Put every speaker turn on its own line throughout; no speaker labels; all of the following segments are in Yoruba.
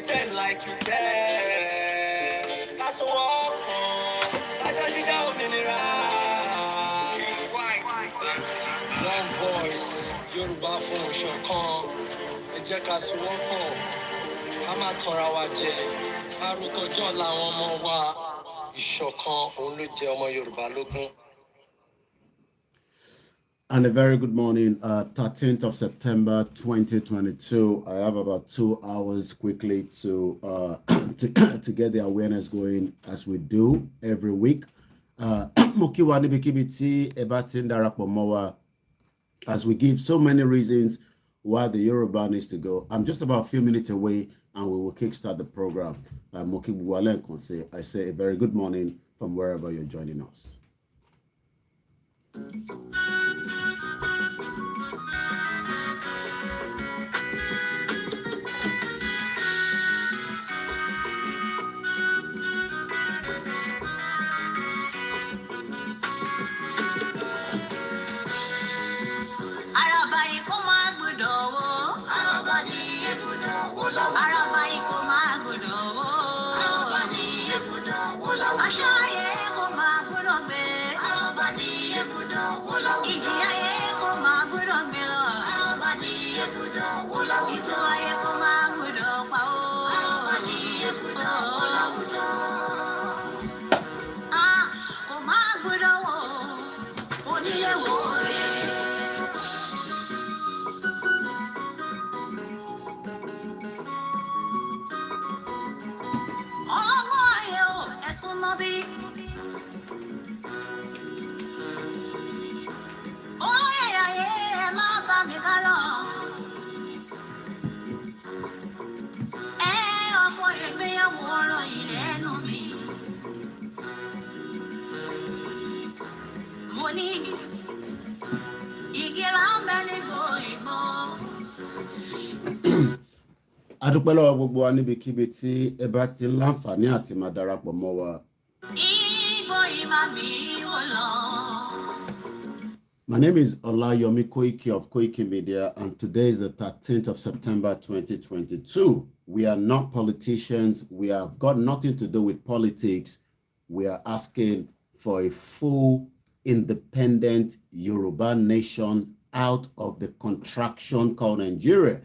pretend like you care. That's what I don't need down in one voice, Yoruba fún ìṣọ̀kan. Ẹ jẹ́ ká sowọ́pọ̀, ká má tọra wa jẹ. Arútọjọ́ làwọn ọmọ wa. Ìṣọ̀kan òun ló jẹ ọmọ Yorùbá lógún.
And a very good morning, 13th of September 2022. I have about 2 hours quickly to to get the awareness going as we do every week. Mokiwa nibikibiti ebatin darapọ̀ mọ́ wa, as we give so many reasons why the Yoruba needs to go. I'm just about a few minutes away and we will kickstart the program. I say a very good morning from wherever you're joining us. Adúpẹ́ lọ́wọ́ gbogbo wa níbikíbi tí ẹ bá ti láǹfààní àti máa darapọ̀ mọ́ wa. My name is Olayomi Koiki of Koiki Media, and today is the 13th of September 2022. We are not politicians. We have got nothing to do with politics. We are asking for a full, independent Yoruba nation out of the contraction called Nigeria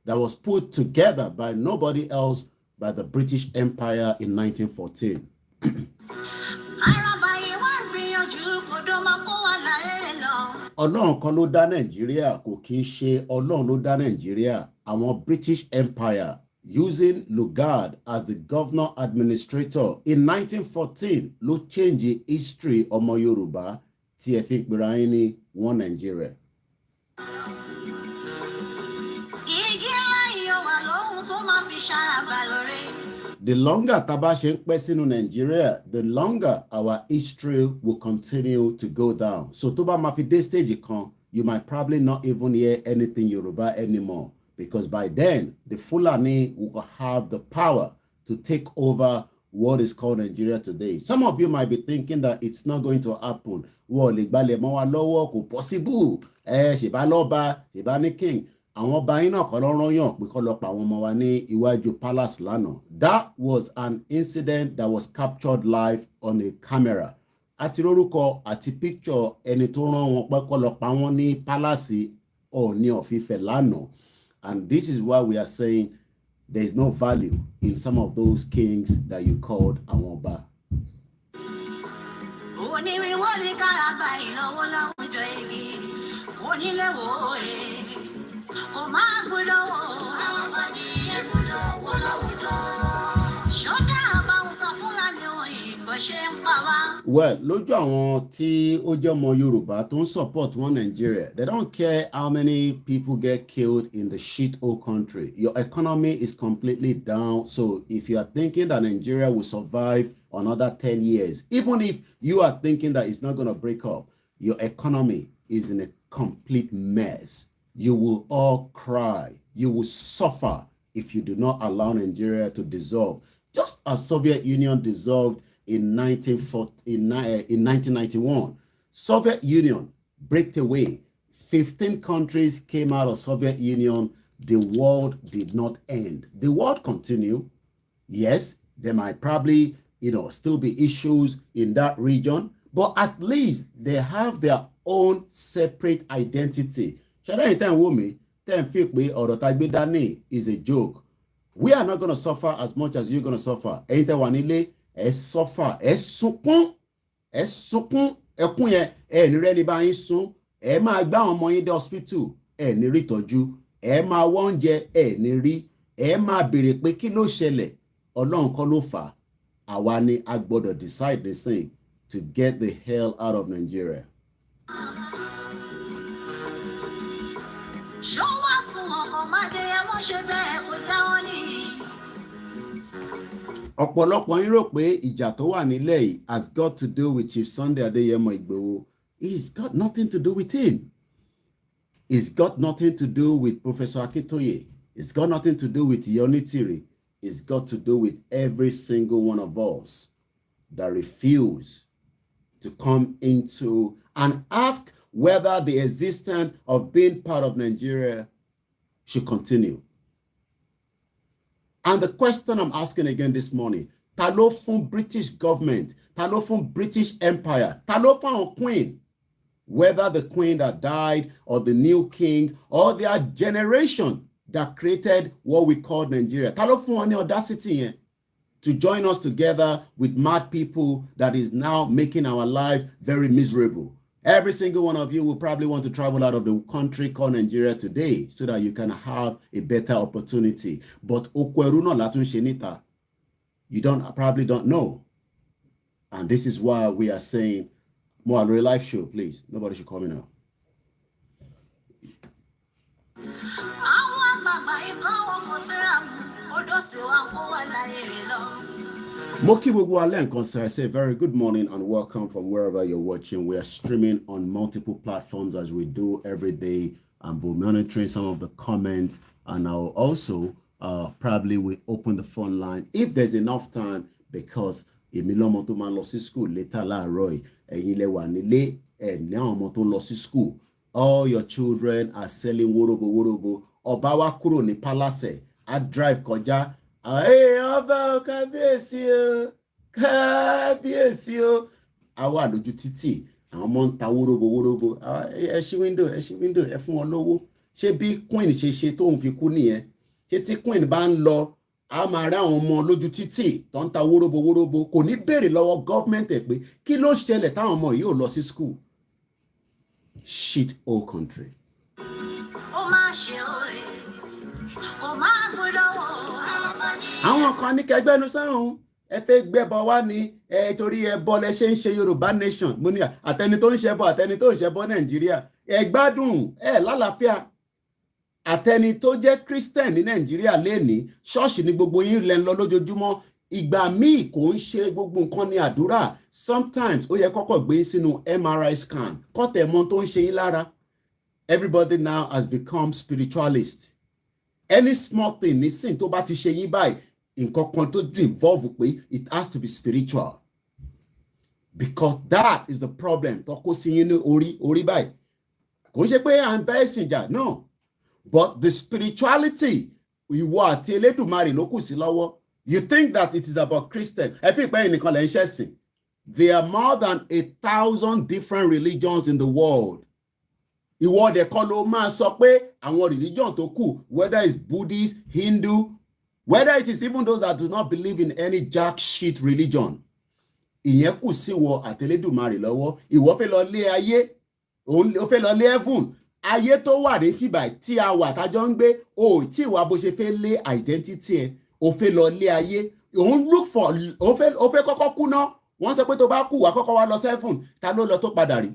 that was put together by nobody else by the British Empire in 1914. Ọlọ́run kan ló dá Nàìjíríà, kò kìí ṣe Ọlọ́run ló dá Nàìjíríà. Àwọn British Empire using Lugard as the governor administrator in 1914 ló change history ọmọ Yorùbá tí ẹ fi ń pera yín ní one Nigeria. The longer Taba ṣe ń pẹ́ sínú Nigeria, the longer our history will continue to go down. So tó bá máa fi dé stage kan, you might probably not even hear anything Yoruba anymore, because by then the Fulani will have the power to take over what is called Nigeria today. Some of you might be thinking that it's not going to happen. Wọ́n lè gbalẹ̀ mọ́ wa lọ́wọ́, kò possible. Ṣèbá lọ́ba, ṣèbá ní king. Àwọn ọba yín náà kọ́ ló rán yàn pé kó lọ pa àwọn ọmọ wa ní iwájú palace lánàá. That was an incident that was captured live on a camera. Àti lórúkọ àti picture ẹni tó rán wọn pé kó lọ pa wọ́n ní palace Ọọ̀ni of Ifẹ̀ lánàá. And this is why we are saying there is no value in some of those kings that you called àwọn ọba. Well, lójú àwọn tí ó jẹ́ ọmọ Yorùbá tó ń support one Nigeria, they don't care how many people get killed in the shithole country. Your economy is completely down. So if you are thinking that Nigeria will survive another 10 years, even if you are thinking that it's not going to break up, your economy is in a complete mess. You will all cry. You will suffer if you do not allow Nigeria to dissolve. Just as Soviet Union dissolved in 1991. Soviet Union break away. 15 countries came out of Soviet Union the world did not end. The world continue. Yes, there might probably, still be issues in that region, but at least they have their own separate identity. Shall I tell me? Then feel me or Dani is a joke. We are not going to suffer as much as you're going to suffer. Anytime wanile, suffer, sunkún, ẹkún yẹn, ní rẹ́ni bá yín sún, máa gbá àwọn ọmọ yín dé hospital, ní rí ìtọ́jú, máa wá oúnjẹ, ní rí, máa béèrè pé kí ló ṣẹlẹ̀, Ọlọ́run kọ́ ló fà á. Àwa ni a gbọ́dọ̀ decide this thing to get the hell out of Nigeria. Ọ̀pọ̀lọpọ̀ yín rò pé ìjà tó wà nílẹ̀ yìí has got to do with Chief Sunday Adeyemo Igboho. It's got nothing to do with him. It's got nothing to do with Professor Akintoye. It's got nothing to do with Yonitiri. It's got to do with every single one of us that refuse to come into and ask whether the existence of being part of Nigeria should continue. And the question I'm asking again this morning, ta ló fún British government, ta ló fún British Empire, ta ló fún àwọn queen, whether the queen that died or the new king or their generation that created what we call Nigeria, ta ló fún wọn ní audacity yẹn to join us together with mad people that is now making our life very miserable. Every single one of you will probably want to travel out of the country called Nigeria today so that you can have a better opportunity. But okweru no latun shenita. You probably don't know. And this is why we are saying, more real life show, please. Nobody should call me now. Moki Wugwalen, I say very good morning and welcome from wherever you're watching. We are streaming on multiple platforms as we do every day, and we're monitoring some of the comments, and I'll also probably will open the phone line if there's enough time, because Emilomo to man lost school later la Roy and now moto lost school. All your children are selling worobo Obawa kuro ni palace. I drive koja. Hey, Oba kábíyèsí o. Kábíyèsí o. Àwa lójú títì. Àwọn ọmọ ń ta worobo. Ẹ ṣí window, ẹ fún wọn lówó. Ṣé bí queen ṣe tóun fi kú nìyẹn? Ṣé tí queen bá ń lọ, a máa rí àwọn ọmọ lójú títì tó ń ta worobo. Kò ní béèrè lọ́wọ́ government ẹ̀ pé kí ló ṣẹlẹ̀ táwọn ọmọ yìí ò lọ sí school. Shit old country. Àwọn kan ní kẹgbẹ́nu sáhùn ẹ fẹ́ gbẹ́bọ wá ní torí ẹbọ lẹ ṣe ń ṣe Yorùbá nation. Mo ní àtẹni tó ń ṣẹbọ àtẹni tó ń ṣẹbọ Nàìjíríà ẹ gbádùn ẹ lálàáfíà. Àtẹni tó jẹ́ Christian ní Nàìjíríà lénìí ṣọ́ọ̀ṣì ní gbogbo yín lẹ́ ń lọ lójoojúmọ́. Ìgbà míì kò ń ṣe gbogbo nǹkan ní àdúrà. Sometimes ó yẹ kọ́kọ́ gbé sínú MRI scan kọ́tẹ̀ mọ́ tó ń ṣe yín lára. Everybody now has become spiritualist. Any small thing nísìn tó bá ti ṣe yín báyìí nǹkan kan tó involve pé it has to be spiritual, because that is the problem tó kó sí yín ní orí báyìí. Kò ń ṣe pé à ń bá ẹ̀sìn jà, no, but the spirituality ìwọ àti Elédùmarè ló kù sí lọ́wọ́. You think that it is about Christian. Ẹ fi ìpẹ́ ẹnìkan lẹ́ ń ṣẹ̀sìn. There are more than 1,000 different religions in the world. Ìwọ dẹ̀ kọ́ ló máa sọ pé àwọn religion tó kù, whether it's Buddhist, Hindu, whether it is even those that do not believe in any jack shit religion. Ìyẹn kù sí wọ àtẹlẹ́dùmarè lọ́wọ́. Ìwọ fẹ́ lọ lé ayé, ó fẹ́ lọ lé heaven. Ayé tó wà ní fìbà tí a wà tájọ́ ń gbé, tí ìwà bó ṣe fẹ́ lé identity ẹ̀, ó fẹ́ lọ lé ayé. Òun look for, ó fẹ́ kọ́kọ́ kú ná. Wọ́n sọ pé tó bá kú wá kọ́kọ́ wá lọ heaven. Ta ló lọ tó padà rí?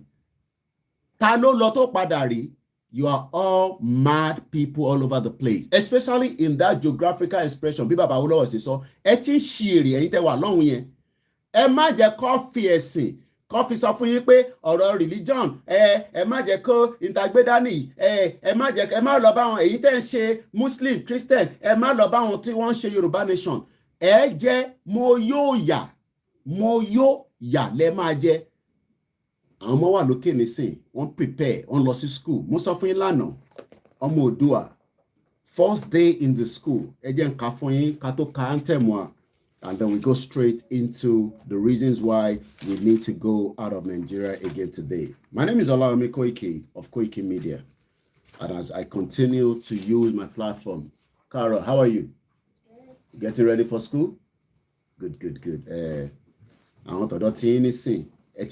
Ta ló lọ tó padà rí? You are all mad people all over the place, especially in that geographical expression. Bí bàbá Awólọ́wọ̀ ṣe sọ, ẹ ti ń ṣe èrè ẹ̀yin tẹ́ wà lọ́hùn yẹn. Ẹ má jẹ́ kó fi ẹ̀sìn, kó fi sọ fún yín pé ọ̀rọ̀ religion, ẹ má jẹ́ kó ìtagbédání, ẹ má lọ bá wọn, èyí tẹ́ ń ṣe Muslim, Christian, ẹ má lọ bá wọn tí wọ́n ń ṣe Yorùbá nation. Ẹ jẹ́ mo yóò yà lẹ́ máa jẹ́. Àwọn ọmọ wà lókè nísìn, wọ́n prepare, wọ́n lọ sí school. Mo sọ fún yín lánàá, ọmọ Oòduà First day in the school, and then we go straight into the reasons why we need to go out of Nigeria again today. My name is Olawumi Koiki of Koiki Media. And as I continue to use my platform, Carol, how are you? Getting ready for school? Good. I want to do anything. I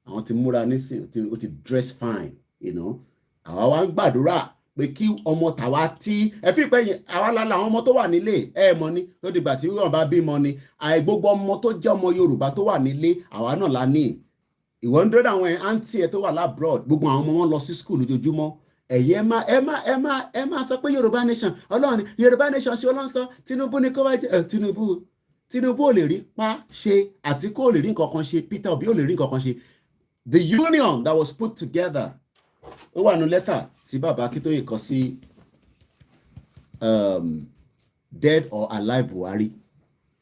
want to dress fine, you know. Àwa wá ń gbàdúrà pé kí ọmọ tàwa tí ẹ fi pé àwa lára àwọn ọmọ tó wà nílé mọ̀ ni tó dìgbà tí wọ́n bá bímọ ni gbogbo ọmọ tó jẹ́ ọmọ Yorùbá tó wà nílé àwa náà la ní ìwọ ń dọ́dọ̀ àwọn àǹtí ẹ tó wà labroad gbogbo àwọn ọmọ wọn lọ sí school lójoojúmọ́ ẹ̀yẹ́ ẹ má sọ pé Yorùbá nation Ọlọ́run Yorùbá nation ṣe Ọlọ́run sọ Tinubu ní kó wá jẹ Tinubu ò lè rí pa ṣe àti kó lè rí nǹkan kan ṣe Peter Obi ò lè rí nǹkan kan ṣe. The union that was put together ó wà nínú lẹ́tà tí bàbá Akíntóyè kọ sí dead or alive Buhari.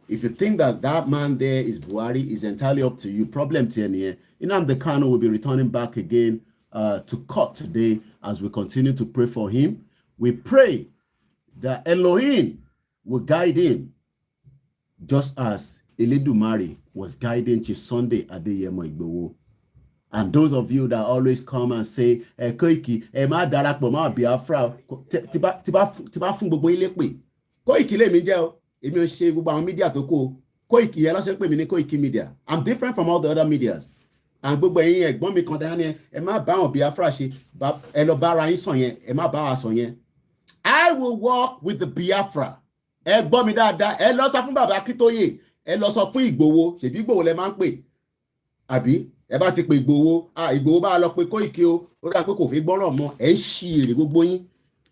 If you think that man there is Buhari, is entirely up to you. Problem here. Nnamdi Kanu will be returning back again to court today as we continue to pray for him. We pray that Elohim will guide him just as Eledumare was guiding Chief Sunday Adeyemo Igboho. And those of you that always come and say, Koiki, má darapọ̀ mọ́ Biafra, tí bá fún gbogbo ilé pè. Koiki lèmi jẹ́ o, èmi ò ṣe gbogbo àwọn media tó kó. Koiki yẹn lọ́sẹ̀ pè mí ní Koiki Media. I'm different from all the other medias. And gbogbo ẹ̀yin ẹ̀gbọ́n mi kan dání ẹ má bá àwọn Biafra ṣe, ẹ lọ bá ara yín sọ yẹn, ẹ má bá wa sọ yẹn. I will walk with the Biafra. Ẹ gbọ́ mi dáadáa, ẹ lọ sọ fún bàbá Akíntóyè, ẹ lọ sọ fún Ìgbòho, ṣèbí Ìgbòho lẹ máa ń pè. Àbí ẹ bá ti pe Ìgbòho Ìgbòho bá lọ pé Koiki o ó dà pé kò fi gbọ́rọ̀ mọ́ ẹ ń ṣí èrè gbogbo yín.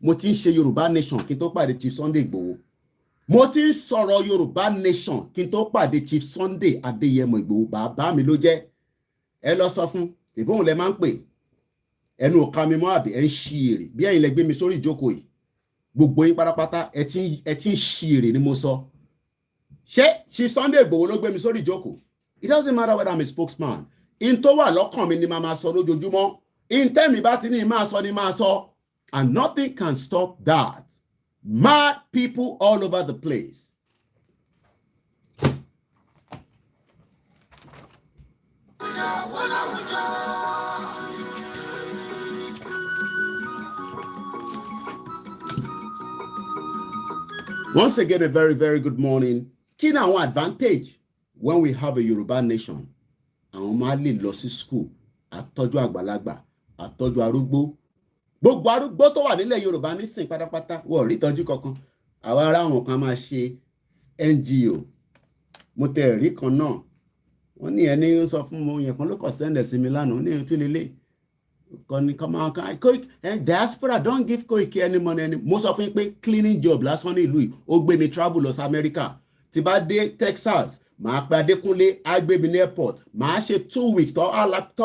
Mo ti ń ṣe Yorùbá nation kí n tó pàdé Chief Sunday Ìgbòho. Mo ti ń sọ̀rọ̀ Yorùbá nation kí n tó pàdé Chief Sunday Adéyẹmọ Ìgbòho. Bàbá mi ló jẹ́. Ẹ lọ sọ fún ìbóhùn lẹ máa ń pè. Ẹnu ọ̀ka mi mọ́ àbí ẹ ń ṣí èrè bí ẹ̀yin lẹ gbé mi sórí ìjókòó yìí. Gbogbo yín pátápátá ẹ ti ń ṣí èrè ni mo sọ. Ṣé Chief Sunday Ìgbòho ló gbé mi sórí ìjókòó? It doesn't matter whether I'm a spokesman. In tó wà lọ́kàn mi ni màá sọ lójoojúmọ́. In tẹ́mi bá ti ní máa sọ ni máa sọ. And nothing can stop that. Mad people all over the place. Once again, a very, very good morning. Kí ni àwọn advantage when we have a Yoruba nation? Àwọn máa lè lọ sí school, àtọ́jú àgbàlagbà, àtọ́jú arúgbó. Gbogbo arúgbó tó wà nílẹ̀ Yorùbá nísìn pátápátá wọ́n rí tọ́jú kankan. Àwa ará wọn kan máa ṣe NGO. Mo tẹ ẹ̀rí kan náà. Wọ́n ní ẹni sọ fún mo yẹn kan ló kọ̀ sẹ́ndẹ̀ sí mi lánàá ní etí lílé. Kọ́ni kan máa kan diaspora don't give Koiki any money. Mo sọ fún yín pé cleaning job lásán ní ìlú yìí. Ó gbé mi travel lọ sí America. Tí bá dé Texas. Màá pe Adékúnlé agbébi ní airport màá ṣe 2 weeks tó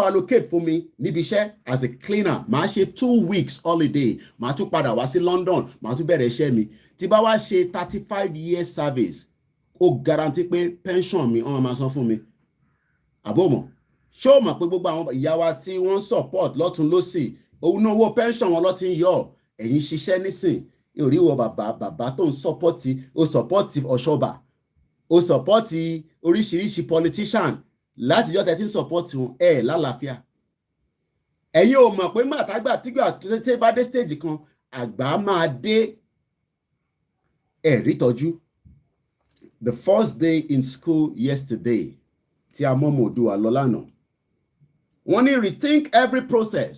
allocate fún mi níbi iṣẹ́ as a cleaner màá ṣe 2 weeks holiday màá tún padà wá sí London màá tún bẹ̀rẹ̀ iṣẹ́ mi tí bá wá ṣe 35 years service ó guarantee pé pension mi wọ́n máa san fún mi àbọ̀mọ̀ ṣé o mọ̀ pé gbogbo àwọn ìyá wa tí wọ́n support lọ́tún lọ́sì òun náà owó pension wọn lọ́tí ń yọ ẹ̀yin ṣiṣẹ́ nísìn orí wọ bàbá tó ń support Ọ̀ṣọ́bà ó support oríṣiríṣi politician láti jọ́ tẹ́tí support wọn lálàáfíà. Ẹ̀yin ò mọ̀ pé màtágbà tígbà tẹ́ bá dé stage kan àgbà máa dé ẹ̀rí tọ́jú. The first day in school yesterday tí a mọ́ Mòdùwà lọ lánàá. Wọ́n ní rethink every process.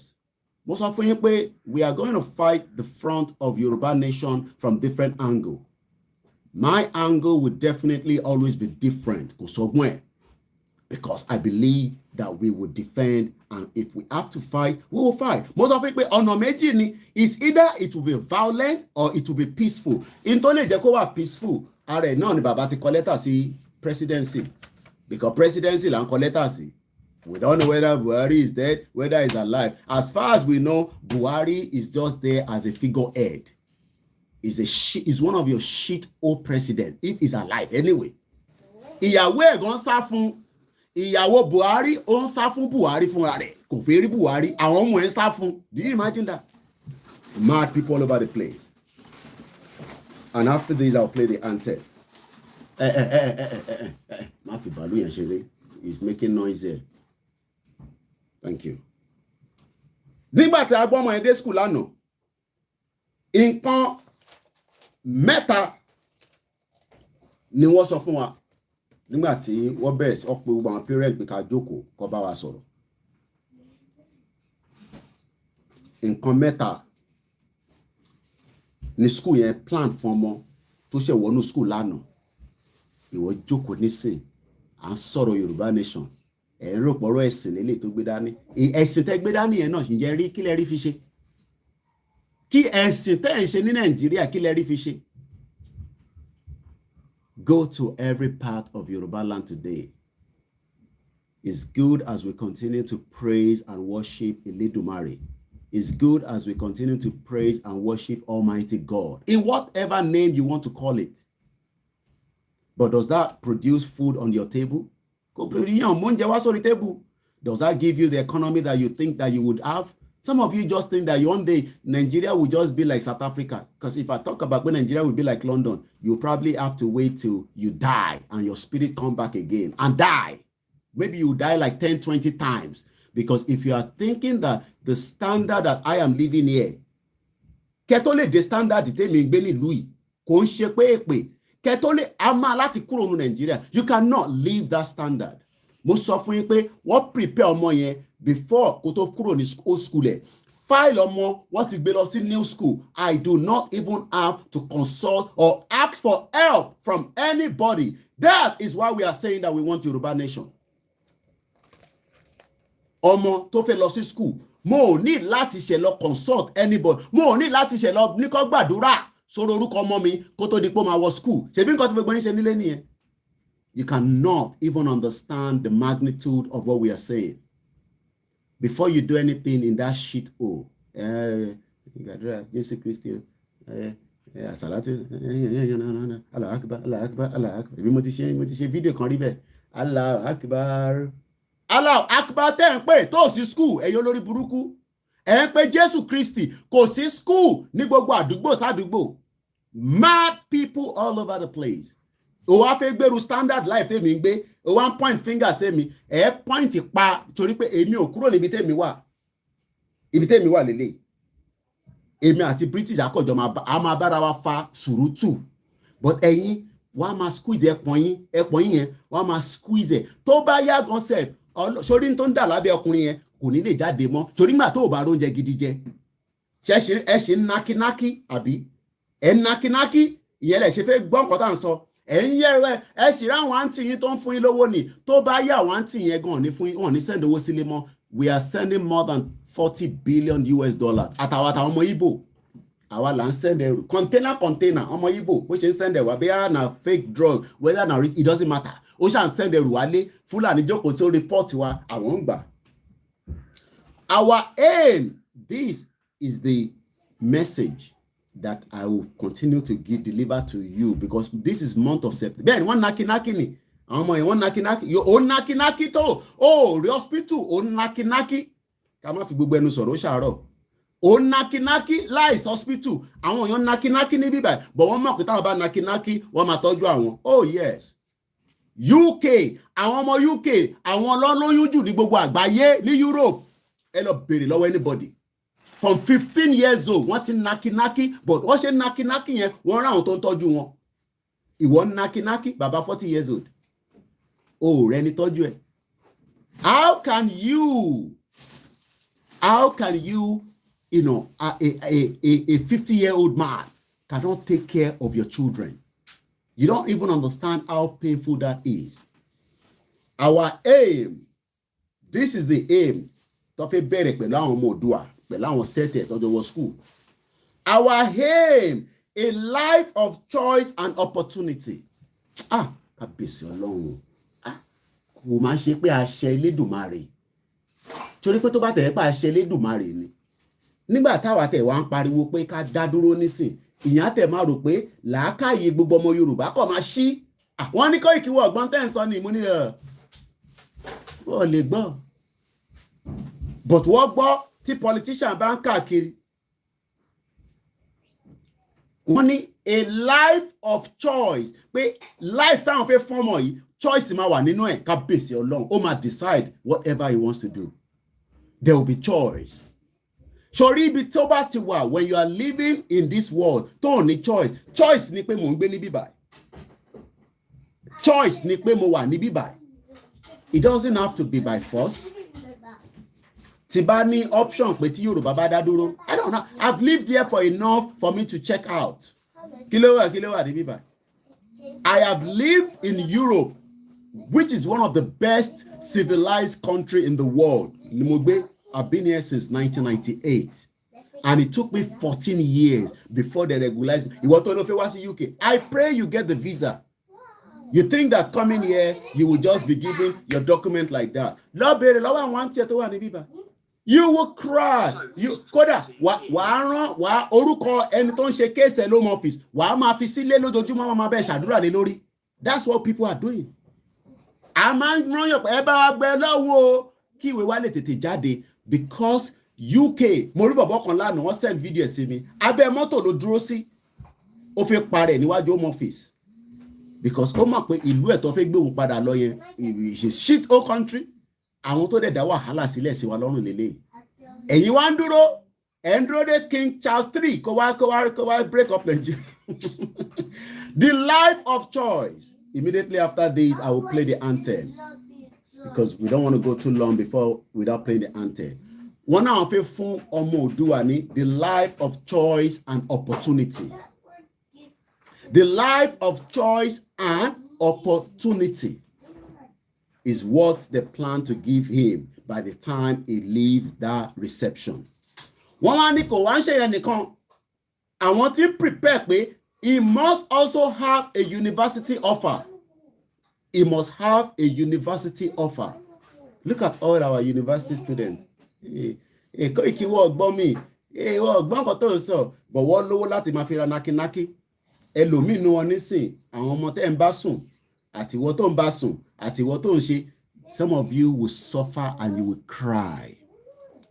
Mo sọ fún yín pé we are going to fight the front of Yoruba nation from different angles. My angle would definitely always be different, because I believe that we will defend, and if we have to fight, we will fight. Most of it, ọ̀nà méjì ni, it's either it will be violent or it will be peaceful. In tó lè jẹ́ kó wà peaceful, ààrẹ náà ni bàbá ti kọ lẹ́tà sí presidency, because presidency là ń kọ lẹ́tà sí. We don't know whether Buhari is dead, whether he's alive. As far as we know, Buhari is just there as a figurehead. Is one of your shit old president if he's alive anyway. Ìyàwó ẹ̀gán sá fún ìyàwó Buhari ó ń sá fún Buhari fúnra rẹ̀ kò fẹ́ rí Buhari àwọn ọmọ ẹ̀ ń sá fún. Do you imagine that? Mad people all over the place. And after this, I'll play the anthem. Mafi Balu Yanshere is making noise here. Thank you. Nígbà tí a gbọ́ ọmọ yẹn dé school lánàá, nǹkan mẹ́ta ni wọ́n sọ fún wa nígbà tí wọ́n bẹ̀rẹ̀ sí ọ̀pọ̀ gbogbo àwọn parents pé ká jókòó kó bá wa sọ̀rọ̀. Nǹkan mẹ́ta ni school yẹn plan fún ọmọ tó ṣe wọnú school lánàá. Ìwọ jókòó nísìn à ń sọ̀rọ̀ Yorùbá nation ẹ̀ ń rò pọ̀rọ̀ ẹ̀sìn nílé tó gbé dání. Ẹ̀sìn tẹ́ gbé dání yẹn náà ǹjẹ́ rí kí lẹ rí fi ṣe? Kí ẹ̀sìn tẹ́ ẹ̀ ń ṣe ní Nàìjíríà kí lẹ rí fi ṣe? Go to every part of Yoruba land today. It's good as we continue to praise and worship Eledumare. It's good as we continue to praise and worship Almighty God in whatever name you want to call it. But does that produce food on your table? Does that give you the economy that you think that you would have? Some of you just think that one day Nigeria will just be like South Africa. Because if I talk about when Nigeria will be like London, you probably have to wait till you die and your spirit come back again and die. Maybe you die like 10, 20 times. Because if you are thinking that the standard that I am living here, Ketole the standard Ketole ama láti kúrò ní Nigeria, you cannot leave that standard. Mo sọ fún yín pé wọ́n prepare ọmọ yẹn before kó tó kúrò ní old school ẹ̀. File ọmọ wọ́n ti gbé lọ sí new school. I do not even have to consult or ask for help from anybody. That is why we are saying that we want Yoruba nation. Ọmọ tó fẹ́ lọ sí school, mo ò ní láti ṣe lọ consult anybody. Mo ò ní láti ṣe lọ ní kó gbàdúrà sórí orúkọ ọmọ mi kó tó di pé máa wọ school. Ṣebí nǹkan tí gbogbo yín ṣe nílé nìyẹn. You cannot even understand the magnitude of what we are saying. Before you do anything in that shit hole, Jesus Christ, Salatu, Allah Akbar, Allah Akbar, Allah Akbar. Bí mo ti ṣe fídíò kan rí bẹ́ẹ̀. Allah Akbar. Allah Akbar tẹ́ ń pè tó sí school ẹ̀yin olórí burúkú. Ẹ̀ ń pè Jésù Kristi kò sí school ní gbogbo àdúgbò sádùúgbò. Mad people all over the place. O wá fẹ́ gbèrú standard life tèmi ń gbé. O wá ń point finger sí mi. Ẹ̀ point pa torí pé èmi ò kúrò níbi tèmi wà. Ibi tèmi wà lélẹ̀. Èmi àti British àkọ́jọ máa bára wa fa sùúrùtù. But ẹ̀yin wọ́n á máa squeeze ẹ̀pọ̀n yín yẹn wọ́n á máa squeeze ẹ̀. Tó bá yá gan sef sórí tó ń dà lábẹ́ ọkùnrin yẹn kò ní lè jáde mọ́ torí nígbà tó bá róúnjẹ gidi jẹ. Ẹ ṣe ń nákínákí àbí? Ẹ ń nákínákí ìyẹn lẹ̀ ṣe fẹ́ gbọ́ nǹkan tá à ń sọ. Ẹ ń yẹ̀rẹ̀ ẹ sì ráwọn àǹtí yín tó ń fún yín lówó ni tó bá yá àwọn àǹtí yẹn gan ní fún yín wọn ní send owó sílé mọ́. We are sending more than $40 billion àtàwọn ọmọ Igbo. Àwa là ń send ẹrù container ọmọ Igbo bó ṣe ń send ẹrù wá bẹ́ẹ̀ na fake drug whether na it doesn't matter. Ó ṣà ń send ẹrù wálé Fúlàní jókòó sí report wa àwọn ń gbà. Our aim, this is the message that I will continue to deliver to you because this is month of September. Then one naki ni. One naki. You own naki to. Oh, the hospital own naki. Kama fi gbogbo ẹnu sọ̀rọ̀ ṣàárọ̀. Own naki lies hospital. Àwọn yon naki ní bíbá. But wọ́n mọ̀ pé táwọn bá naki wọ́n máa tọ́jú àwọn. Oh yes. UK, àwọn ọmọ UK, àwọn lọ́lọ́yún jù ní gbogbo àgbáyé ní Europe. Ẹ lọ béèrè lọ́wọ́ anybody. From 15 years old, wọ́n ti naki, but wọ́n ṣe naki yẹn, wọ́n ráwọn tó ń tọ́jú wọn. Ìwọ naki, bàbá 40 years old. Oh, rẹni tọ́jú ẹ̀. How can you, you know, a 50-year-old man cannot take care of your children? You don't even understand how painful that is. Our aim, this is the aim. Tó fẹ́ bẹ̀rẹ̀ pẹ̀lú àwọn ọmọ Oòduà. School. Our aim, a life of choice and opportunity. Kábíyèsí Ọlọ́run. Kò máa ṣe pé àṣẹ Elédùmarè. Torí pé tó bá tẹ̀ pé àṣẹ Elédùmarè ni. Nígbà táwa tẹ̀ wá ń pariwo pé ká dá dúró nísìn. Ìyẹn tẹ̀ máa rò pé làákàyè gbogbo ọmọ Yorùbá kò máa ṣí. Wọ́n ní kó ìkíwọ́ ọ̀gbọ́n tẹ́ ń sọ ni mo ní wọ́n lè gbọ́. But wọ́n gbọ́ tí politician bá ń káàkiri Wọ́n a life of choice. Pé life táwọn fẹ́ fọ́mọ yìí, choice máa wà nínú ẹ̀, kábíyèsí Ọlọ́run. Ó máa decide whatever he wants to do. There will be choice. Sori ibi tó bá ti wà when you are living in this world, tó ní choice. Choice ni pé mò ń gbé níbí báyìí. Choice ni pé mo wà níbí báyìí. It doesn't have to be by force. Tí bá ní option pé tí Yorùbá bá dá dúró, I don't know. I've lived there for enough for me to check out. Kí ló wà níbí báyìí. I have lived in Europe, which is one of the best civilized country in the world. I've been here since 1998. And it took me 14 years before they regularized me. You want to know if it was in UK? I pray you get the visa. You think that coming here, you will just be given your document like that. You will cry. You kódà wàá rán orúkọ ẹni tó ń ṣe case ẹ̀ home office. Wàá máa fi sílé lójoojúmọ́ máa bẹ́ẹ̀ ṣàdúrà lé lórí. That's what people are doing. A máa ń rán yàn pé ẹ bá wa gbẹ lọ́wọ́ kí ìwé wa lè tètè jáde because UK mo rí bọ̀bọ̀ kan lánàá wọ́n send video sí mi abẹ́ mọ́tò ló dúró sí ó fi parẹ́ níwájú home office because ó mọ̀ pé ìlú ẹ̀ tó fẹ́ gbé òun padà lọ yẹn it's a shit whole country àwọn tó dẹ̀ dá wàhálà sílẹ̀ sí wa lọ́rùn lélẹ̀ ẹ̀yin wá ń dúró ẹ̀ ń dúró dé King Charles III kó wá break up Nigeria. The life of choice. Immediately after this, I will play the anthem because we don't want to go too long without playing the anthem. One now fẹ́ fún ọmọ Oòduà ní the life of choice and opportunity. The life of choice and opportunity is what they plan to give him by the time he leaves that reception. Wọ́n wá ní kò wá ń ṣe yẹn nìkan. Àwọn tí ń prepare pé he must also have a university offer. He must have a university offer. Look at all our university students. Kí wọ́n gbọ́ mi, wọ́n gbọ́n kan tó ń sọ, but wọ́n lówó láti máa fi ra nákínákí. Ẹlòmíì nu wọn nísìn, àwọn ọmọ tẹ́ ń bá sùn, àtiwọ́ tó ń bá sùn, àtiwọ́ tó ń ṣe. Some of you will suffer and you will cry.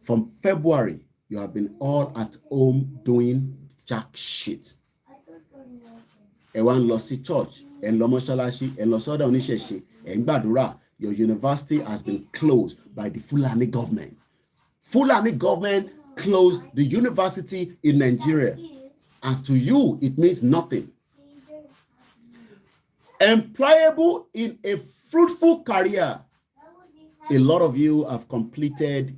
From February, you have been all at home doing jack shit. Ẹ wá ń lọ sí church, ẹ ń lọ mọ́ṣáláṣí, ẹ ń lọ sọ́dọ̀ oníṣẹ̀ṣe, ẹ ń gbàdúrà. Your university has been closed by the Fulani government. Fulani government closed the university in Nigeria. And to you, it means nothing. Employable in a fruitful career. A lot of you have completed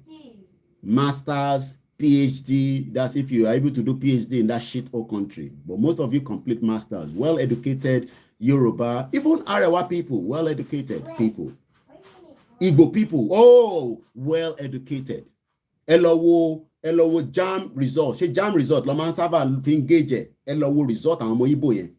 masters, PhD. That's if you are able to do PhD in that shit hole country. But most of you complete masters, well-educated Yoruba, even Arewa people, well-educated people. Igbo people, oh, well-educated. Elowo jam result. She jam result. Loman Sava engage. Elowo result and Igbo yen.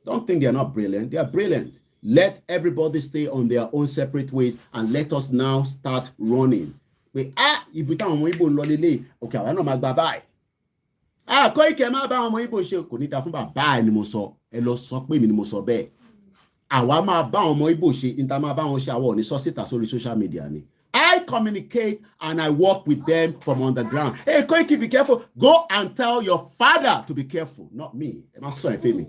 Don't think they are not brilliant. They are brilliant. Let everybody stay on their own separate ways and let us now start running. Pé ibi táwọn ọmọ Ìgbò ń lọ lélẹ̀ òkè àwa náà máa gba báyìí. Koiki máa bá àwọn ọmọ Ìgbò ṣe kò ní da fún bàbá ẹ̀ ni mo sọ ẹ lọ sọ pé mi ni mo sọ bẹ́ẹ̀. Àwa máa bá àwọn ọmọ Ìgbò ṣe níta máa bá wọn ṣe àwọn òní sọ síta sórí social media ni. I communicate and I work with them from underground. Hey Koiki, be careful. Go and tell your father to be careful, not me. Ẹ má sọ ẹ fẹ́ mi.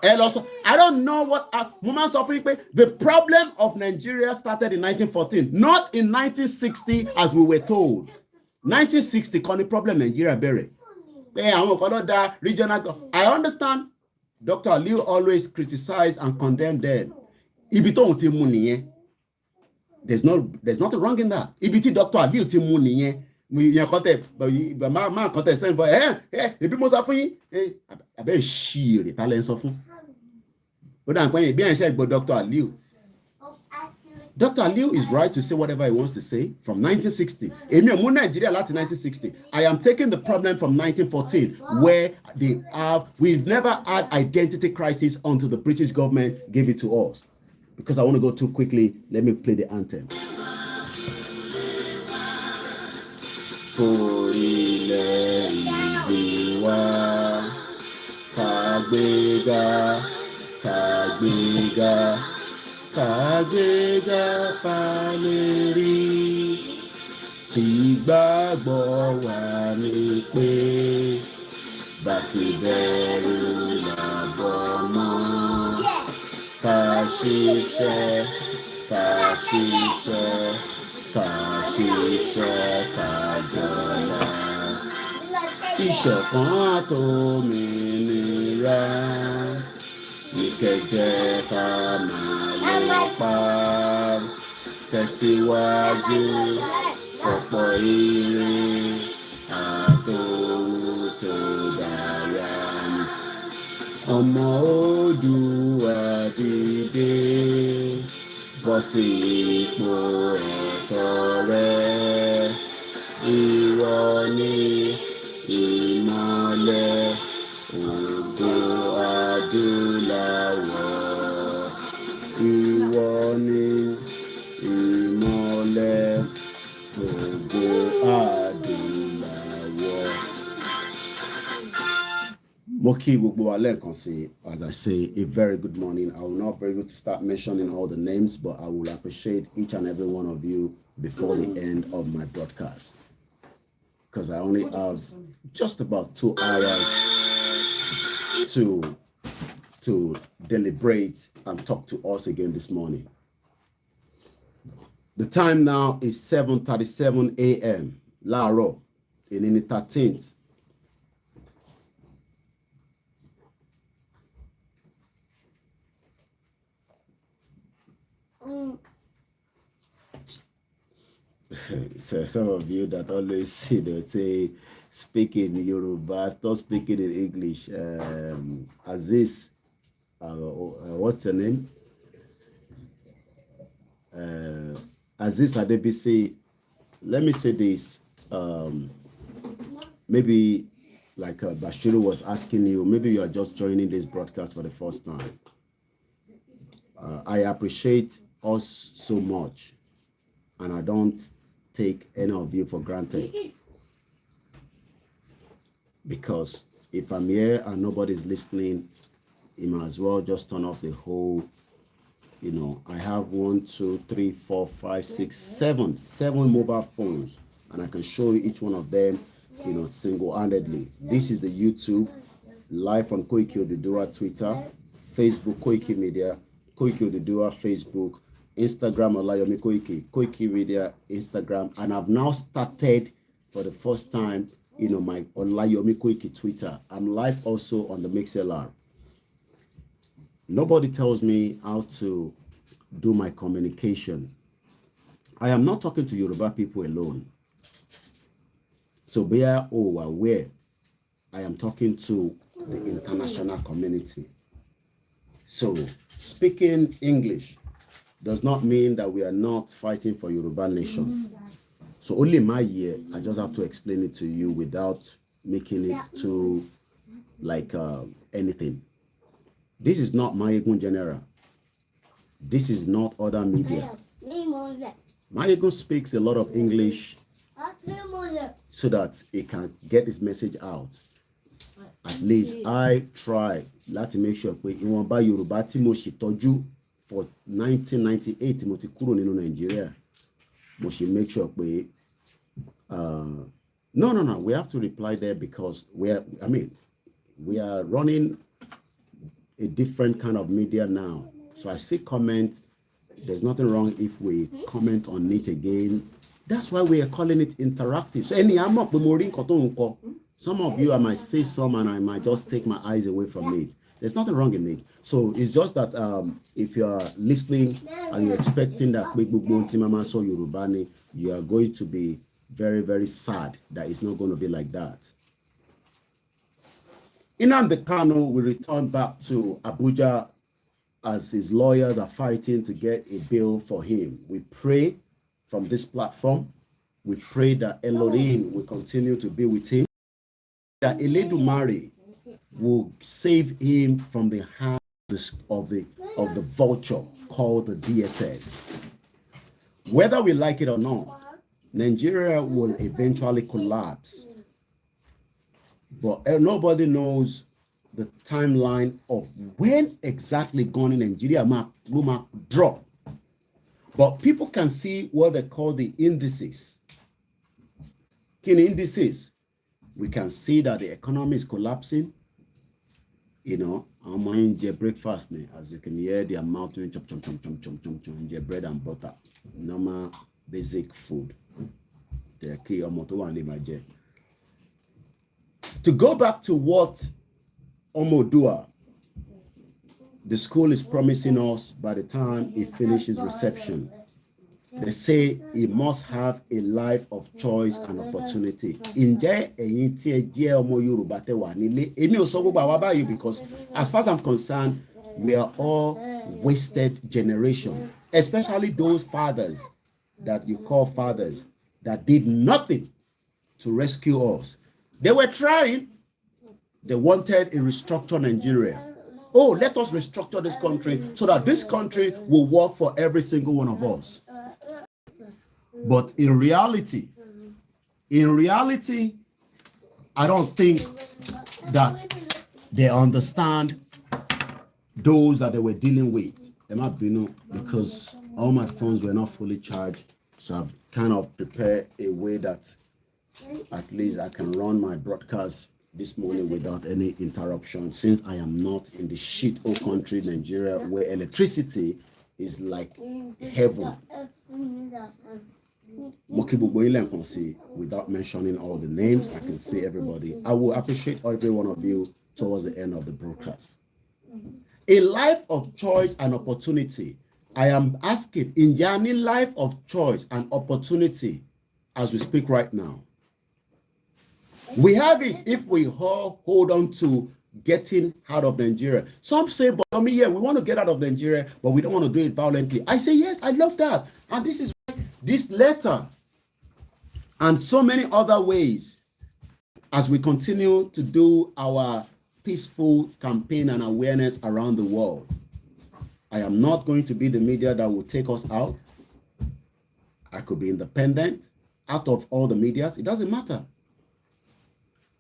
I don't know what the problem of Nigeria started in 1914, not in 1960 as we were told. 1960 kọ́ ni problem Nigeria bẹ̀rẹ̀. Regional. I understand Dr. Aliu always criticized and condemned them. Ibi tó ń ti mú nìyẹn. There's nothing wrong in that. Ibi tí Dr. Aliu ti mú nìyẹn. Yẹn kọ́tẹ̀ máa kọ́tẹ̀ sẹ́yìn fún ibi mo sọ fún yín abẹ́ ṣí rè tá lẹ́ ń sọ fún. Ó dà ń pẹ́ yẹn bí ẹ̀ ń ṣe gbọ́ Dr. Aliu. Dr. Aliu is right to say whatever he wants to say from 1960. Èmi ò mú Nàìjíríà láti 1960. I am taking the problem from 1914 where we've never had identity crisis until the British government gave it to us. Because I want to go too quickly, let me play the anthem. Forílẹ̀ ìgbé wa, kàgbéga, kàgbéga, kàgbéga fálérí. Ìgbàgbọ́ wa ni pé bá ti bẹ̀rù Kashisha, Kashisha, Kashisha, Kajola. Ìṣọ̀kan àtòmìnira ní kẹ̀jẹ́ ká máa lépa. Tẹ̀síwájú fọ̀pọ̀ ire àtòhun tó dára. Ọmọ Oòduà dìde, bọ́ sí ipò ẹ̀tọ́ rẹ. Ìwọ ni ìmọ́lẹ̀ ògo adúláwọ̀. Ìwọ ni ìmọ́lẹ̀ ògo adúláwọ̀. Mo kí gbogbo wa lẹ́ẹ̀kan sí, as I say, a very good morning. I will not be able to start mentioning all the names, but I will appreciate each and every one of you before the end of my broadcast. Because I only have just about 2 hours to deliberate and talk to us again this morning. The time now is 7:37 a.m. Láàárọ̀, in the 13th. So some of you that always say speak in Yoruba, stop speaking in English. Aziz, what's her name? Aziz Adebisi. Let me say this. Maybe like Bashiru was asking you, maybe you are just joining this broadcast for the first time. I appreciate us so much, and I don't take any of you for granted, because if I'm here and nobody's listening, you might as well just turn off the whole. I have 1, 2, 3, 4, 5, 6, 7 mobile phones, and I can show you each one of them, single-handedly. This is the YouTube live on Koiki Oduduwa Twitter, Facebook Koiki Media, Koiki Oduduwa Facebook, Instagram Olayomi Koiki Media, Instagram, and I've now started for the first time, my Olayomi Koiki Twitter. I'm live also on the MixLR. Nobody tells me how to do my communication. I am not talking to Yoruba people alone. So be aware, I am talking to the international community. So speaking English does not mean that we are not fighting for Yoruba nation. So only my year, I just have to explain it to you without making it too like anything. This is not Mayegun General. This is not other media. Mayegun speaks a lot of English so that it can get its message out. At least I try to make sure pé ìwọ̀nba Yorùbá tí mo ṣì tọ́jú for 1998 mo ti kúrò nínú Nigeria. Mo ṣì make sure pé no, we have to reply there because we are running a different kind of media now. So I see comments. There's nothing wrong if we comment on it again. That's why we are calling it interactive. So some of you, I might say some and I might just take my eyes away from it. There's nothing wrong in it. So it's just that if you are listening and you're expecting that you are going to be very, very sad that it's not going to be like that. Nnamdi Kanu will return back to Abuja as his lawyers are fighting to get a bail for him. We pray from this platform. We pray that Elohim will continue to be with him, that Eledumare will save him from the hands of the vulture called the DSS. Whether we like it or not, Nigeria will eventually collapse. But nobody knows the timeline of when exactly going in Nigeria might drop. But people can see what they call the indices. In indices, we can see that the economy is collapsing. You know, I'm enjoy breakfast, as you can hear, their mouth doing chop, chop, chop, chop, chop, chop, chop, enjoy bread and butter. Normal, basic food. The key or motor and imagine. To go back to what Omodua, the school is promising us by the time it finishes reception. They say he must have a life of choice and opportunity. Ǹjẹ́ ẹ̀yin tí ẹ jẹ́ ọmọ Yorùbá tẹ́ wà nílé, èmi ò sọ gbogbo àwa báyìí because as far as I'm concerned, we are all wasted generation, especially those fathers that you call fathers that did nothing to rescue us. They were trying. They wanted a restructured Nigeria. Oh, let us restructure this country so that this country will work for every single one of us. But in reality, I don't think that they understand those that they were dealing with. Because all my phones were not fully charged. So I've kind of prepared a way that at least I can run my broadcast this morning without any interruption, since I am not in the shit old country, Nigeria, where electricity is like heaven. Without mentioning all the names, I can say everybody. I will appreciate every one of you towards the end of the broadcast. A life of choice and opportunity. I am asking, in Jani life of choice and opportunity, as we speak right now. We have it if we all hold on to getting out of Nigeria. Some say, but I mean, yeah, we want to get out of Nigeria, but we don't want to do it violently. I say, yes, I love that. And this is why this letter and so many other ways, as we continue to do our peaceful campaign and awareness around the world. I am not going to be the media that will take us out. I could be independent, out of all the medias. It doesn't matter.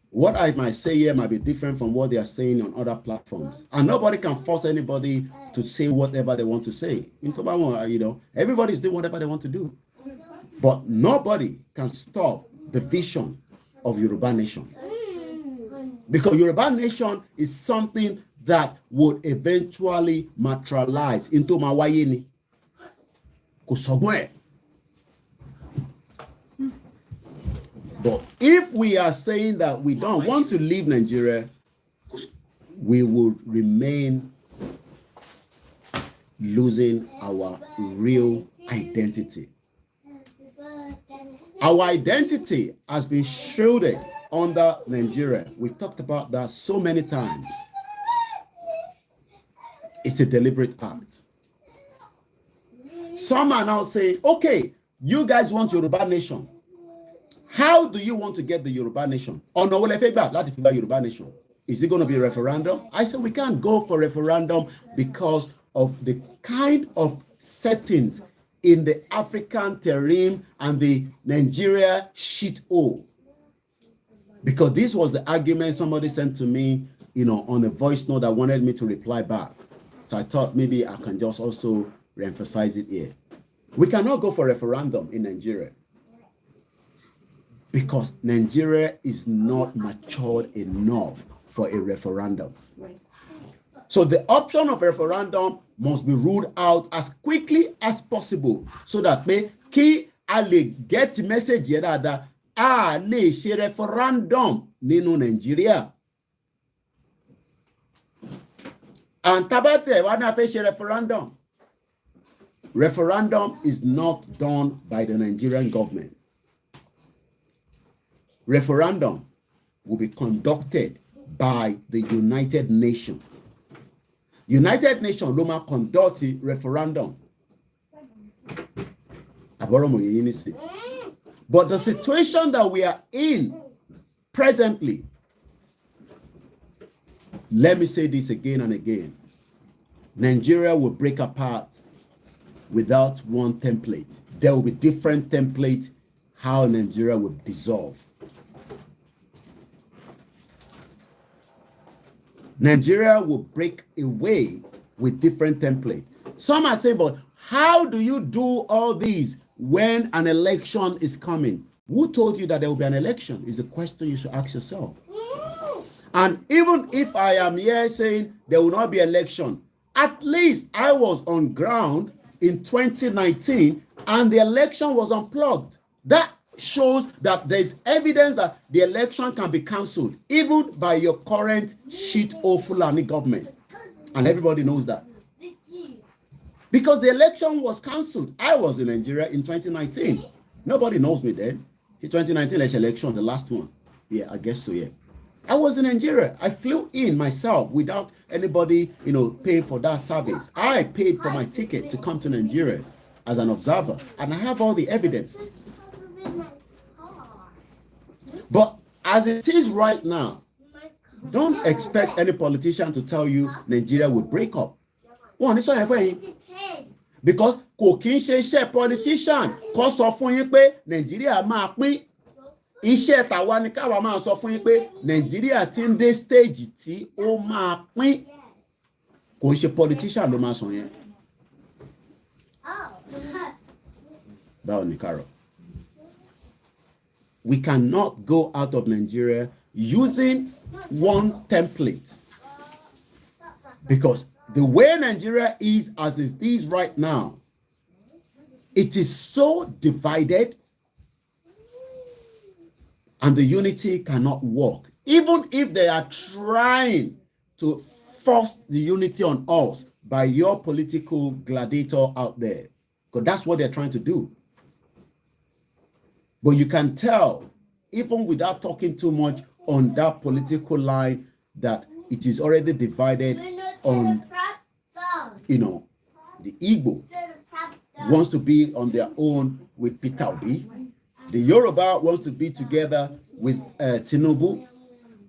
What I might say here might be different from what they are saying on other platforms. And nobody can force anybody to say whatever they want to say. In Tobago, you know, everybody's doing whatever they want to do. But nobody can stop the vision of Yoruba Nation. Because Yoruba Nation is something that would eventually materialize into Mawayeni. Kosogwe. But if we are saying that we don't want to leave Nigeria, we will remain losing our real identity. Our identity has been shrouded under Nigeria. We've talked about that so many times. It's a deliberate act. Some are now saying, okay, you guys want Yoruba Nation. How do you want to get the Yoruba Nation? Yoruba Nation. Is it going to be a referendum? I said we can't go for referendum because of the kind of settings in the African terrain and the Nigeria shithole. Because this was the argument somebody sent to me, you know, on a voice note that wanted me to reply back. So I thought maybe I can just also reemphasize it here. We cannot go for referendum in Nigeria because Nigeria is not matured enough for a referendum. Right. So the option of referendum must be ruled out as quickly as possible so that we can get the message here that lè ṣe referendum nínú Nigeria. And tabate wa na fẹ́ ṣe referendum. Referendum is not done by the Nigerian government. Referendum will be conducted by the United Nations. United Nations ló máa conduct referendum. But the situation that we are in presently, let me say this again and again. Nigeria will break apart without one template. There will be different templates how Nigeria will dissolve. Nigeria will break away with different templates. Some are saying, but how do you do all these when an election is coming? Who told you that there will be an election? Is the question you should ask yourself. And even if I am here saying there will not be election, at least I was on ground in 2019 and the election was unplugged. That shows that there is evidence that the election can be cancelled, even by your current shit Fulani government. And everybody knows that. Because the election was cancelled. I was in Nigeria in 2019. Nobody knows me then. The 2019 election, the last one. Yeah, I guess so, yeah. I was in Nigeria. I flew in myself without anybody, paying for that service. I paid for my ticket to come to Nigeria as an observer, and I have all the evidence. But as it is right now, don't expect any politician to tell you Nigeria would break up. Because kò kí ń ṣe iṣẹ́ politician kó sọ fún yín pé Nàìjíríà máa pín. Iṣẹ́ tàwa ni káwa máa sọ fún yín pé Nàìjíríà ti ń dé stage tí ó máa pín. Kò ń ṣe politician ló máa sọ yẹn. Báwo ni Carol? We cannot go out of Nigeria using one template. Because the way Nigeria is as it is right now, it is so divided and the unity cannot work. Even if they are trying to force the unity on us by your political gladiator out there, because that's what they're trying to do. But you can tell, even without talking too much on that political line, that it is already divided on, the Igbo wants to be on their own with Peter Obi. The Yoruba wants to be together with Tinubu,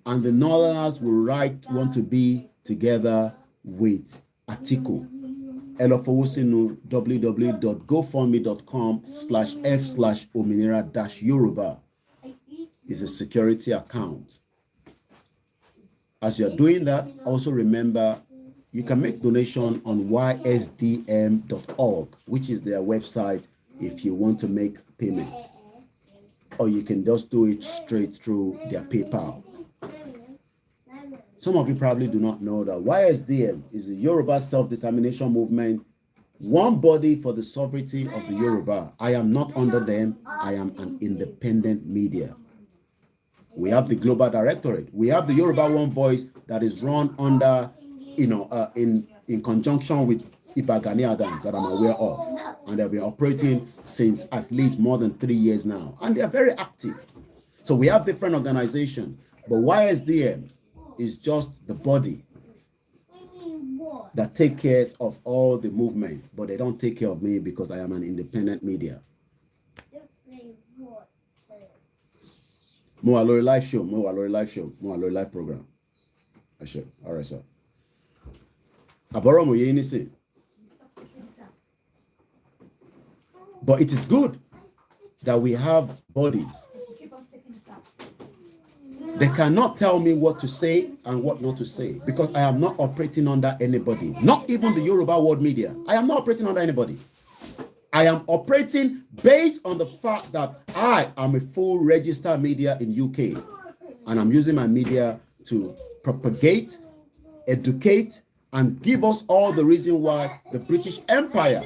and the Northerners want to be together with Atiku. Elofowosinu www.gofundme.com/f/Ominira-Yoruba is a security account. As you're doing that, also remember you can make donation on ysdm.org, which is their website if you want to make payments. Or you can just do it straight through their PayPal. Some of you probably do not know that YSDM is the Yoruba Self-Determination Movement, one body for the sovereignty of the Yoruba. I am not under them. I am an independent media. We have the Global Directorate. We have the Yoruba One Voice that is run under, in conjunction with Ibagani Adams that I'm aware of. And they've been operating since at least more than 3 years now. And they are very active. So we have different organizations. But YSDM is just the body that take care of all the movement. But they don't take care of me because I am an independent media. Mo Alori live show, Mo Alori live program. I should. All right, sir. Aboro mo ye anything. But it is good that we have bodies. They cannot tell me what to say and what not to say because I am not operating under anybody, not even the Yoruba World Media. I am not operating under anybody. I am operating based on the fact that I am a full registered media in UK and I'm using my media to propagate, educate, and give us all the reason why the British Empire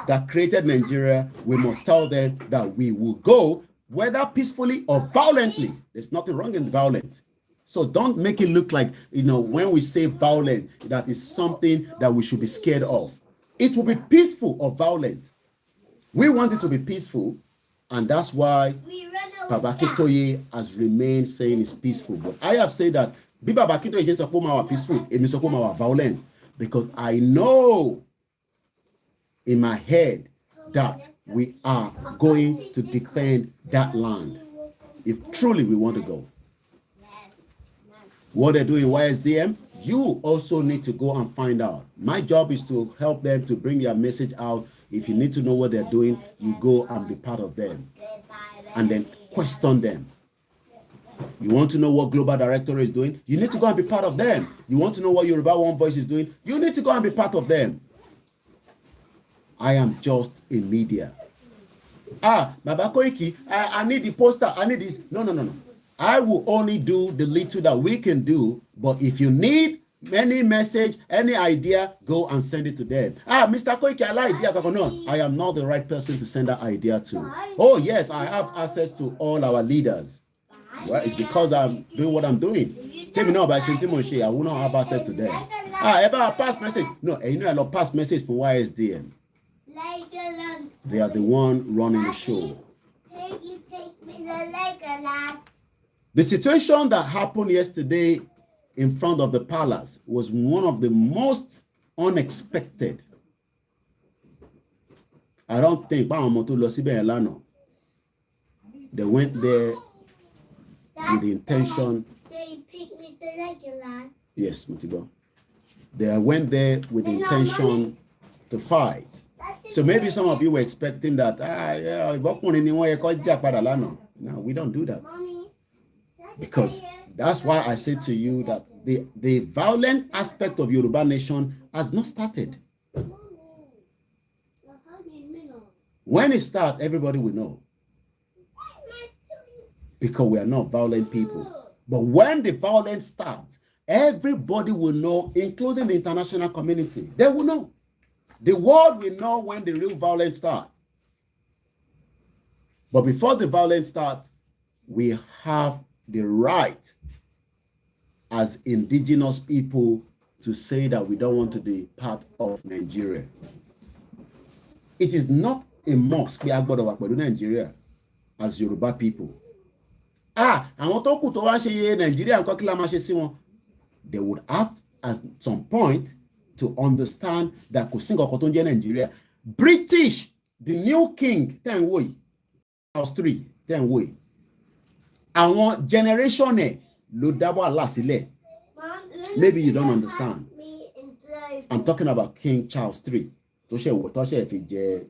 that created Nigeria, we must tell them that we will go, whether peacefully or violently. There's nothing wrong in violence. So don't make it look like, when we say violent, that is something that we should be scared of. It will be peaceful or violent. We want it to be peaceful, and that's why Baba Akintoye has remained saying it's peaceful. But I have said that Baba Akintoye is peaceful, it means violent, because I know in my head that we are going to defend that land if truly we want to go. What they're doing YSDM, you also need to go and find out. My job is to help them to bring their message out. If you need to know what they're doing, you go and be part of them and then question them. You want to know what Global Director is doing? You need to go and be part of them. You want to know what Yoruba One Voice is doing? You need to go and be part of them. I am just a media. Baba Koiki, I need the poster. I need this. No. I will only do the little that we can do, but if you need any message, any idea, go and send it to them. Mr. Koike, I am not the right person to send that idea to. Oh, yes, I have access to all our leaders. Well, it's because I'm doing what I'm doing. Tell me now about Shinti, I will not have access to them. About pass message. No, you know, I love pass message for YSDM. They are the one running the show. The situation that happened yesterday in front of the palace was one of the most unexpected. I don't think they went there with the intention. Yes, Mutigo. They went there with the intention to fight. So maybe some of you were expecting that. No, we don't do that. Because that's why I said to you that the violent aspect of Yoruba nation has not started. When it starts, everybody will know. Because we are not violent people. But when the violence starts, everybody will know, including the international community. They will know. The world will know when the real violence starts. But before the violence starts, we have the right as indigenous people to say that we don't want to be part of Nigeria. It is not a must be agbọ́dọ̀ Nigeria as Yoruba people. Àwọn tó kù tó wá ṣe Nigeria nǹkan kí la máa ṣe sí wọn. They would have at some point to understand that kò sí nǹkan tó ń jẹ́ Nigeria. British, the new king, ten way, Charles III, ten way. Àwọn generation ló dábọ̀ àlá sílẹ̀. Maybe you don't understand. I'm talking about King Charles III. Tó ṣe fi jẹ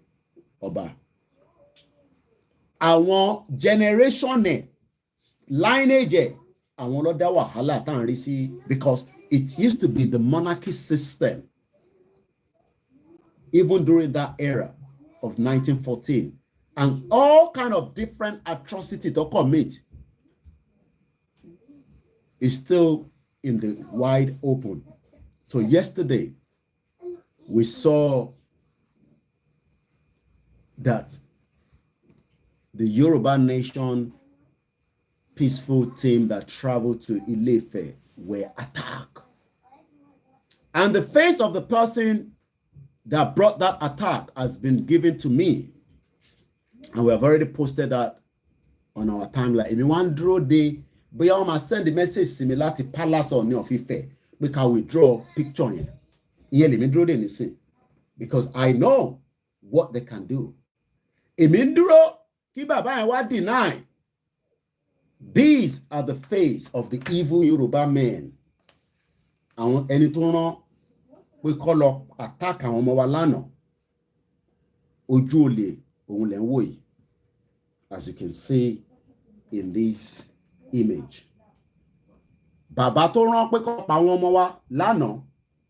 ọba. Àwọn generation lineage àwọn ló dá wàhálà tá à ń rí sí because it used to be the monarchy system even during that era of 1914 and all kind of different atrocities to commit is still in the wide open. So yesterday we saw that the Yoruba nation peaceful team that traveled to Ile-Ife were attacked. And the face of the person that brought that attack has been given to me. And we have already posted that on our timeline. If you want to draw the, but you must send the message similar to Palace or New Ife, because we draw picture here. Here, let me draw the because I know what they can do. Iminduro, ki baba and what deny. These are the face of the evil Yoruba men. And anything we call up attack àwọn ọmọ wa lánàá. Ojú olè òun lẹ ń wò yìí. As you can see in this image. Bàbá tó rán pé kó pa àwọn ọmọ wa lánàá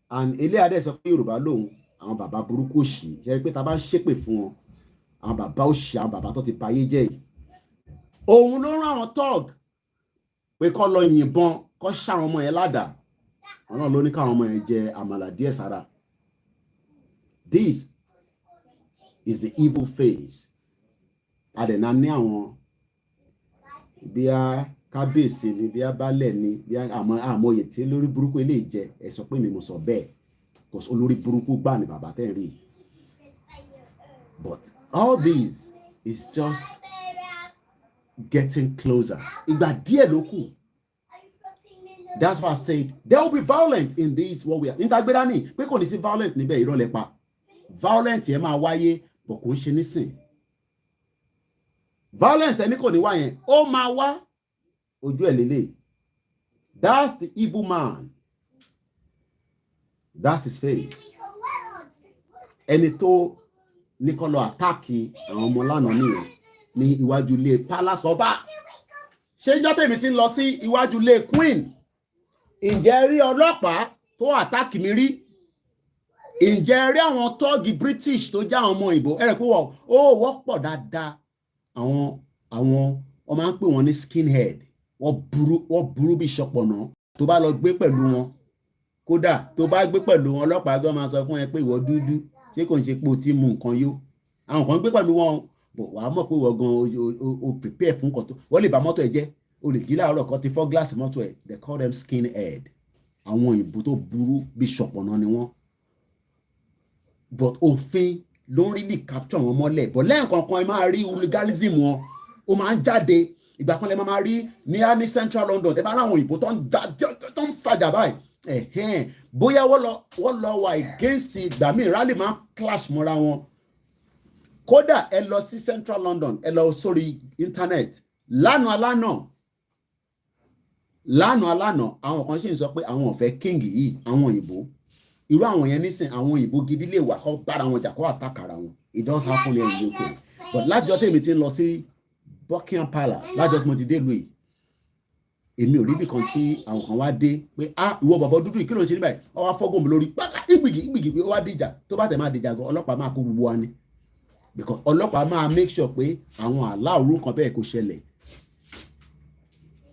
and ilé adé sọ pé Yorùbá lòun àwọn bàbá burúkú òṣì ṣe rí pé tá bá ṣépè fún wọn àwọn bàbá òṣì àwọn bàbá tó ti payé jẹ́ yìí. Òun ló rán àwọn tọ́ọ̀gì pé kó lọ yìnbọn kó ṣá àwọn ọmọ yẹn ládàá. Ọ̀nà ló ní káwọn ọmọ yẹn jẹ àmàlà díẹ̀ sára. This is the evil face. Adẹ̀nà ní àwọn bí a kábíyèsí ni bí a bálẹ̀ ni bí a àmọ̀yè tí lórí burúkú eléyìí jẹ ẹ sọ pé mi mo sọ bẹ́ẹ̀ because olórí burúkú gbà ní bàbá tẹ́ ń rí. But all this is just getting closer. Ìgbà díẹ̀ ló kù. That's why I said there will be violence in this what we are. Nítagbéra ni pé kò ní sí violence níbẹ̀ irọ́ lẹ pa. Violence yẹn máa wáyé but kò ń ṣe nísìn. Violence ẹni kò ní wá yẹn ó máa wá ojú ẹ̀ lélẹ̀. That's the evil man. That's his face. Ẹni tó ní kó lọ àtàkì àwọn ọmọ lánàá nìyẹn ní iwájú ilé palace ọba. Ṣé ìjọ́ tèmi ti ń lọ sí iwájú ilé queen? Ǹjẹ́ rí ọlọ́pàá tó àtàkì mi rí? Ǹjẹ́ rí àwọn tọ́ọ̀gì British tó já àwọn ọmọ ìbò? Ẹ̀rẹ̀ pé wọ́n pọ̀ dáadáa. Àwọn máa ń pè wọ́n ní skinhead. wọ́n burú bí ṣọpọ̀nà tó bá lọ gbé pẹ̀lú wọn kódà tó bá gbé pẹ̀lú wọn ọlọ́pàá gan máa sọ fún ẹ pé ìwọ dúdú ṣé kò ń ṣe pé o ti mu nǹkan yó àwọn kan gbé pẹ̀lú wọn bọ̀ wàá mọ̀ pé wọ́n gan o prepare fún nǹkan tó wọ́n lè bà mọ́tò ẹ jẹ́ o lè jí láàárọ̀ kan ti fọ́ gíláàsì mọ́tò ẹ they call them skinhead àwọn òyìnbó tó burú bí ṣọpọ̀nà ni wọ́n but òfin ló ń really capture wọn mọ́lẹ̀ but lẹ́ẹ̀kọ̀ọ̀kan ẹ máa rí hooliganism wọn ó máa ń jáde ìgbà kan lè máa rí ní central London tẹ́ bá ráwọn òyìnbó tó ń fàjà báyìí bóyá wọ́n lọ wà against ìgbà míì rally máa ń clash mọ́ra wọn kódà ẹ lọ sí central London ẹ lọ sórí internet lánàá àwọn kan sì ń sọ pé àwọn ò fẹ́ king yìí àwọn òyìnbó irú àwọn yẹn nísìn àwọn òyìnbó gidi lè wà kó bára wọn jà kó àtàkàrà wọn it does happen here in UK but lájọ tèmi ti ń lọ sí Buckingham Palace lájọ tí mo ti dé lu yìí èmi ò rí ibì kan tí àwọn kan wá dé pé ìwọ bàbá dúdú yìí kí ló ń ṣe níbàyìí ọ wá fọ́gùn mi lórí pátá ìgbìgì pé ó wá dìjà tó bá tẹ̀ máa dìjà gan ọlọ́pàá máa kó gbogbo wa ni because ọlọ́pàá máa make sure pé àwọn aláòrú nǹkan bẹ́ẹ̀ kò ṣẹlẹ̀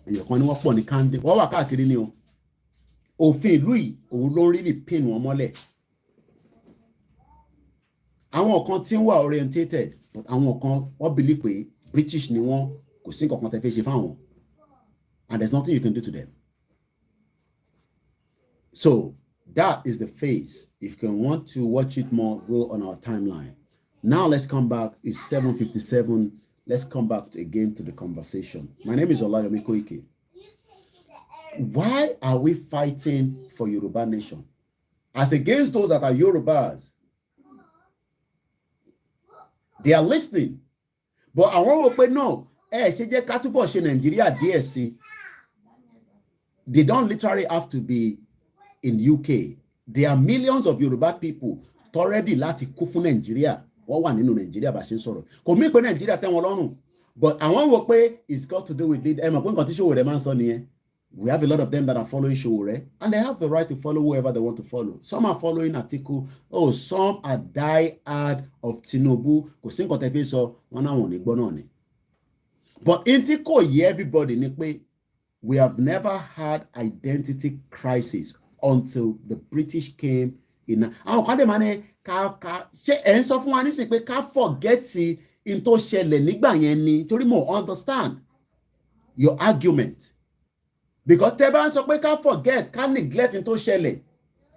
èèyàn kan ni wọ́n pọ̀ ní kande wọ́n wà káàkiri ni o òfin ìlú yìí òun ló ń really pin wọn mọ́lẹ̀ àwọn kan tí ń wà orientated but àwọn kan wọ́n believe pé British ni wọ́n kò sí nǹkan kan tẹ́ fẹ́ ṣe fáwọn and there's nothing you can do to them so that is the phase. If you can want to watch it more, go on our timeline. Now let's come back. It's 7:57. Let's come back again to the conversation. My name is Olayomi Koike. Why are we fighting for Yoruba nation? As against those that are Yorubas. They are listening. But I want to know, ṣe jẹ́ ká túbọ̀ ṣe Nàìjíríà díẹ̀ sí. They don't literally have to be in UK. There are millions of Yoruba people already láti kú fún Nàìjíríà. Wọ́n wà nínú Nàìjíríà bá ṣe ń sọ̀rọ̀. Kò mí pé Nàìjíríà tẹ́ wọn lọ́rùn. But àwọn wò pé it's got to do with it. Ẹ mọ̀ pé nǹkan tí Sowore máa ń sọ nìyẹn. We have a lot of them that are following Sowore, and they have the right to follow whoever they want to follow. Some are following Atiku. Oh, some are die-hard of Tinubu. Kò sí nǹkan tẹ́ fi sọ, wọn náà wọn ò ní gbọ́ náà ni. But in tí kò yé everybody ni pé we have never had identity crisis until the British came in. Àwọn kan dẹ̀ máa ní ká ṣé ẹ̀ ń sọ fún wa nísìnyí pé ká forget in tó ṣẹlẹ̀ nígbà yẹn ni torí mo understand your argument. Because tẹ́ bá ń sọ pé ká forget, ká neglect in tó ṣẹlẹ̀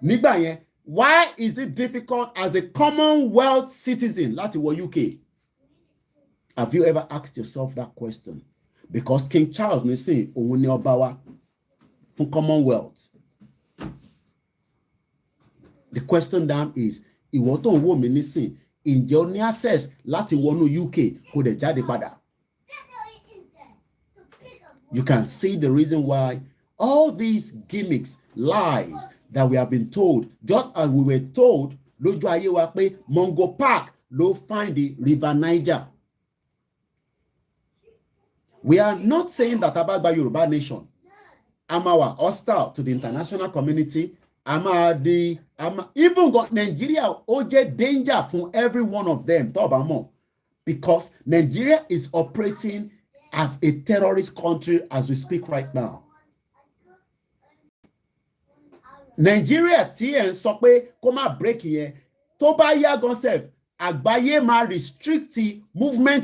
nígbà yẹn, why is it difficult as a Commonwealth citizen láti wọ UK? Have you ever asked yourself that question? Because King Charles nísìn òun ni ọba wa fún Commonwealth. The question down is, ìwọ tó ń wò mí nísìn, ǹjẹ́ o ní access láti wọnú UK kó dẹ̀ jáde padà? You can see the reason why all these gimmicks, lies that we have been told, just as we were told lójú ayé wa pé Mungo Park ló find the River Niger. We are not saying that about Yoruba nation. Amawa hostile to the international community. Even Nigeria ó danger from every one of them. Because Nigeria is operating as a terrorist country as we speak right now. Nigeria tí ẹ̀ ń sọ pé kó má break yẹn tó bá yá gan sef àgbáyé máa restrict movement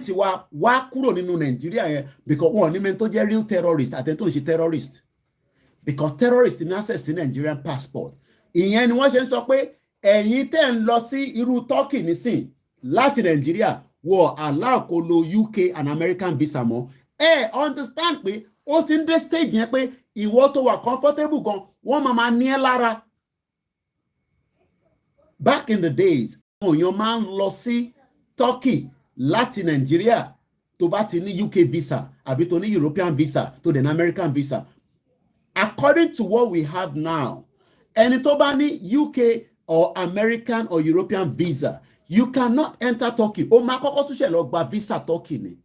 wá kúrò nínú Nigeria yẹn because wọn ní mẹ́ni tó jẹ́ real terrorist àtẹni tó ń ṣe terrorist because terrorist ní access sí Nigerian passport. Ìyẹn ni wọ́n ṣe ń sọ pé ẹ̀yin tẹ́ ń lọ sí irú Turkey nísìn láti Nigeria wọ allow kó lo UK and American visa mọ́. Understand pé ó ti ń dé stage yẹn pé ìwọ tó wà comfortable gan wọ́n máa ní ẹ́ lára. Back in the days èèyàn máa ń lọ sí Turkey láti Nigeria tó bá ti ní UK visa àbí tó ní European visa tó dẹ̀ ní American visa. According to what we have now, ẹni tó bá ní UK or American or European visa, you cannot enter Turkey. Ó máa kọ́kọ́ tún ṣe lọ gba visa Turkey ni.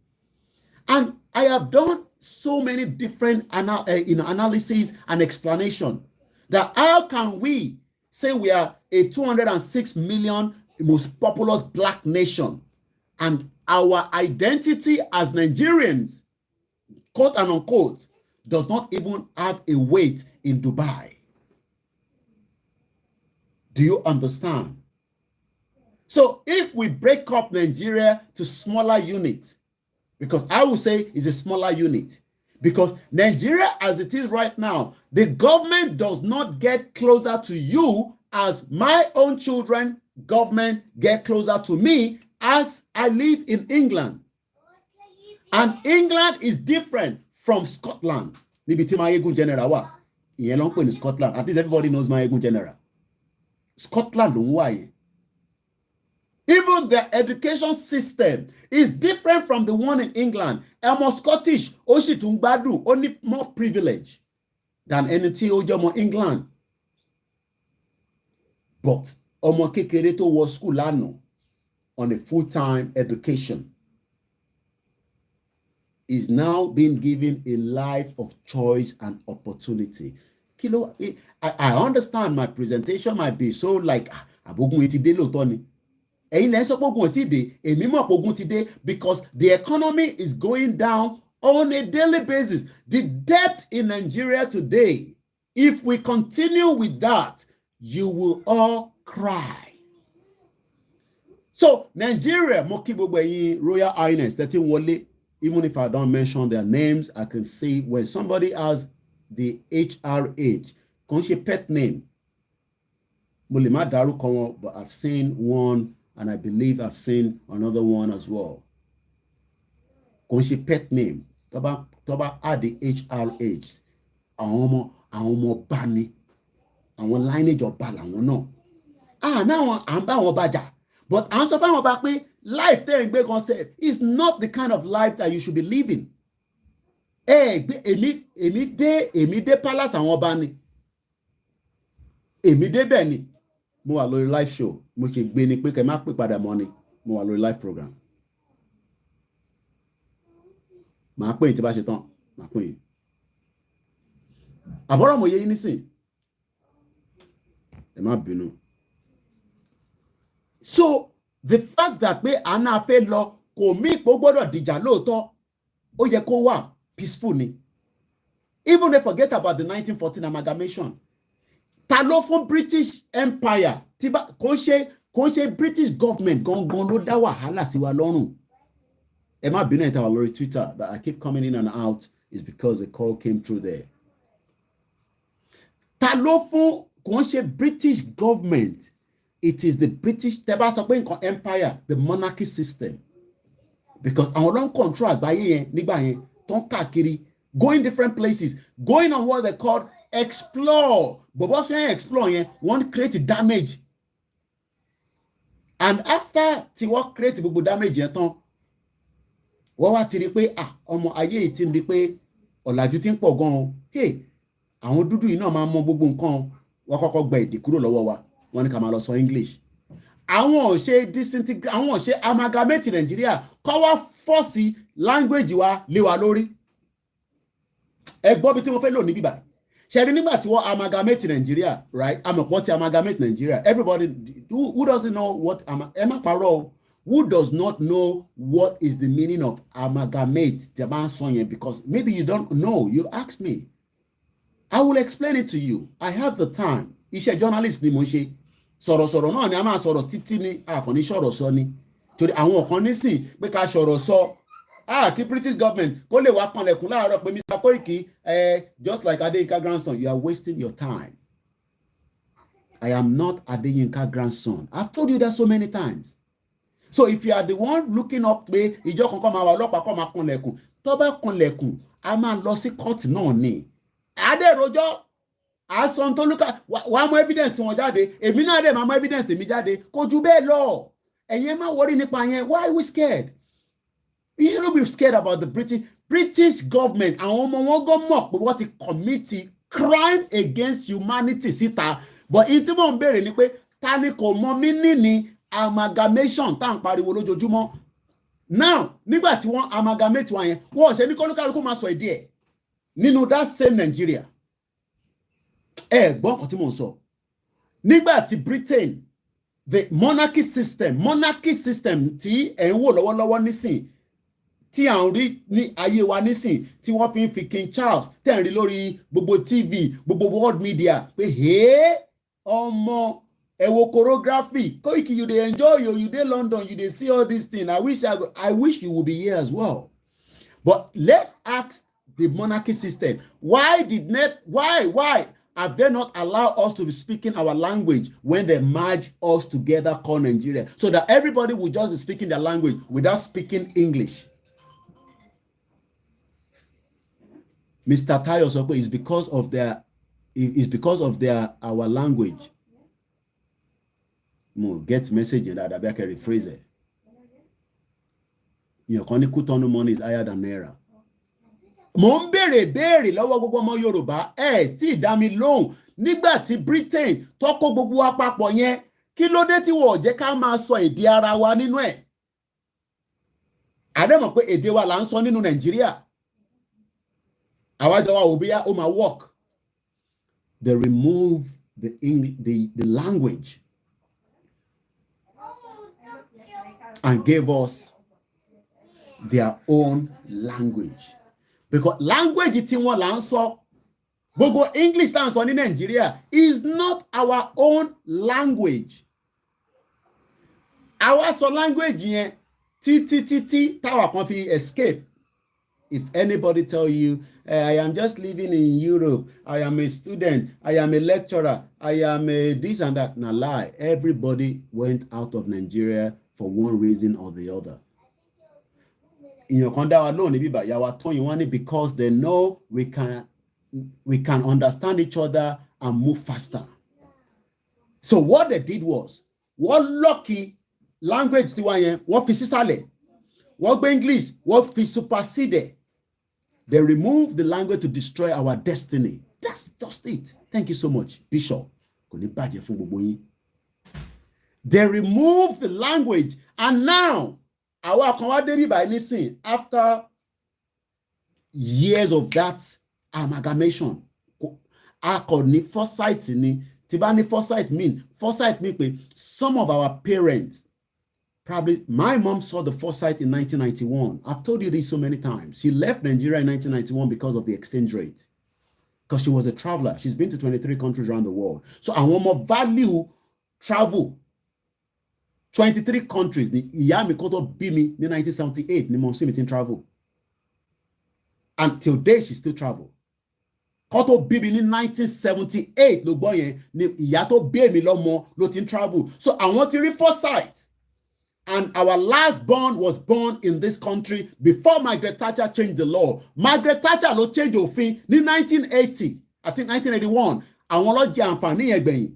And I have done so many different analysis and explanation that how can we say we are a 206 million most populous black nation and our identity as Nigerians, quote and unquote, does not even have a weight in Dubai. Do you understand? So if we break up Nigeria to smaller units, because I would say it's a smaller unit, because Nigeria as it is right now, the government does not get closer to you as my own children, government get closer to me as I live in England. And England is different from Scotland. Níbi tí Mayegun General wà, ìyẹn ló ń pè ní Scotland. At least everybody knows Mayegun General. Scotland ló ń wà yẹn. Even the education system is different from the one in England. Ọmọ Scottish, ó sì tún gbádùn, ó ní more privilege than ẹni tí ó jẹ́ ọmọ England. But ọmọ kékeré tó wọ school lánàá on a full-time education is now being given a life of choice and opportunity. I understand my presentation might be so like, abogun eti dé lóòótọ́ ni. Ẹ̀yin lẹ́ sọ pé ogun ti dé, èmi mọ̀ pé ogun ti dé because the economy is going down on a daily basis. The debt in Nigeria today, if we continue with that, you will all cry. So Nigeria, mo kí gbogbo ẹ̀yin Royal Highness, tẹ́tí wọlé. Even if I don't mention their names, I can see when somebody has the HRH, kò ń ṣe pet name. Mo lè má dárúkọ wọn, but I've seen one, and I believe I've seen another one as well. Kò ń ṣe pet name. Tó bá add the HRH, àwọn ọmọ ọba ni, àwọn lineage ọba làwọn náà. Now à ń bá wọn bàjà, but à ń sọ fáwọn ọba pé life tẹ́ ń gbé kan sef is not the kind of life that you should be living. Èmi dé palace àwọn ọba ni. Èmi dé bẹ́ẹ̀ ni. Mo wà lórí live show. Mo ṣe gbé ni pé kẹ́ má pè padà mọ́ ni. Mo wà lórí live program. Màá pè yín tí bá ṣe tán. Màá pè yín. Àbọ̀rọ̀ mo yé yín nísìn. Ẹ má bínú. So the fact that pé àná fẹ́ lọ kò mí pé ó gbọ́dọ̀ dìjà lóòótọ́, ó yẹ kó wà peaceful ni. Even they forget about the 1914 amalgamation. Ta ló fún British Empire tí kò ṣe British government gangan ló dá wàhálà sí wa lọ́rùn. Ẹ má bínú ìta wà lórí Twitter that I keep coming in and out is because the call came through there. Ta ló fún kò ṣe British government. It is the British, tẹ́ bá sọ pé nǹkan empire, the monarchy system. Because àwọn ló ń control àgbáyé yẹn nígbà yẹn tó ń káàkiri, going different places, going on what they call explore. Bọ̀bọ̀ ṣe ń explore yẹn, wọ́n create damage. And after tí wọ́n create gbogbo damage yẹn tán, wọ́n wá ti rí pé ọmọ ayé yìí ti ń di pé ọ̀làjú ti ń pọ̀ gan-an. Hey, àwọn dúdú yìí náà máa mọ gbogbo nǹkan, wọ́n kọ́kọ́ gba èdè kúrò lọ́wọ́ wa. Wọ́n ní ká máa lọ sọ English. Àwọn ò ṣe disintegrate, àwọn ò ṣe amalgamate Nigeria, kọ́ wá fọ́ọ̀sì language wa lé wa lórí. Ẹ gbọ́ bí tí mo fẹ́ lò ní bíbá. Ṣé rí nígbà tí wọ́n amalgamate Nigeria, right? Àmọ̀pọ̀ ti amalgamate Nigeria. Everybody who doesn't know what ẹ má parọ́, who does not know what is the meaning of amalgamate tí a bá ń sọ yẹn, because maybe you don't know. You ask me. I will explain it to you. I have the time. Iṣẹ́ journalist ni mo ṣe. Sọ̀rọ̀sọ̀rọ̀ náà ni a máa sọ̀rọ̀ títí ní àkànní sọ̀rọ̀ sọ ni. Torí àwọn kan nísìn pé ká sọ̀rọ̀ sọ. Kí British government kó lè wá kanlẹ̀kùn láàárọ̀ pé Mr. Koiki, just like Adeyinka grandson, you are wasting your time. I am not Adeyinka grandson. I've told you that so many times. So if you are the one looking up pé ìjọ kankan máa wà ọlọ́pàá kọ́ máa kanlẹ̀kùn, tó bá kanlẹ̀kùn, a máa lọ sí court náà ni. Adéròjọ́ àsán tó lùkà wàá mú evidence wọn jáde, èmi náà dẹ̀ máa mú evidence tèmi jáde, kò ju bẹ́ẹ̀ lọ. Ẹ̀yin má worry nípa yẹn. Why are we scared? You shouldn't be scared about the British government. Àwọn ọmọ wọn gan mọ̀ pé wọ́n ti commit crime against humanity síta. But in tí mò ń béèrè ni pé ta ni kò mọ meaning ní amalgamation tá à ń pariwo lójoojúmọ́. Now nígbà tí wọ́n amalgamate wọn yẹn, wọ́n ṣe ní kólúkálukú máa sọ èdè ẹ̀ nínú that same Nigeria. Gbọ́n kan tí mò ń sọ. Nígbà tí Britain, the monarchy system tí ẹ̀ ń wò lọ́wọ́lọ́wọ́ nísìn, tí à ń rí ní ayé wa nísìn tí wọ́n fi ń fi King Charles tẹ̀ ń rí lórí gbogbo TV gbogbo world media pé ọmọ ẹ wo choreography Koiki you dey enjoy you dey London you dey see all these things I wish you would be here as well. But let's ask the monarchy system, why have they not allowed us to be speaking our language when they merge us together called Nigeria, so that everybody will just be speaking their language without speaking English? Mr. Tayo sọ pé it's because of our language. Mo get message in that I can rephrase it. Your Kutonu money is higher than Naira. Mo ń béèrè lọ́wọ́ gbogbo ọmọ Yorùbá tí dá mi lóhùn nígbà tí Britain tó kó gbogbo wa papọ̀ yẹn kí ló dé tí wọ́n jẹ́ ká máa sọ èdè ara wa nínú ẹ̀. Àdẹ́mọ̀ pé èdè wa là ń sọ nínú Nàìjíríà. Àwájọ wa ò bíyá ó máa work. They remove the language and gave us their own language. Because language tí wọ́n là ń sọ gbogbo English tá à ń sọ ní Nàìjíríà is not our own language. Àwa sọ language yẹn títí táwa kan fi escape. If anybody tell you, I am just living in Europe, I am a student, I am a lecturer, I am a this and that, na lie. Everybody went out of Nigeria for one reason or the other. Ìyàn kan dá wa lóhùn níbí báyà wa tóyìn wọ́n ní because they know we can understand each other and move faster. So what they did was, wọ́n lucky language tiwa yẹn wọ́n fi sísàlẹ̀, wọ́n gbé English wọ́n fi supersede. They removed the language to destroy our destiny. That's just it. Thank you so much, Bishop. Kò ní bàjẹ́ fún gbogbo yín. They removed the language, and now àwa kan wá dé bíbá nísìn after years of that amalgamation. A kò ní foresight ni. Tí bá ní foresight mean pé some of our parents, probably my mom saw the foresight in 1991. I've told you this so many times. She left Nigeria in 1991 because of the exchange rate. Because she was a traveler. She's been to 23 countries around the world. So àwọn ọmọ value travel. 23 countries. Ìyá mi kó tó bí mi ní 1978 ni mo sì mi ti travel. Until date she still travel. Kó tó bí mi ní 1978 ló gbọ́ yẹn ni ìyá tó bí mi lọ́mọ ló ti travel. So àwọn ti rí foresight. And our last born was born in this country before Margaret Thatcher changed the law. Margaret Thatcher ló change òfin ní 1980, I think 1981. Àwọn ló jẹ àǹfààní yẹn gbẹ̀yìn.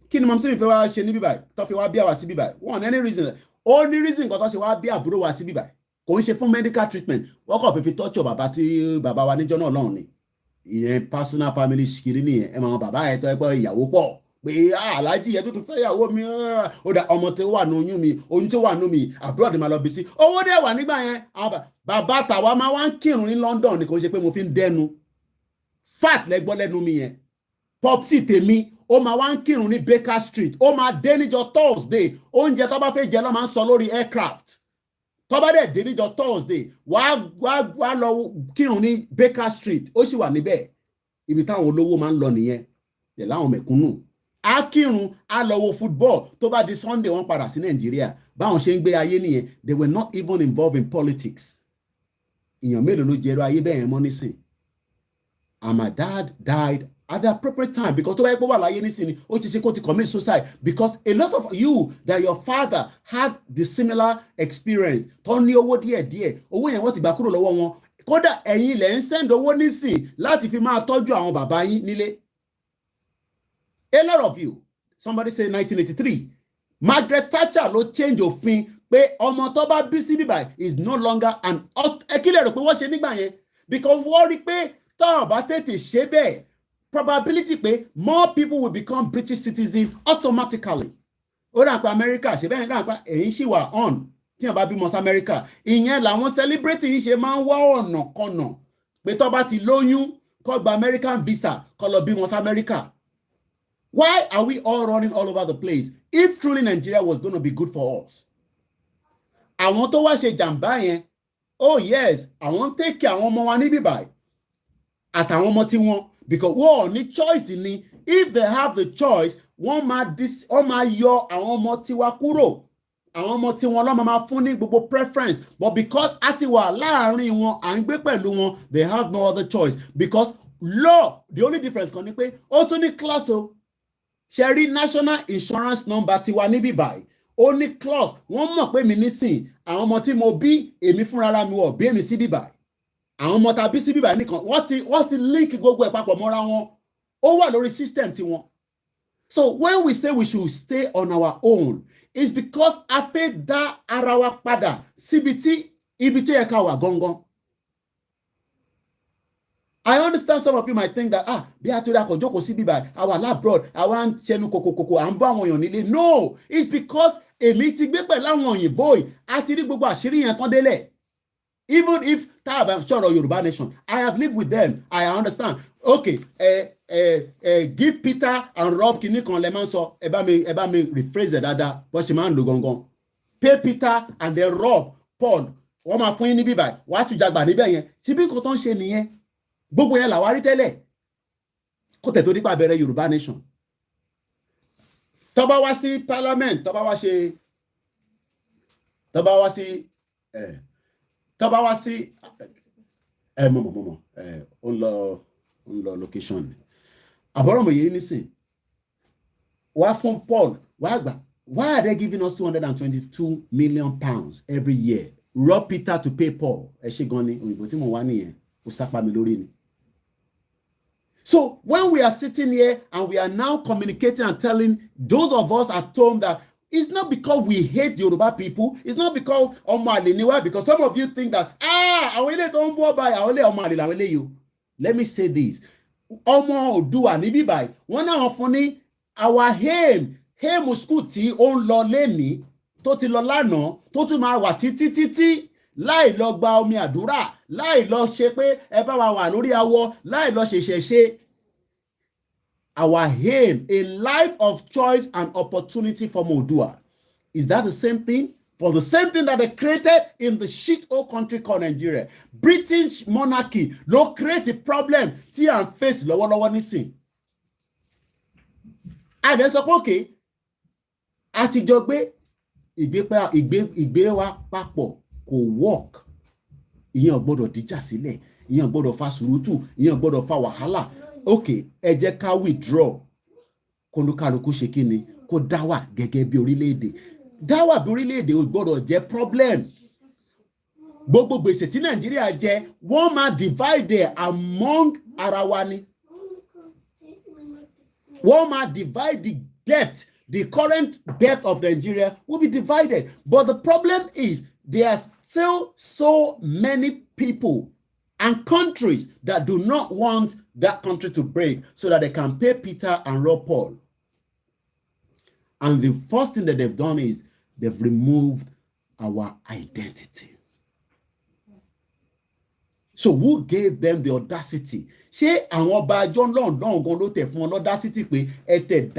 Kí ni màmú sí mi fẹ́ wá ṣe ní bíbáyìí tó fi wá bí àwa sí bíbáyìí? One, any reason. Only reason nǹkan tó ṣe wá bí àbúrò wa sí bíbáyìí. Kò ń ṣe fún medical treatment. Wọ́n kàn fi tọ́jú bàbá wa níjọ́ náà lọ́hùn ni. Ìyẹn personal family ṣìkìrì nìyẹn. Ẹ máa bàbá ẹ̀ tó ẹgbẹ́ ìyàwó pọ̀. Pé aláàjì yẹn tó tún fẹ́ yàwó mi ó dà ọmọ tó wà ní oyún tó wà nù mí abroad máa lọ bí sí owó dẹ̀ wà nígbà yẹn bàbá tàwa máa wá ń kírun ní London ni kò ṣe pé mo fi ń dẹnu fat lẹ́gbọ́ lẹ́nu mi yẹn popsi tèmi ó máa wá ń kírun ní Baker Street ó máa dé níjọ́ Thursday oúnjẹ tó bá fẹ́ jẹ ló máa ń sọ lórí aircraft tó bá dẹ̀ dé níjọ́ Thursday wá lọ kírun ní Baker Street ó sì wà níbẹ̀ ibi táwọn olówó máa ń lọ nìyẹn ẹ̀ láwọn mẹ̀kúnnù akírun á lọ wo football tó bá di Sunday wọ́n padà sí Nàìjíríà báwọn ṣe ń gbé ayé nìyẹn. They were not even involved in politics. Èèyàn mélòó ló jẹ́rọ ayé bẹ́ẹ̀ yẹn mọ́ nísìn. And my dad died at the appropriate time because tó bá yẹ pé wà láyé nísìn ni ó ti ṣe kó ti commit suicide because a lot of you that your father had the similar experience tó ní owó díẹ̀díẹ̀ owó yẹn wọ́n ti gbà kúrò lọ́wọ́ wọn kódà ẹ̀yin lẹ̀ ń send owó nísìn láti fi máa tọ́jú àwọn bàbá yín nílé. A lot of you, somebody say 1983, Margaret Thatcher ló change òfin pé ọmọ tó bá bí sí bíbá is no longer an ẹkílẹ̀ rẹ̀ pé wọ́n ṣe nígbà yẹn because wọ́n rí pé tọ́ọ̀ bá tètè ṣe bẹ́ẹ̀ probability pé more people will become British citizens automatically. Ó dà pé America ṣe bẹ́ẹ̀ dà pé èyí ṣì wà on tí wọ́n bá bímọ sí America ìyẹn làwọn celebrity yìí ṣe máa ń wá ọ̀nà kọ̀nà pé tó bá ti lóyún kó gba American visa kó lọ bímọ sí America. Why are we all running all over the place if truly Nigeria was going to be good for us? Àwọn tó wá ṣe jàǹbá yẹn oh yes, àwọn ń take care àwọn ọmọ wa níbí báyìí àtàwọn ọmọ tí wọn, because wọ́n ò ní choice ni. If they have the choice, wọ́n máa yọ àwọn ọmọ tiwa kúrò. Àwọn ọmọ tí wọn lọ́mọ máa fún ní gbogbo preference, but because a ti wà láàárín wọn, à ń gbé pẹ̀lú wọn, they have no other choice. Because law, the only difference kan ni pé ó tún ní clause o. Ṣé rí national insurance number tiwa níbí báyìí, ó ní clause. Wọ́n mọ̀ pé mi nísìn àwọn ọmọ tí mo bí, èmi fúnra mi wọ̀ bí èmi sí bí báyìí. Àwọn ọmọ tàbí sí bí báyìí nìkan, wọ́n ti link gbogbo ẹ̀ papọ̀ mọ́ra wọn. Ó wà lórí system tiwọn. So when we say we should stay on our own, it's because a fẹ́ dá ara wa padà síbi tí ibi tó yẹ ká wà gangan. I understand some of you might think that bí a tó dá kọ̀ jókòó sí bíbá àwa labroad àwa ń ṣẹnu kòkòkòkò à ń bá àwọn èèyàn nílé. No, it's because èmi ti gbé pẹ̀lú àwọn òyìnbó yìí àti rí gbogbo àṣírí yẹn tán délẹ̀. Even if tá a bá sọ̀rọ̀ Yorùbá nation, I have lived with them. I understand. Okay, give Peter and Rob kìíní kan lè máa ń sọ, ẹ bá mi rephrase ẹ̀ dáadáa bó ṣe máa ń lò gangan. Pay Peter and then Rob Paul, wọ́n máa fún yín ní bíbá wàá tún jagbà níbẹ̀ yẹn. Síbí nǹkan tó ń ṣe nìyẹn. Gbogbo yẹn làwa rí tẹ́lẹ̀ kó tẹ̀ tó nípa bẹ̀rẹ̀ Yorùbá nation. Tó bá wá sí parliament, tó bá wá sí mọ̀mọ̀ ó ń lọ location. Àbọ̀rọ̀mọ̀ yìí nísìn wá fún Paul wá gbà. Why are they giving us 222 million pounds every year? Rob Peter to pay Paul. Ẹ ṣe gan ni òyìnbó tí mo wá nìyẹn ó sápá mi lórí ni. So when we are sitting here and we are now communicating and telling those of us at home that it's not because we hate Yoruba people, it's not because ọmọ àlè ni wá, because some of you think that àwọn ilé tó ń bọ́ báyìí àwọn ilé ọmọ àlè làwọn ilé yìí. Let me say this, ọmọ Oòduà níbí báyìí wọ́n náà fún ní our aim school tí ó ń lọ lẹ́ni tó ti lọ lánàá tó tún máa wà títí láì lọ gba omi àdúrà, láì lọ ṣe pé ẹ bá wa wà lórí awọ, láì lọ ṣe. Our aim, a life of choice and opportunity for Oòduà. Is that the same thing? For the same thing that they created in the shit old country called Nigeria. British monarchy ló create a problem tí à ń face lọ́wọ́lọ́wọ́ nísìn. Àdé sọ pé òkè àtijọ́ gbé ìgbé wa papọ̀ kò work. Ìyẹn ò gbọ́dọ̀ díjà sílẹ̀, ìyẹn ò gbọ́dọ̀ fa sùúrùtù, ìyẹn ò gbọ́dọ̀ fa wàhálà. Okay, ẹ jẹ́ ká withdraw. Kólúkálukú ṣe kí ni? Kó dáwà gẹ́gẹ́ bí orílẹ̀-èdè. Dáwà bí orílẹ̀-èdè ò gbọ́dọ̀ jẹ́ problem. Gbogbo gbèsè tí Nàìjíríà jẹ, wọ́n máa divide among ara wa ni. Wọ́n máa divide the debt. The current debt of Nigeria will be divided. But the problem is there are still so many people and countries that do not want that country to break so that they can pay Peter and Rob Paul. And the first thing that they've done is they've removed our identity. So who gave them the audacity? Ṣé àwọn ọba John London gan ló tẹ̀ fún wọn audacity pé ẹ tẹ̀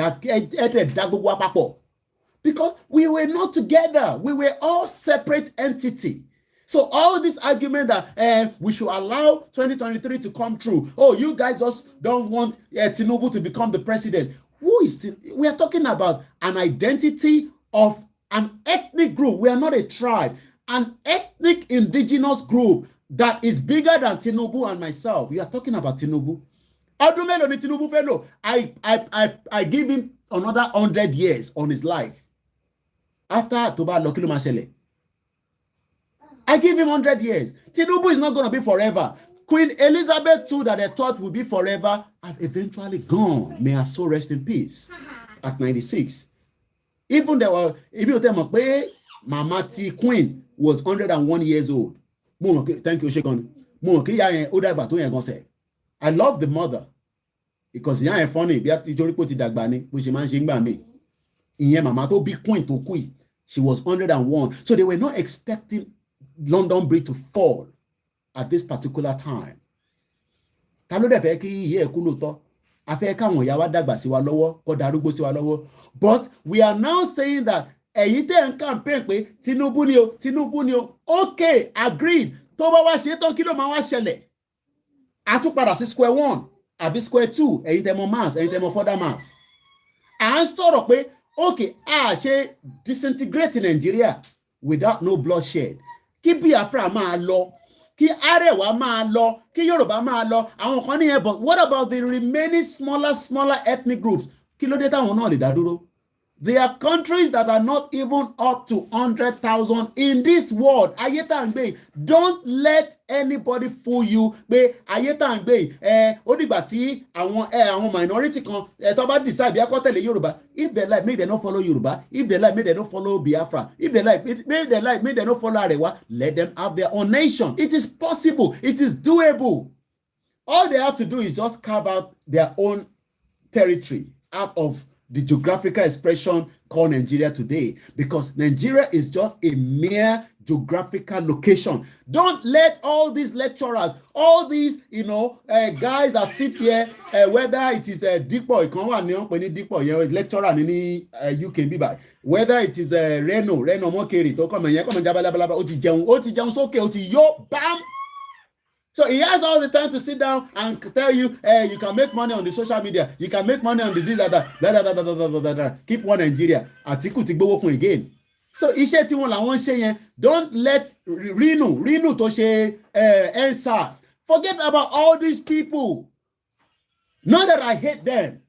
dá gbogbo àpapọ̀? Because we were not together. We were all separate entities. So all this argument that we should allow 2023 to come true. Oh, you guys just don't want Tinubu to become the president. Who is we are talking about an identity of an ethnic group. We are not a tribe. An ethnic indigenous group that is bigger than Tinubu and myself. We are talking about Tinubu. Ọdún mélòó ni Tinubu fẹ́ lò? I give him another 100 years on his life. After tó bá lọ kí ló máa ṣẹlẹ̀? I give him 100 years. Tinubu is not going to be forever. Queen Elizabeth II that they thought would be forever have eventually gone. May her soul rest in peace. At 96. Even there were, if you tell me, Mama T Queen was 101 years old. Thank you, Shegon. I love the mother. Because yeah, funny. Mama to be queen to queen. She was 101. So they were not expecting London Bridge to fall at this particular time. Ta ló dẹ̀ fẹ́ kí iye ẹ̀kú lóòótọ́? A fẹ́ káwọn ìyá wa dàgbà sí wa lọ́wọ́, kó darúgbó sí wa lọ́wọ́. But we are now saying that ẹ̀yin tẹ́ ń campaign pé Tinubu ni o. Okay, agreed. tó bá wá ṣe tán kí ló máa wá ṣẹlẹ̀ a tún padà sí square one àbí square two ẹ̀yin tẹ́ mọ̀ maths ẹ̀yin tẹ́ mọ̀ further maths à ń sọ̀rọ̀ pé okay a ṣe disintegrate Nigeria without no bloodshed kí Biafra máa lọ kí Arewa máa lọ kí Yorùbá máa lọ àwọn kan nìyẹn but what about the remaining smaller ethnic groups kí ló dé táwọn náà lè dá dúró. There are countries that are not even up to 100,000 in this world. Ayé tá ń gbé, don't let anybody fool you pé ayé tá ń gbé ó dìgbà tí àwọn minority kan tó bá decide bí akọ́ tẹ̀lé Yorùbá. If they like, make they not follow Yorùbá. If they like, make they not follow Biafra. If they like, make they not follow Arewa. Let them have their own nation. It is possible. It is doable. All they have to do is just carve out their own territory out of the geographical expression called Nigeria today, because Nigeria is just a mere geographical location. Don't let all these lecturers, all these, guys that sit here, whether it is Dipo, lecturer in UK, whether it is Reno Mokeri, to come and Oti Oti Yo, bam. So he has all the time to sit down and tell you, you can make money on the social media. You can make money on the this, that. Keep one Nigeria. Atiku ti gbowó fún again. So iṣẹ́ tí wọ́n làwọn ṣe yẹn, don't let Rinu tó ṣe EndSARS. Forget about all these people. Not that I hate them.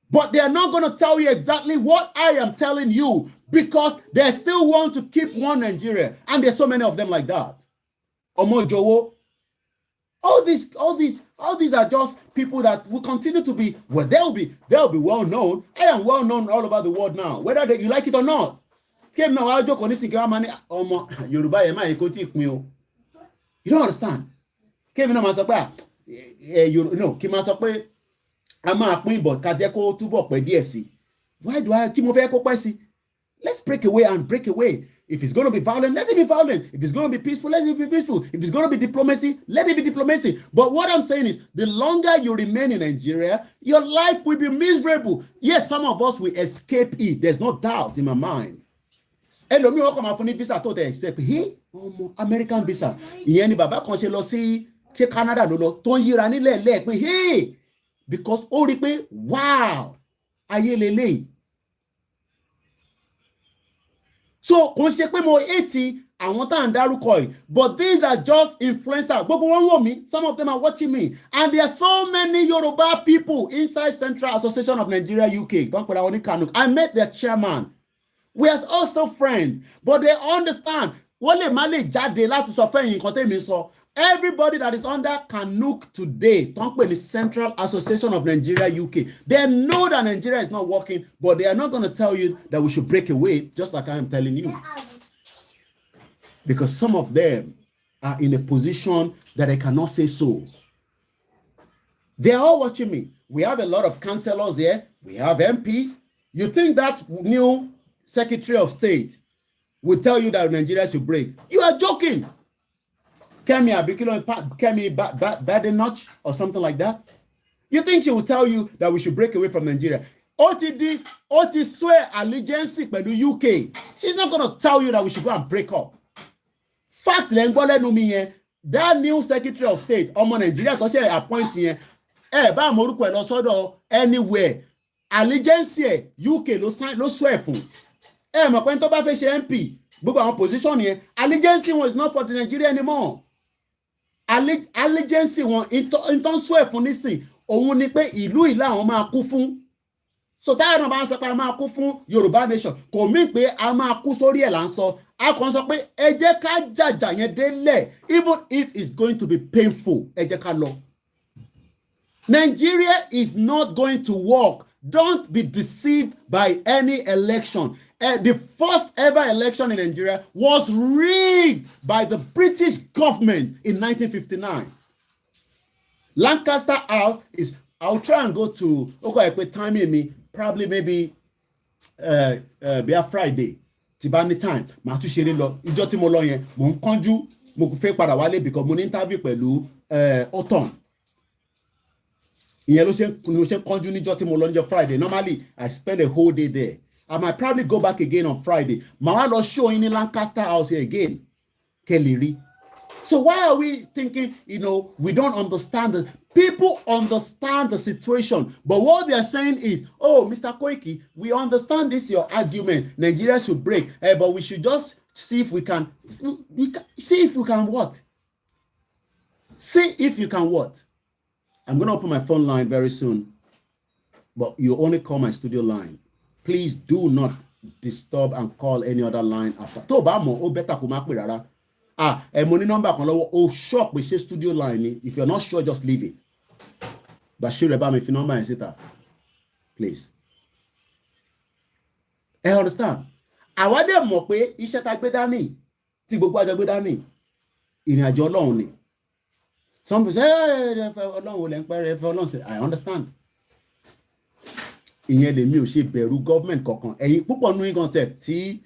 But they are not going to tell you exactly what I am telling you because they still want to keep one Nigeria. And there's so many of them like that. Omojowo. All these are just people that will continue to be, well, they'll be well known. I am well known all over the world now, whether you like it or not. You don't understand. Let's break away and break away. If it's going to be violent, let it be violent. If it's going to be peaceful, let it be peaceful. If it's going to be diplomacy, let it be diplomacy. But what I'm saying is, the longer you remain in Nigeria, your life will be miserable. Yes, some of us will escape it. There's no doubt in my mind. Hello, me welcome my visa. I thought they expect hey, American visa. Yeni baba kan ṣe lọ sí Canada lọ tó ń yíra nílẹ̀ lẹ pé hey, because ó rí pé wow, ayé lélẹ̀. So kò ṣe pé mo eti àwọn tá ń dárúkọ yìí, but these are just influencers. Gbogbo wọn wò mí, some of them are watching me, and there are so many Yoruba people inside Central Association of Nigeria UK. Don't put that Kanuk. I met their chairman. We are also friends, but they understand. Everybody that is under Kanuk today, don't put the Central Association of Nigeria UK. They know that Nigeria is not working, but they are not going to tell you that we should break away, just like I am telling you. Because some of them are in a position that they cannot say so. They are all watching me. We have a lot of councillors here. We have MPs. You think that new Secretary of State will tell you that Nigeria should break? You are joking. Kemi Badenoch or something like that. You think she will tell you that we should break away from Nigeria? Oti swear allegiance with the UK. She's not going to tell you that we should go and break up. Fact, that new Secretary of State, Nigeria, appointing anywhere. Allegiance UK lo swear fún. Mo pé tó bá fẹ́ ṣe MP, gbogbo àwọn position yẹn, allegiance was not for the Nigeria anymore. Allegiance wọn in swear fún nísìn, òun ni pé ìlú ìlà àwọn máa kú fún. So táyà náà bá ń sọ pé a máa kú fún Yorùbá nation, kò mí pé a máa kú sórí ẹ̀ là ń sọ. A kàn sọ pé ẹ jẹ́ ká jàjà yẹn délẹ̀, even if it's going to be painful, ẹ jẹ́ ká lọ. Nigeria is not going to work. Don't be deceived by any election. The first ever election in Nigeria was rigged by the British government in 1959. Lancaster House is, I'll try and go to, okay, put time in me, probably maybe be a Friday. Tibani time, ma tu ṣeré lọ, ìjọ́ tí mo lọ yẹn, mo ń kánjú, mo fẹ́ padà wálé because mo ní interview pẹ̀lú Autumn. Ìyẹn ló ṣe kánjú níjọ́ tí mo lọ níjọ́ Friday. Normally, I spend a whole day there. I might probably go back again on Friday. Màá lọ show yín ní Lancaster House here again. Kẹ́lìrí. So why are we thinking, we don't understand it? People understand the situation, but what they are saying is, oh, Mr. Koiki, we understand this your argument. Nigeria should break, but we should just see if we can what? See if you can what? I'm going to open my phone line very soon, but you only call my studio line. Please do not disturb and call any other line after. Tó bá mọ̀, ó better kó má pè rárá. Mo ní number kan lọ́wọ́, ó shop pé ṣe studio line ni. If you're not sure, just leave it. Bashir ẹ bá mi fi number yẹn síta. Please. I understand. Àwa dẹ̀ mọ̀ pé iṣẹ́ tá gbé dání, tí gbogbo àjọ gbé dání, ìrìn àjò Ọlọ́run ni. Some people say, I understand. Ìyẹn lèmi ò ṣe bẹ̀rù government kankan. Ẹ̀yin púpọ̀ nínú concept tí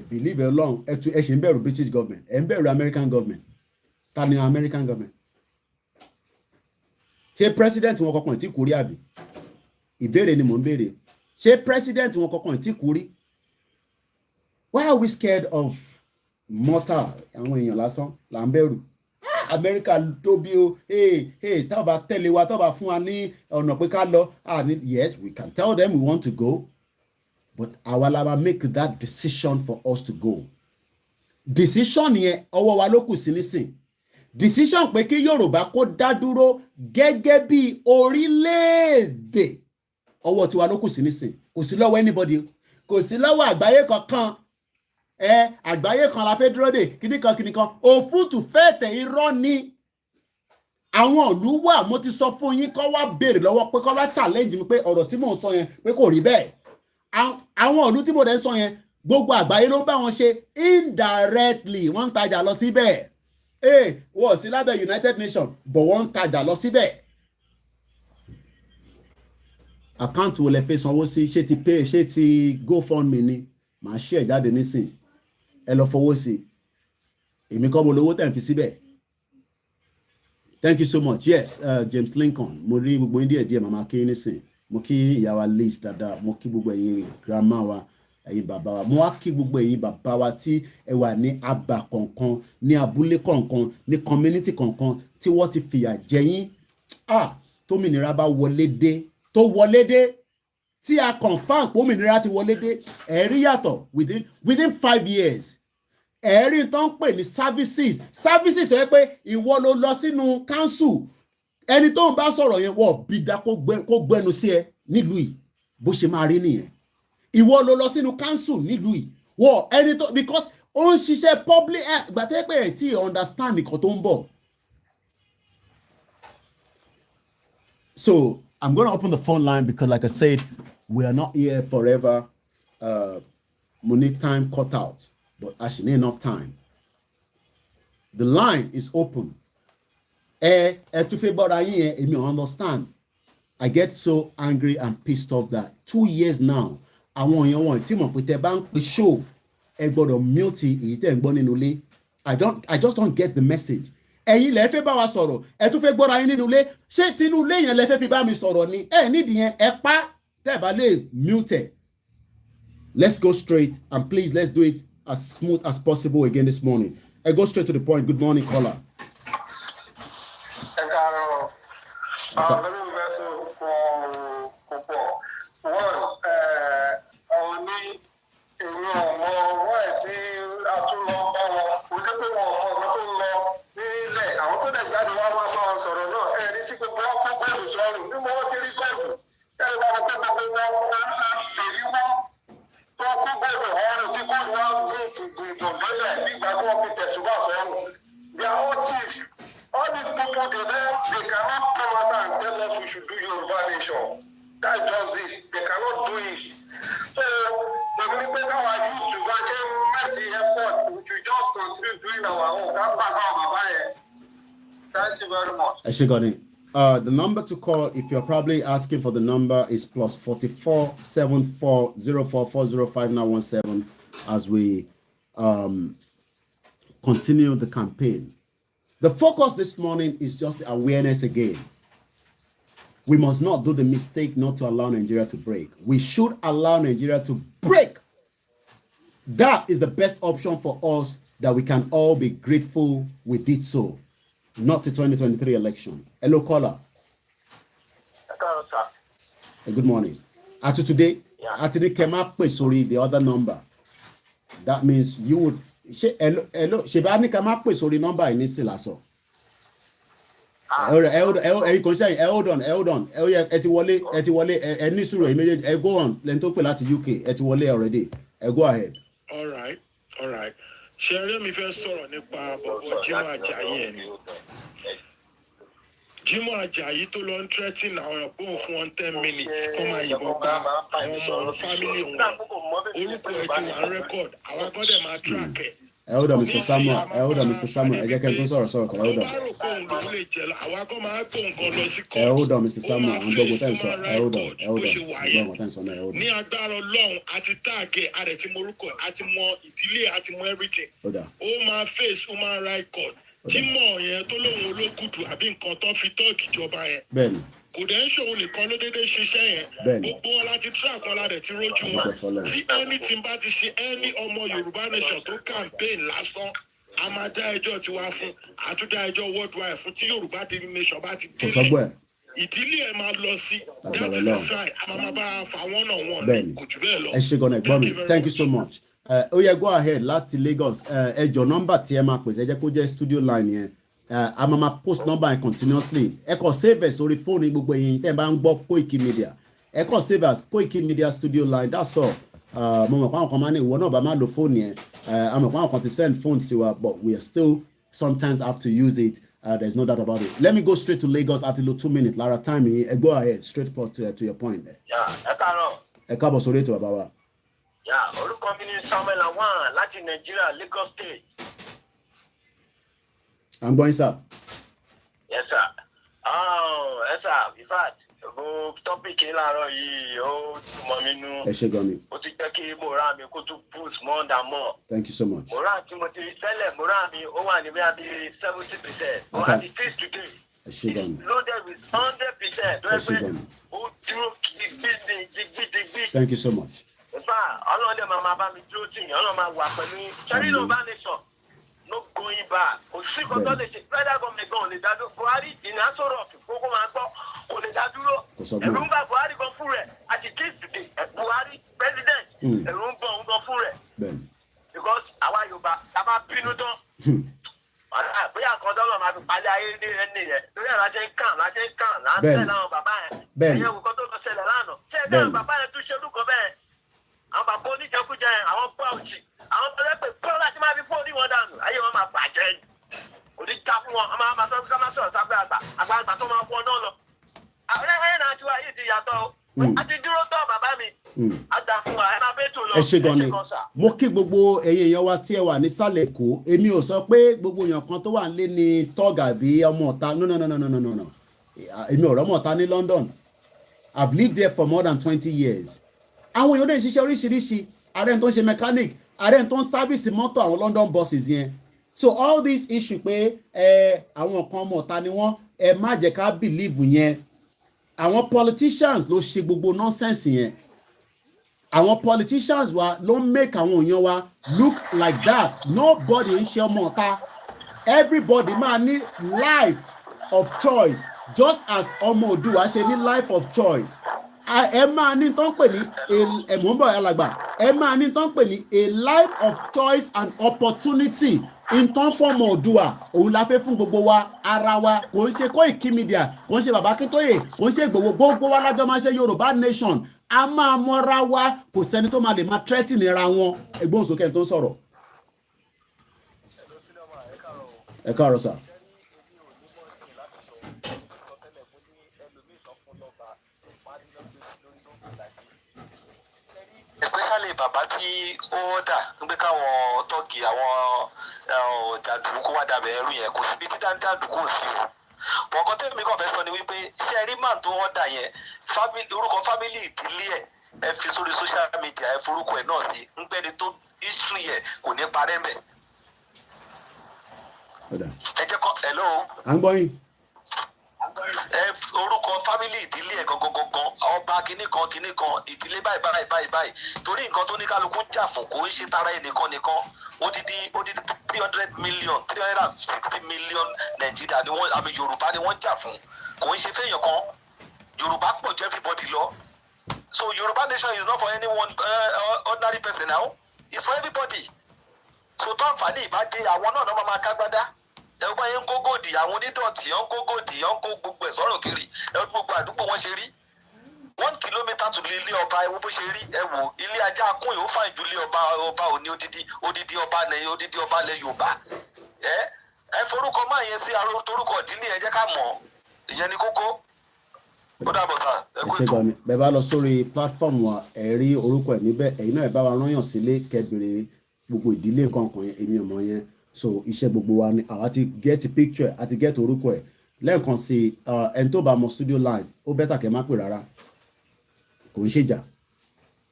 believe Ọlọ́run ẹ ṣe ń bẹ̀rù British government, ẹ ń bẹ̀rù American government. Ta ni American government? Ṣé president wọn kankan tí kú rí àbí? Ìbéèrè ni mò ń béèrè. Ṣé president wọn kankan tí kú rí? Why are we scared of mortal? Àwọn èèyàn lásán là ń bẹ̀rù. America tó bí o, tá bá tẹ̀lé wa, tá bá fún wa ní ọ̀nà pé ká lọ. Yes, we can tell them we want to go, but àwa la máa make that decision for us to go. Decision yẹn ọwọ́ wa ló kù sí nísìn. Decision pé kí Yorùbá kó dá dúró gẹ́gẹ́ bí orílẹ̀-èdè ọwọ́ tiwa ló kù sí nísìn. Kò sí lọ́wọ́ anybody, kò sí lọ́wọ́ àgbáyé kankan. Àgbáyé kan la fẹ́ dúró dè kíníkan òfútù fẹ́ẹ̀tẹ̀ irọ́ ni. Àwọn ìlú wà, mo ti sọ fún yín kó wá béèrè lọ́wọ́ pé kó wá challenge mi pé ọ̀rọ̀ tí mò ń sọ yẹn pé kò rí bẹ́ẹ̀. Àwọn ìlú tí mo dẹ̀ ń sọ yẹn gbogbo àgbáyé ló ń bá wọn ṣe indirectly, wọ́n ń tajà lọ síbẹ̀. Wọ́n sí lábẹ́ United Nations but wọ́n ń tajà lọ síbẹ̀. Àkáǹtì wo lẹ fẹ́ sanwó sí? Ṣé ti GoFundMe ni? Màá ṣe ẹ̀ jáde nísìn. Ẹ lọ fowó sí. Èmi kọ́ mo lówó tẹ̀ ń fi síbẹ̀. Thank you so much. Yes, James Lincoln. Mo rí gbogbo India díẹ̀ màmá kí nísìn. Mo kí ìyá wa Liz dáadáa. Mo kí gbogbo ẹ̀yin grandma wa, ẹ̀yin bàbá wa. Mo wá kí gbogbo ẹ̀yin bàbá wa tí ẹ wà ní àbá kọ̀ọ̀kan, ní abúlé kọ̀ọ̀kan, ní community kọ̀ọ̀kan tí wọ́n ti fìyà jẹ yín. Tómìnira bá wọlé dé, tí a confirm pé òmìnira ti wọlé dé, ẹ̀rí yàtọ̀ within 5 years. Ẹ̀rí tó ń pè ní services tó yẹ pé ìwọ ló lọ sínú council, ẹni tó ń bá sọ̀rọ̀ yẹn wọ́n bí dá kó gbẹnu sí ẹ nílùú yìí, bó ṣe máa rí nìyẹn. Ìwọ ló lọ sínú council nílùú yìí, wọ́n ẹni tó, because ó ń ṣiṣẹ́ public gbàtẹ́ pé ẹ̀ tí understand nǹkan tó ń bọ̀. So I'm going to open the phone line because, like I said, we are not here forever. We need time cut out, but actually enough time. The line is open. I understand. I get so angry and pissed off that 2 years now, I want team up with the bank show. I just don't get the message. Ẹ̀yin lẹ fẹ́ bá wa sọ̀rọ̀, ẹ tún fẹ́ gbọ́ra yín nínú ilé. Ṣé tinú ilé yẹn lẹ fẹ́ fi bá mi sọ̀rọ̀ ni? Nídìí yẹn ẹ pa tẹ́ bá lè mute. Let's go straight and please let's do it as smooth as possible again this morning. I go straight to the point. Good morning, caller.
They are all thieves. All these people, they cannot come out and tell us we should do Yoruba nation. That's just it. They cannot do it. So, the people that are used to make the effort, we should just continue doing our own. That's not how we buy it. Thank you very much.
The number to call, if you're probably asking for the number, is +44 74 04405917 as we continue the campaign. The focus this morning is just awareness again. We must not do the mistake not to allow Nigeria to break. We should allow Nigeria to break. That is the best option for us that we can all be grateful we did so, not the 2023 election. Hello, caller.
Hello, sir.
Good morning. After today, I think came up with the other number. That means you would hello. Shebani came up with the number in this lasso. Hold on. Go on. UK. Already. Go ahead.
All right. Share me first nípa bọ̀bọ̀ Jimoh Ajayi ẹni. Jimoh Ajayi tó lọ ń threaten àwọn ọ̀pọ̀ fún 10 minutes kọ́ máa yìnbọn pa àwọn ọmọ family wọn. Orúkọ ẹ̀ ti wà ń record. Àwọn akọ́dẹ̀ máa track ẹ̀.
Hold on, Mr. Samuel. Hold on.
Hold on,
Mr. Samuel.
Ní agbára Ọlọ́run àti táàgì àrẹ tí morúkọ àti mọ ìdílé àti mọ everything. Ó máa face human rights court. Jimoh yẹn tó lóun olókùtù àbí nǹkan tó fi tọ́ọ̀kì ìjọba yẹn.
Bẹ́ẹ̀ni.
Kò dẹ̀ ń ṣòun nìkan ló dédé ṣiṣẹ́ yẹn. Gbogbo wọn láti track wọn láti ti rójú wọn. Tí anything bá ti ṣe any ọmọ Yorùbá nation tó campaign lásán, a máa dá ẹjọ́ tiwa fún, àtúndá ẹjọ́ worldwide fún tí Yorùbá nation bá ti délé. Ìdílé ẹ̀ máa lọ sí. That is the side. A máa bá fa one on one. Kò jù bẹ́ẹ̀ lọ.
Ẹ ṣe gan-an ẹ̀gbọ́n mi. Thank you so much. Go ahead láti Lagos. Ẹjọ́ nọ́mbà tí ẹ máa pèsè ẹ jẹ́ kó jẹ́ studio line yẹn. I'm ma post number and continuously. Ẹ kàn save us orí phone gbogbo yín tẹ́ bá ń gbọ́ Koiki Media. Ẹ kàn save us Koiki Media studio line. That's all. Mo mọ̀ pé àwọn kan máa ní ìwọ náà bá máa lo phone yẹn. A mọ̀ pé àwọn kan ti send phones to us, but we still sometimes have to use it. There's no doubt about it. Let me go straight to Lagos after 2 minutes. Lara time yìí. Go ahead straight for to your point.
Ẹ káàárọ̀.
Ẹ káàbọ̀ sórí ètò bàbá wa.
Orúkọ mi ni Samuel Awan láti Nigeria, Lagos State.
I'm going, sir.
Yes, sir. Yes, sir. In fact, topic yìí láàárọ̀ yìí ó túmọ̀ mi nú.
Ẹ ṣé gan ni.
Ó ti jẹ́ kí moral mi kó tún boost more than more.
Thank you so much.
Moral tí mo ti tẹ́lẹ̀ moral mi ó wà ní bí 70%.
Okay.
As it is today.
Ẹ ṣé gan ni.
It's loaded with 100%.
Ẹ ṣé gan ni.
Ó dúró gidigidi.
Thank you so much.
In fact, Ọlọ́run máa bá mi dúró tì yín, Ọlọ́run máa wà pẹ̀lú yín. Ṣẹ́rí ló bá lè sọ. No going back. Kò sí kan tó lè ṣe federal government gan ò lè dá dúró. Buhari ìná sọ̀rọ̀ gbogbo máa gbọ́ kò lè dá dúró. Ẹ̀rù ń bá Buhari gan fún rẹ̀ àti kéèsì Buhari president ẹ̀rù ń bọ̀ ń gan fún rẹ̀. Because àwa Yorùbá ta bá bínú tán. Bóyá kan dọ́lọ̀ máa fi palẹ̀ ayé ní ẹni yẹn. Lórí ẹ̀ láṣẹ ń kàn là ń tẹ̀ láwọn bàbá yẹn. Ẹ̀yẹ́ wò kan tó lọ ṣẹlẹ̀ lánàá. Ṣé ẹgbẹ́ àwọn bàbá yẹn tún ṣe orúkọ bẹ́ẹ̀? Àwọn bàbá oníjẹkújẹ yẹn, àwọn bọ́ọ̀jì, àwọn pẹlẹpẹ pọ́n láti máa fi fóònù wọn dànù. Ayé wọn máa bàjẹ́ ni. Òní já fún wọn, a máa sọ ká máa sọ̀rọ̀ sábẹ́ àgbà tó máa fún ọ náà lọ. Àwọn ẹ̀yẹ́ náà ti wá yìí ti yàtọ̀ o. A ti dúró tọ́ bàbá mi. A dà fún wa, ẹ máa bẹ́ẹ̀ tó lọ.
Ẹ ṣé gan ni. Mo kí gbogbo ẹ̀yin èèyàn wa tí ẹ wà nísàlẹ̀ Èkó. Èmi ò sọ pé gbogbo èèyàn kan tó wà nílé ni tọ́gà bí ọmọ ọ̀tá. No. Èmi ò rọ́mọ ọ̀tá ní London. I've lived there for more than 20 years. Àwọn èèyàn dẹ̀ ń ṣiṣẹ́ oríṣiríṣi. Ààrẹ tó ń ṣe mechanic, ààrẹ tó ń sábìsì mọ́tò àwọn London buses yẹn. So all this issue pé àwọn kan ọmọ ọ̀tá ni wọ́n má jẹ́ ká believe yẹn. Àwọn politicians ló ṣe gbogbo nonsense yẹn. Àwọn politicians wa ló make àwọn èèyàn wa look like that. Nobody ń ṣe ọmọ ọ̀tá. Everybody máa ní life of choice just as ọmọ Oòduà ṣe ní life of choice. Ẹ máa ní tó ń pè ní ẹ̀mọ́bọ̀ alàgbà. Ẹ máa ní tó ń pè ní a life of choice and opportunity in turn fọ́mọ Oòduà. Òun la fẹ́ fún gbogbo wa ara wa. Kò ń ṣe Koiki Media, kò ń ṣe Bàbá Akíntóyè, kò ń ṣe gbogbo wa lájọ máa ṣe Yorùbá nation. A máa mọ́ra wa, kò sẹ́ni tó máa lè máa threaten ra wọn. Ẹgbọ́n sókè tó ń sọ̀rọ̀. Ẹ káàárọ̀ sà.
Especially bàbá tí ó dà ń gbé káwọn tọ́gì àwọn jàǹdùkú wá dàbẹ̀ ẹrú yẹn kò síbi tí jàǹdùkú ò sí o. Bọ̀ǹkan tẹ́lẹ̀ mi kàn fẹ́ sọ ni wípé ṣé ẹ rí màá tó wọ́n dà yẹn orúkọ fámìlì ìdílé ẹ fi sórí social media ẹ forúkọ ẹ náà sí ń gbẹ́ni tó history yẹ kò ní parẹ́ mẹ́. Ẹ jẹ́ kọ́ hello.
À ń gbọ́ yín.
Orúkọ fámìlì ìdílé ẹ̀ gangan ọba kìnnì kan ìdílé báyìí torí nǹkan tó ní kálukú ń jà fún kò ń ṣe tara ẹnìkan odidi 360 million Nigeria ni wọ́n àmì Yorùbá ni wọ́n jà fún kò ń ṣe fẹ́yàn kan Yorùbá pọ̀ jù everybody lọ so Yoruba nation is not for any one ordinary person now it's for everybody so tó àǹfààní ìbádé àwọn náà máa kágbádá ẹgbẹ́ yẹn ń kó gòdì àwọn onídọ̀tí ń kó gòdì ń kó gbogbo ẹ̀ sọ̀rọ̀ kiri ẹ̀rọ gbogbo àdúgbò wọn ṣe rí 1 kilometre to ilé ọba ẹ̀wọ̀ bó ṣe rí ẹ̀wọ̀ ilé ajá kún yìí ó fà ju ilé ọba òní odidi ọba lẹ Yorùbá ẹ forúkọ máa yẹn sí aró torúkọ ìdílé ẹ jẹ́ ká mọ̀ ìyẹn ni kókó ó dàbọ̀ sá ẹ kú ètò.
bẹ́ẹ̀ bá lọ sórí platform wa ẹ rí orúkọ ẹ̀ níbẹ̀ ẹ̀yin náà ẹ bá wa rányàn sílé kẹbìrì gbogbo ìdílé nǹkan kan yẹn èmi ò mọ̀ yẹn so iṣẹ́ gbogbo wa ni àwa ti get picture àti get orúkọ ẹ̀ lẹ́ẹ̀kan sí ẹni tó bá mọ studio line ó bẹ́tà kẹ́ má pè rárá kò ń ṣèjà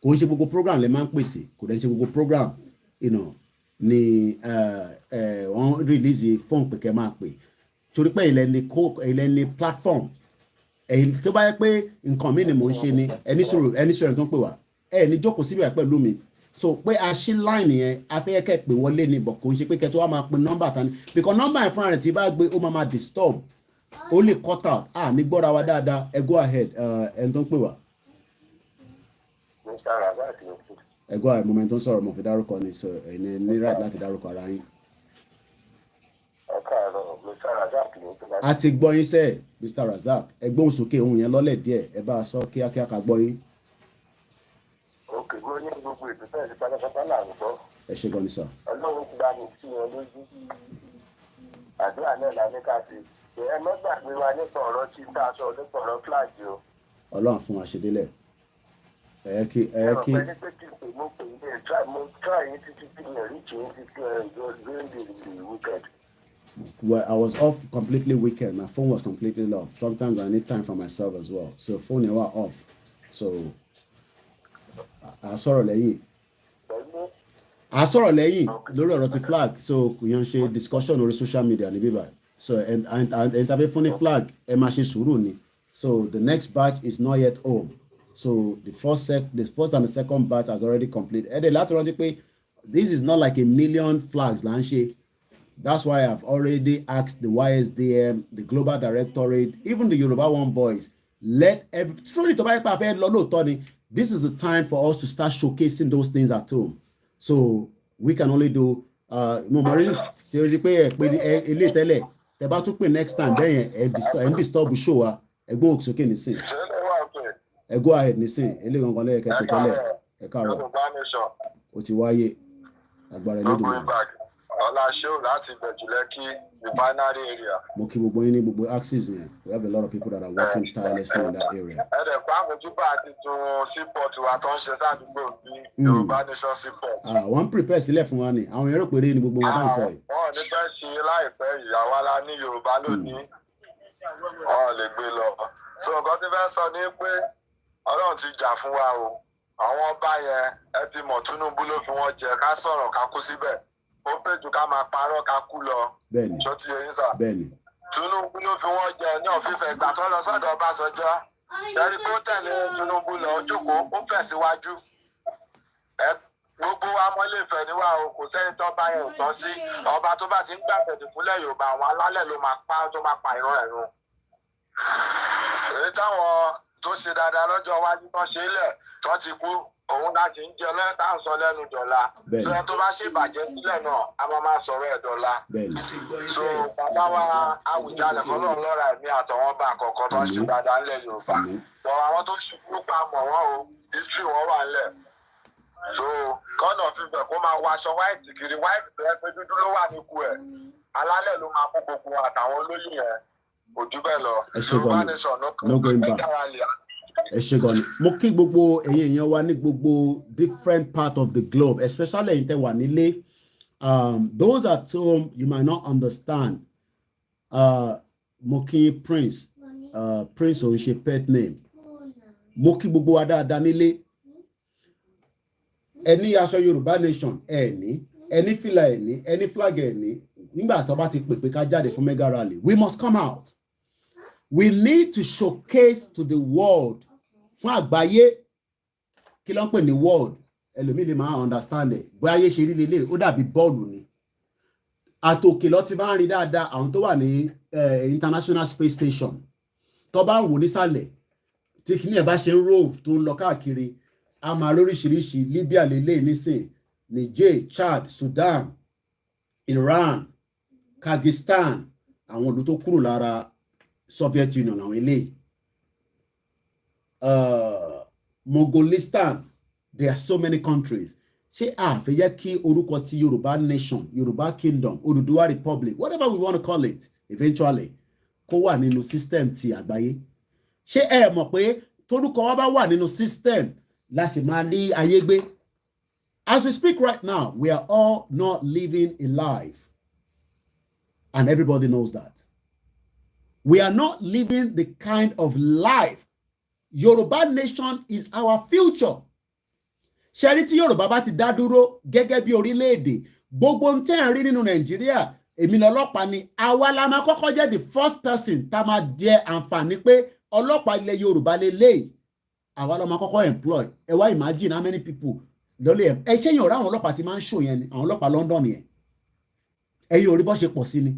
kò ń ṣe gbogbo program lè máa ń pèsè kò dẹ̀ ń ṣe gbogbo program ni wọ́n release phone pé kẹ́ máa pè torí pé ilẹ̀ ni platform èyí tó bá yẹ pé nǹkan mi ni mò ń ṣe ni ẹni sọ̀rọ̀ tó ń pè wá ní jókòó síbi ẹ̀ pẹ̀lú mi so pé a ṣí line yẹn afẹ́yẹ́ kẹ́ pè wọlé ni bọ̀ kò ń ṣe pé kẹ́ tó wá máa pe nọ́mbà tani because nọ́mbà yẹn fúnra rẹ̀ tí bá gbé ó máa disturb ó lè cut out ní gbọ́ra wa dáadáa ẹ go ahead ẹni tó ń pè wá. ẹ go ahead moment tó ń sọ̀rọ̀ mo fi dárúkọ ni so ẹni ní right láti dárúkọ ara yín. a ti gbọ́ yín sẹ́ẹ̀ Mr. Razak ẹ gbóhùn sókè ohun yẹn lọ́lẹ̀ díẹ̀ ẹ bá a sọ kíákíá ká gbọ́ yín.
òkè ló ní gbogbo ètò bẹ́ẹ̀ ní pátápátá là ń gbọ́.
ẹ ṣe gan ni sọ.
ọlọ́run ti bá mi sí wọn lójú àdúrà náà la ní ká fi ẹ má gbàgbé wa nípa ọ̀rọ̀ tí tá a sọ nípa ọ̀rọ̀ flag o.
ọlọ́run fún wa ṣe délẹ̀ ẹ kí.
mo try yín títí tí mi ò rí kí n títí during the weekend.
Well, I was off completely weekend. My phone was completely off. Sometimes I need time for myself as well. So phone was off. So I saw lẹ́yìn. Lórí ọ̀rọ̀ ti flag. So kò yàn ṣe discussion lórí social media ní bíbá. So and tàbí fún ní flag ẹ máa ṣe sùúrù ni. So the next batch is not yet home. So the first and the second batch has already completed. Ẹ dẹ̀ láti rántí pé this is not like a million flags là ń ṣe. That's why I've already asked the YSDM, the Global Directorate, even the Yoruba One Voice, truly this is the time for us to start showcasing those things at home. So we can only do next time then and disturb show go okay nisin. Go ahead nisin. Ele gangan le ke tele. E karo. O ti wáyé. Agbára Elédùmarè.
Láti Bẹ̀jùlẹ́kí, the binary area.
Mo kí gbogbo yín ní gbogbo axis yẹn. We have a lot of people that are working tirelessly in that area.
Ẹ̀rẹ̀ pa àmójúbà àti tún seaport wa tó ń ṣe sádùúgbò bí Yorùbá Nation seaport.
Wọ́n prepare sílẹ̀ fún wa ni. Àwọn èrò péré ni gbogbo wọn bá ń sọ yìí.
Wọ́n ní fẹ́ ṣe láìpẹ́ ìyàwó alá ní Yorùbá lónìí. Wọ́n lè gbé lọ. So nǹkan tí fẹ́ sọ ni pé Ọlọ́run ti jà fún wa o. Àwọn ọba yẹn ẹ ti mọ̀ Tinubu ló fi wọ́n jẹ ká sọ̀rọ̀ ká kú síbẹ̀. Ó pè jù ká máa parọ́ ká kú lọ.
Bẹ́ẹ̀ni.
Ṣó ti yẹn sà.
Bẹ́ẹ̀ni.
Tinubu ló fi wọ́n jẹ ní òfìfẹ́ ìgbà tó lọ sọ́dọ̀ Ọbásanjọ́. Ṣẹ́rí kó tẹ̀lé Tinubu lọ jókòó ó tẹ̀síwájú. Gbogbo wa mọ́ lè fẹ́ níwá o kò sẹ́ni tó bá yẹn tán sí. Ọba tó bá ti ń gbàgbọ́ ìpínlẹ̀ Yorùbá àwọn alálẹ̀ ló máa pa ìran ẹ̀rùn. Èyí táwọn tó ṣe dáadáa lọ́jọ́ iwájú tó ṣe lẹ̀ tó ti kú òun láti ń jẹ lẹ́tà ń sọ lẹ́nu dọ̀la. Ṣé tó bá ṣe ìbàjẹ́ sílẹ̀ náà a máa sọ̀rọ̀ ẹ̀ dọ̀la. So bàbá wa Àwùjalẹ̀ kọ́ lọ́run lọ́ra ẹ̀mí àtọwọ́n bá àkọ́kọ́ tó ń ṣe dáadáa ńlẹ̀ Yorùbá. Bọ̀ àwọn tó ṣubú pa mọ̀ wọ́n o history wọn wà ńlẹ̀. So kọ́nà fífẹ̀ kó máa wọ aṣọ white kiri white tó yẹ pé dúdú ló wà níkù ẹ̀. Alálẹ̀ ló máa kó gbogbo àtàwọn olóyè yẹn kò jù bẹ́ẹ̀ lọ. Yorùbá Nation no going back.
Ẹ ṣé gan ni mo kí gbogbo ẹ̀yin èèyàn wa ní gbogbo different part of the globe especially ẹ̀yin tẹ́ wà nílé those at home you might not understand mo kí Prince Prince ò ń ṣe pet name mo kí gbogbo wa dáadáa nílé ẹni aṣọ Yorùbá Nation ẹni fìlà ẹni flag nígbà tó bá ti pèpè ká jáde fún mega rally we must come out. We need to showcase to the world fún àgbáyé kí ló ń pè ní world ẹlòmíì lè máa understand ẹ̀ bóyá ayé ṣe rí lélẹ̀ ó dàbí bọ́ọ̀lù ni àtòkè lọ ti bá ń rí dáadáa àwọn tó wà ní international space station tó bá wò nísàlẹ̀ tí kìíní ẹ̀ bá ṣe ń rove tó ń lọ káàkiri a máa lóríṣiríṣi Libya lélẹ̀ nísìn Niger, Chad, Sudan, Iran, Kyrgyzstan àwọn ìlú tó kúrò lára Soviet Union àwọn eléyìí Mongolistan, there are so many countries. Ṣé àfẹ́ yẹ kí orúkọ ti Yorùbá nation, Yorùbá kingdom, Oduduwa republic, whatever we want to call it, eventually, kó wà nínú system ti àgbáyé. Ṣé ẹ mọ̀ pé torúkọ wa bá wà nínú system la ṣe máa ní ayé gbé? As we speak right now, we are all not living a life. And everybody knows that. We are not living the kind of life. Yoruba nation is our future. Ṣẹ́rí tí Yorùbá bá ti dá dúró gẹ́gẹ́ bí orílẹ̀-èdè, gbogbo ń tẹ́ ń rí nínú Nàìjíríà, èmi lọ́lọ́pàá ni, àwa la máa kọ́kọ́ jẹ́ the first person tá máa jẹ àǹfààní pé ọlọ́pàá ilẹ̀ Yorùbá lélẹ́yìí. Àwa la máa kọ́kọ́ employ. Ẹ wá imagine how many people lọ́lẹ̀ ẹ ṣé yàn rá àwọn ọlọ́pàá tí máa ń ṣò yẹn ni, àwọn ọlọ́pàá London yẹn. Ẹ̀yin ò rí bó ṣe pọ̀ sí ni.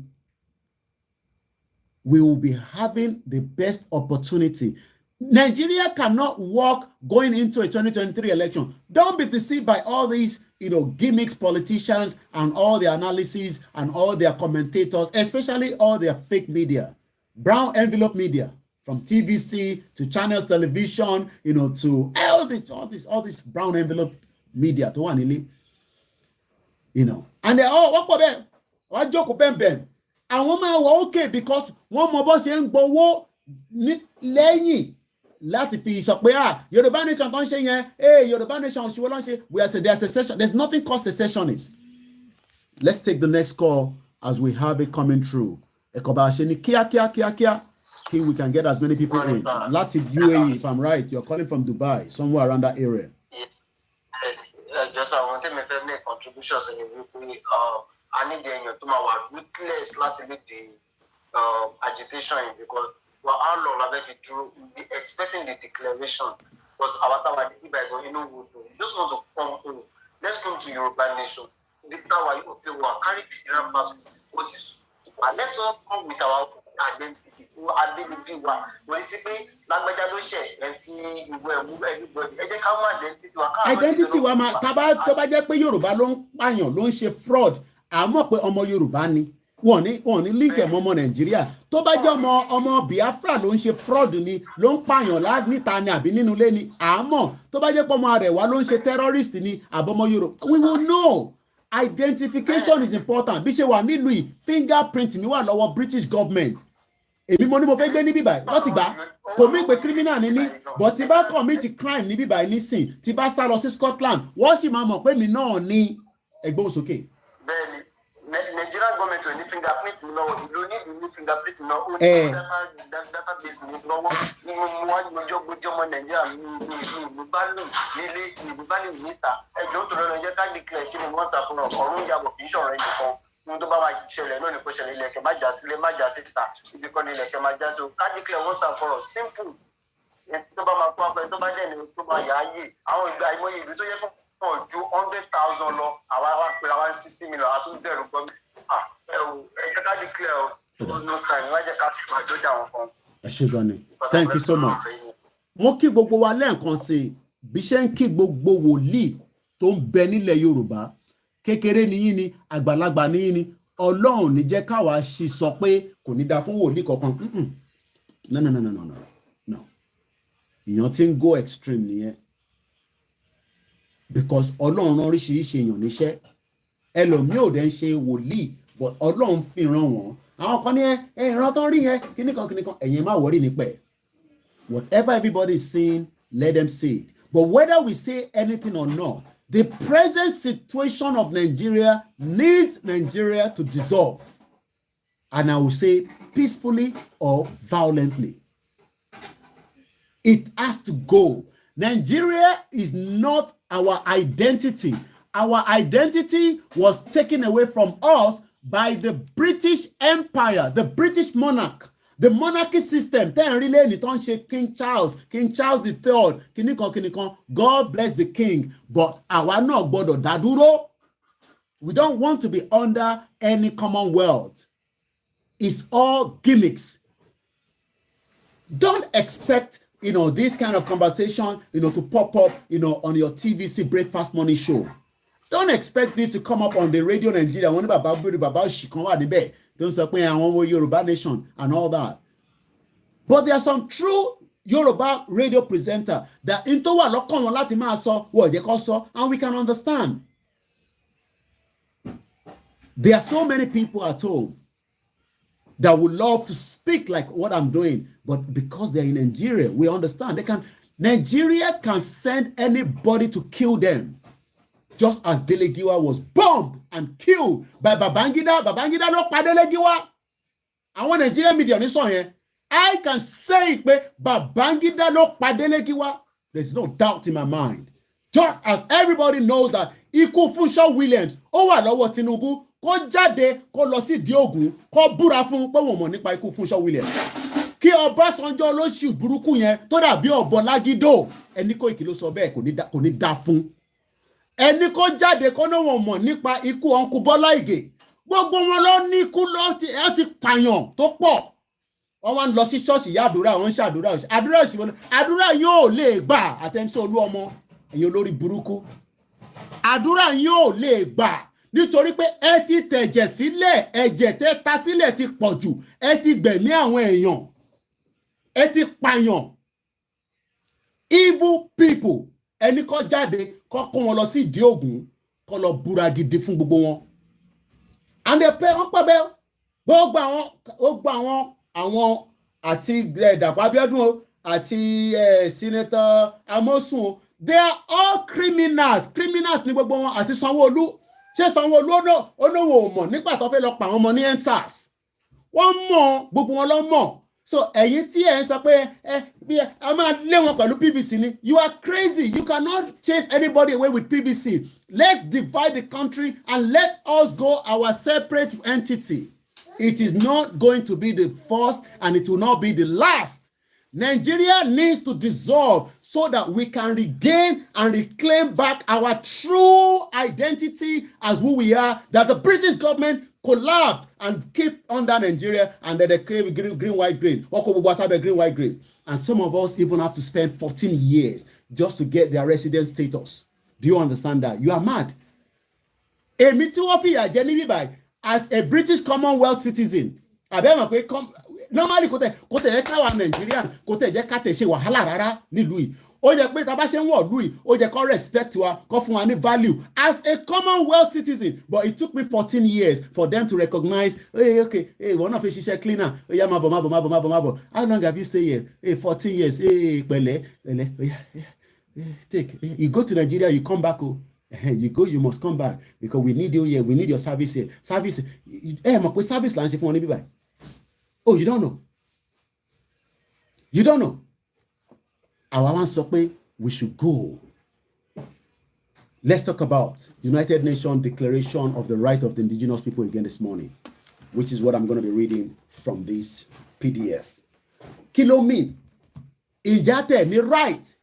We will be having the best opportunity. Nigeria cannot work going into a 2023 election. Don't be deceived by all these, gimmicks politicians and all their analysis and all their commentators, especially all their fake media, brown envelope media, from TVC to Channels Television, to all this brown envelope media to one, and they all what for them? What joke bam. And woman were okay because one more boss ain't go lẹ́yìn láti fi sọ pé Yoruba nation kan ṣe yẹn Yoruba nation ṣe wọ́n ṣe we are say there's secession. There's nothing called secessionist. Let's take the next call as we have it coming through. Ekoba ṣe ni kíá we can get as many people in. Láti UAE, if I'm right, you're calling from Dubai, somewhere around that area.
Just I want to make contributions in the I need the to my weakness láti lead the agitation because well, how long have we be expecting the declaration? Because our time we just want to come home. Let's come to Yoruba nation. The power you carry the Yoruba passport. What is let's all come with our identity.
Identity wa ma tó bá jẹ́ pé Yorùbá ló ń pààyàn ló ń ṣe fraud àmọ́ pé ọmọ Yorùbá ni wọ́n ní link ẹ̀mọ́ ọmọ Nàìjíríà tó bá jẹ́ ọmọ Biafra ló ń ṣe fraud ni ló ń pààyàn níta ni àbí nínú ilé ni àmọ́ tó bá jẹ́ pé ọmọ Àrẹwà ló ń ṣe terrorist ni àbọ̀mọ Yorùbá we will know. Identification is important. Bí ṣe wà nílùú yìí fingerprint mi wà lọ́wọ́ British government. Èmi mo ní mo fẹ́ gbé ní bíbáyìí láti gbà kò mí pé criminal ni mí but tí bá commit crime ní bíbáyìí nísìn tí bá sá lọ sí Scotland wọ́n sì máa mọ̀ pé mi náà ní ẹgbẹ́ òsókè.
Bẹ́ẹ̀ni Nigerian government ò ní fingerprint mi lọ́wọ́ ìlú ní fingerprint mi lọ́wọ́ ó ní database mi lọ́wọ́ ní mo wá gbójọ́ ọmọ Nàìjíríà mi bá lò nílé mi bá lò níta ẹjọ́ tó lọ́nà jẹ́ ká declare kí ni wọ́n ṣàfihàn ọ̀run yàgò kì í ṣọ̀rọ̀ ẹ̀yìn kan ní tó bá máa ṣẹlẹ̀ náà ní kó ṣẹlẹ̀ ilẹ̀kẹ̀ má já sílé má já síta ibi kan ní ilẹ̀kẹ̀ má já sí o ká declare wọ́n ṣàfihàn simple tó bá máa kó apẹ tó bá dẹ̀ ní tó máa yà á yè àwọn ìgbà àìmọye ìlú tó yẹ kó ju 100,000 lọ àwa pèrè àwọn 60 million àtúndẹ̀rù gbọ́ ẹ̀jẹ̀ ká declare no time wọ́n jẹ́ ká fi máa dójà wọn kan.
ẹ ṣé gan ni thank you so much. mo kí gbogbo wa lẹ́ẹ̀kan sí bí ṣe ń kí gbogbo wòlíì tó ń bẹ nílẹ̀ Yorùbá kékeré nìyí ni àgbàlagbà nìyí ni Ọlọ́run ní jẹ́ káwa ṣe sọ pé kò ní dá fún wòlíì kankan no ìyàn tí ń go extreme nìyẹn because Ọlọ́run rán oríṣiríṣi èèyàn níṣẹ́ ẹlòmíì ò dẹ̀ ń ṣe wòlíì but Ọlọ́run fi ràn wọ́n àwọn kan ní ìran tó ń rí yẹn kíníkan ẹ̀yin má wọrí nípa ẹ̀ whatever everybody is saying let them say it but whether we say anything or not the present situation of Nigeria needs Nigeria to dissolve and I will say peacefully or violently. It has to go. Nigeria is not our identity. Our identity was taken away from us by the British Empire, the British monarch, the monarchy system. King Charles III, kinikan. God bless the king. But àwa náà gbọ́dọ̀ dá dúró. We don't want to be under any Commonwealth. It's all gimmicks. Don't expect, this kind of conversation, to pop up, on your TVC Breakfast Morning Show. Don't expect this to come up on the Radio Nigeria. One about don't say Yoruba Nation and all that. But there are some true Yoruba radio presenter that and we can understand. There are so many people at home that would love to speak like what I'm doing, but because they're in Nigeria, we understand. Nigeria can send anybody to kill them, just as Delegiwa was bombed and killed by Babangida. Babangida no pa Delegiwa. I want Nigerian media on this one here. I can say it, but Babangida no pa Delegiwa. There's no doubt in my mind. Just as everybody knows that Iko Funshaw Williams, wà lọ́wọ́ Tinubu, kó jáde kó lọ sí Diogun kó búra fún pé wọ́n mọ̀ nípa Iko Funshaw Williams. Kí Ọbásanjọ́ olóṣì burúkú yẹn tó dàbí ọ̀bọ lágídó, ẹni Koiki ló sọ bẹ́ẹ̀ kò ní dá fún. Ẹni kó jáde kó náà wọ́n mọ̀ nípa ikú Uncle Bọ́lá Ìgè. Gbogbo wọn ló ní ikú ló ti pààyàn tó pọ̀. Wọ́n wá ń lọ sí ṣọ́ọ̀ṣì ìyá àdúrà, wọ́n ń ṣàdúrà. Àdúrà yóò lè gbà àtẹnusọ Olúọmọ, ẹ̀yin olórí burúkú. Àdúrà yóò lè gbà nítorí pé ẹ ti tẹ̀jẹ̀ sílẹ̀, ẹ̀jẹ̀ tẹ́ ta sílẹ̀ ti pọ̀ jù, ẹ ti gbẹ̀mí àwọn èèyàn, ẹ ti pààyàn. Evil people, ẹni kó jáde kó kó wọn lọ sí ìdí Ògún kó lọ búra gidi fún gbogbo wọn. And they pay wọ́n pẹ́ bẹ́ẹ̀ gbogbo àwọn àti Dàpọ̀ Abíọ́dún àti Senator Amosun, they are all criminals ní gbogbo wọn àti Sanwó-Olú. Ṣé Sanwó-Olú olówó mọ̀ nígbà tó fẹ́ lọ pa àwọn ọmọ ní EndSARS? Wọ́n mọ̀, gbogbo wọn ló mọ̀. So ẹ̀yin tí ẹ ń sọ pé a máa lé wọn pẹ̀lú PVC ni, you are crazy. You cannot chase anybody away with PVC. Let's divide the country and let us go our separate entity. It is not going to be the first and it will not be the last. Nigeria needs to dissolve so that we can regain and reclaim back our true identity as who we are, that the British government collapsed and keep under Nigeria, and then they crave green, white, green. Green, white, green. And some of us even have to spend 14 years just to get their resident status. Do you understand that? You are mad. As a British Commonwealth citizen, normally Nigerian respect value as a Commonwealth citizen. But it took me 14 years for them to recognize, one of a cleaner. How long have you stayed here? 14 years. Take. You go to Nigeria, you come back. You must come back because we need you here. We need your service here. Service. Oh, you don't know. You don't know. Our one say we should go. Let's talk about United Nations Declaration of the Right of the Indigenous People again this morning, which is what I'm going to be reading from this PDF. Kilo mean Injate me right.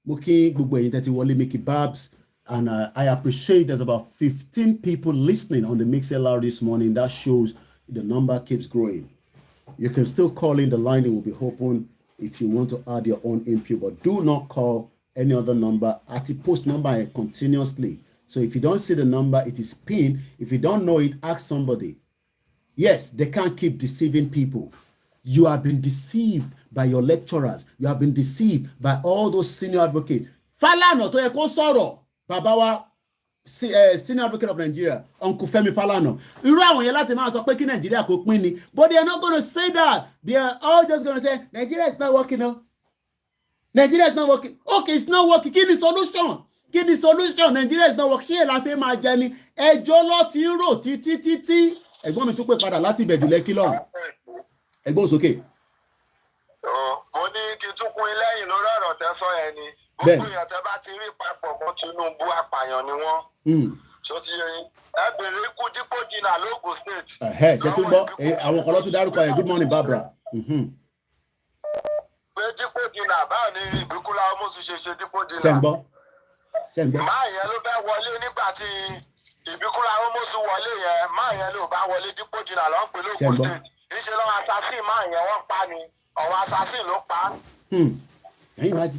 Muki Bugwe that wole make it babs. And I appreciate there's about 15 people listening on the MixLR this morning. That shows the number keeps growing. You can still call in. The line will be open if you want to add your own input, but do not call any other number. At the post number continuously. So if you don't see the number, it is pinned. If you don't know it, ask somebody. Yes, they can't keep deceiving people. You have been deceived by your lecturers. You have been deceived by all those senior advocates. Falano to eko soro. Babawa, senior advocate of Nigeria, Uncle Femi Falano. Nigeria, but they are not going to say that. They are all just going to say, Nigeria is not working now. Nigeria is not working. Okay, it's not working. Give the solution. Give the solution. Nigeria is not working. Ṣé la fẹ́ máa jẹ ni? Ẹjọ́ ló ti rò títí. Ẹ̀gbọ́n mi tún pé padà láti ìbẹ̀jú lẹ́kí lọ́rùn. Ẹ̀gbọ́n sókè.
Mo ní kí n tún kún ilé yìí lórí ọ̀rọ̀ tẹ́ sọ yẹn ni. Gbogbo èèyàn tẹ́ bá ti rí papọ̀ mọ́ Tinubu apààyàn ni wọ́n. Ṣó ti yẹ yín? Ẹ bèrè ikú Dípò Dínà lóògùn state.
Ṣé tó ń bọ́ àwọn kan ló tún dárúkọ yẹn? Good morning, Barbara.
Pé Dípò Dínà báwo ni Ìbíkúnlá Ọmọ́sùn ṣe Dípò Dínà?
Ṣé ń gbọ́?
Máa yẹn ló fẹ́ wọlé nígbà tí ìbíkúnlá ọmọọsù wọlé yẹn máa yẹn ló bá wọlé dípò jìnnà lọ ń pè lóògùn tè níṣẹ́ lọ́wọ́ assassin máa yẹn wọ́n pa ni ọ̀wọ́ assassin ló pa.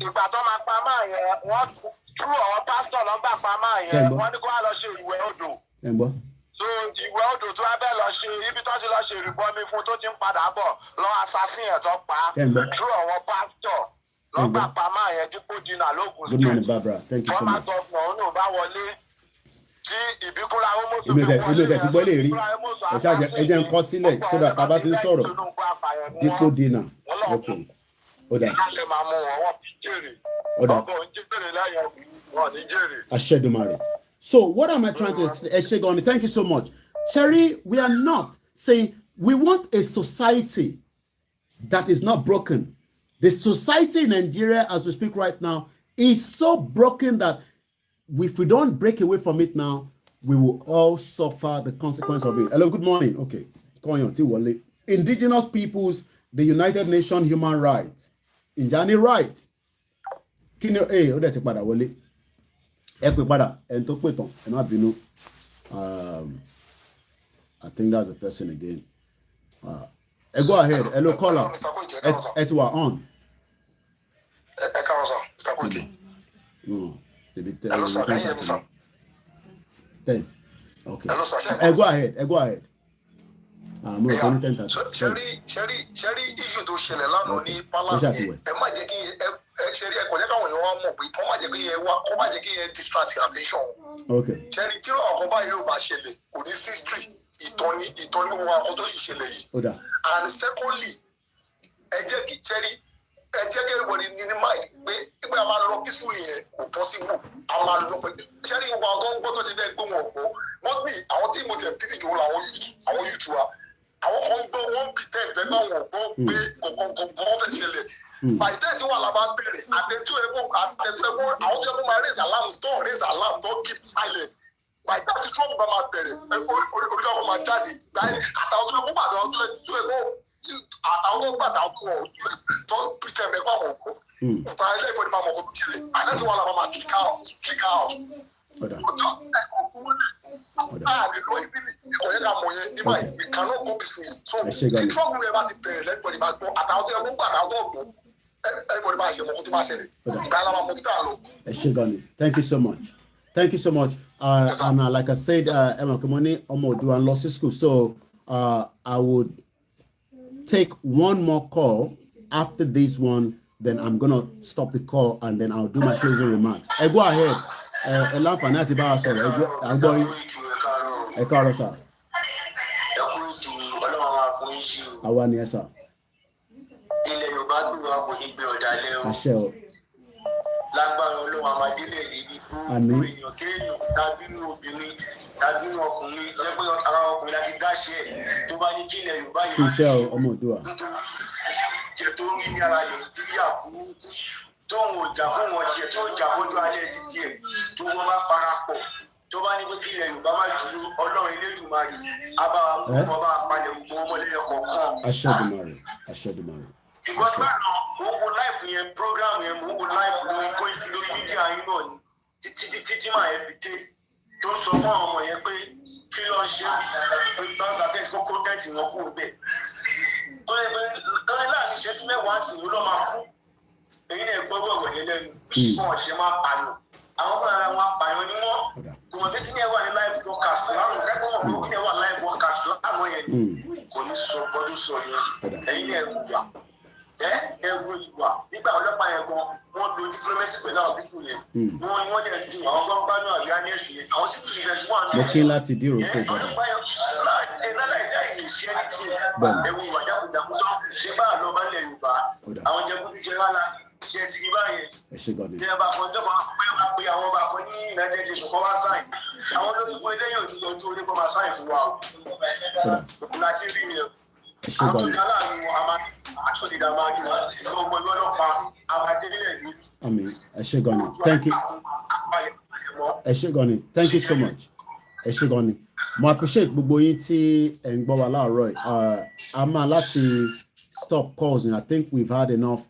ìgbà tó máa pa máa yẹn wọ́n tú ọ̀wọ́ pásítọ̀ lọ́gbà pa máa yẹn wọ́n ní kó wá lọ ṣe ìwẹ̀ odò. so ìwẹ̀ odò tó wá bẹ́ẹ̀ lọ ṣe ibi tó ti lọ ṣe ìrìbọmi fún tó ti ń padà bọ̀ lọ́wọ́ assassin ẹ̀ tó pa tú ọ̀wọ́ pásítọ̀ lọ́gbà pa máa yẹn dípò jìnnà lóògùn tè wọ́n máa gbọ́ ọ̀hún ò bá wọlé. Tí ìbíkúnlá ọmọọsù
ilé ìtẹ̀tí gbọ́ lè rí ẹjẹ́ ń kọ́ sílẹ̀ sódà tábà ti ń sọ̀rọ̀ dípò dínà ok ọ̀dà aṣẹ́dùmarè. So what am I trying to Eshegoni, thank you so much. Sherry, we are not saying we want a society that is not broken. The society in Nigeria as we speak right now is so broken that if we don't break away from it now, we will all suffer the consequence of it. Hello, good morning. Okay. Indigenous peoples, the United Nations Human Rights. Injani rights. I think that's the person again. Go ahead. Hello, caller. Etwa on.
Hello, sir. Can you hear me, sir?
Okay.
Hello, sir.
Go ahead. Go ahead.
Ṣẹ́rí issue tó ṣẹlẹ̀ lánàá ní palace yẹn ẹ má jẹ́ kí ṣẹ́rí ẹ̀kọ́ jẹ́ káwọn ènìyàn wá mọ̀ pé kọ́ má jẹ́ kí ẹ wá kọ́ má jẹ́ kí ẹ distract attention. Ṣẹ́rí tí ọkọ̀ báyìí yóò bá ṣẹlẹ̀ kò ní history ìtọ́ni gbogbo akọ tó yìí ṣẹlẹ̀ yìí. And secondly ẹ jẹ́ kí everybody ní mind pé pé a máa lọ peaceful yẹn kò possible a máa lọ pẹ̀lú ṣẹ́rí gbogbo àwọn tó ń gbọ́ tó ti fẹ́ gbé wọn gbọ́ mostly àwọn tí mo tẹ̀ pítì jù lọ àwọn youth wa àwọn kan gbọ́ wọ́n pretend bẹ́ẹ̀ bá wọn gbọ́ pé kọ̀ọ̀kan fẹ́ ṣẹlẹ̀ by then tí wọ́n alábá bẹ̀rẹ̀ àtẹ̀tù ẹ̀kọ́ àwọn tó yẹ kó máa raise alarm don't raise alarm don't keep silent by that tí Trump bá máa bẹ̀rẹ̀ oríkàwọ́ máa jáde àtàwọn tó yẹ kó pàṣẹ àwọn tó yẹ kó àtàwọn tó gbàtà ọkọ̀ tó pretend bẹ́ẹ̀ bá wọn gbọ́ ọ̀pọ̀ ilé ìfọ̀dé máa mọ̀ kó tilẹ̀ àtẹ̀ tí wọ́n alábá máa kick out.
Thank you so much. Thank you so much. And like I said, Emma Komoni Omodu and Lossy School. So I would take one more call after this one. Then I'm gonna stop the call and then I'll do my closing remarks. Go ahead. Láǹfààní àti bá a sọ̀rọ̀ ẹgbọ́ yín ẹ káàárọ̀ sà. Àwa ni ẹ sà.
Ilẹ̀ Yorùbá dùn wá kò ní gbé ọ̀dàlẹ̀ o.
Àṣẹ o.
Lágbára Ọlọ́run àmàdílẹ̀ èdè gbogbo èèyàn kéèyàn tábínú obìnrin tábínú ọkùnrin lẹ́gbẹ́ ara ọkùnrin láti dáṣẹ́ tó bá ní kí ilẹ̀ Yorùbá yìí.
Iṣẹ́ ọmọ Òdùwà.
Jẹ́ tó rí ní ara Nàìjíríà burúkú. Tóun ò jà fún wọn tiẹ̀ tó jà fojú alẹ́ títí ẹ̀ tó wọ́n bá parapọ̀ tó bá ní pé kí ilẹ̀ Yorùbá má dúró Ọlọ́run Elédùmarè abáwa mú wọn bá palẹ̀ gbogbo ọmọlẹ́yẹ kọ̀ọ̀kan.
Aṣẹ́dùmarè.
Because báyọ̀ mo wo life yẹn program yẹn mo wo life lórí Koiki lórí mídíà yín náà ni títí máa yẹn fi dé tó ń sọ fún àwọn ọmọ yẹn pé kí ló ń ṣe pé báńkà tẹ́tí kókó tẹ́tí wọn kú bẹ́ẹ̀. Torí láàrin ìṣẹ́jú mẹ́wàá sì ló lọ́ máa kú. Èyí náà gbọ́dọ̀ wẹ̀ yẹn lẹ́nu fún ọ̀ṣẹ́ máa pààyàn àwọn fúnra ara wọn apààyàn ni wọ́n kò mọ̀ pé kí ni ẹ wà ní live broadcast láwọn kẹ́kọ̀ọ́ mọ̀ pé kí ni ẹ wà live broadcast láwọn yẹn kò ní sọ gbọ́dọ̀ sọ yẹn ẹ̀yin náà ẹ̀rù ìwà nígbà ọlọ́pàá yẹn gan wọ́n lo diplomacy pẹ̀lú àwọn pípù yẹn wọ́n dẹ̀ dùn àwọn gan bá náà rí àníyànsì yẹn àwọn sì tún ilẹ̀ tí wọ́n á
mo kí láti dírò kó gbọdọ̀.
ẹ̀wù ìwà jákujàku sọ ṣé bá àlọ́ bá lẹ̀ Yorùbá àwọn jẹgúdújẹ rárá ṣe ti rí báyẹn. ní ẹ̀bà kan jọba pé wọ́n pe àwọn ọba kan ní United Nations kan wá sáìn àwọn olóyìnbó eléyìí ò ní yọjú orí kó máa sáìn fún wa o òkú láti rí yẹn àwọn tó dá láàrin wọn a máa àtúndì dá máa rí wọn ìṣòro gbogbo ọlọ́pàá àmàdélẹ̀ yìí.
Àmín. Ẹ ṣé gan ni. Thank you. Ẹ ṣé gan ni. Thank you so much. Ẹ ṣé gan ni. Mo appreciate gbogbo yín tí ẹ ń gbọ́ wa láàárọ̀ yìí. A máa láti stop calls and I think we've had enough.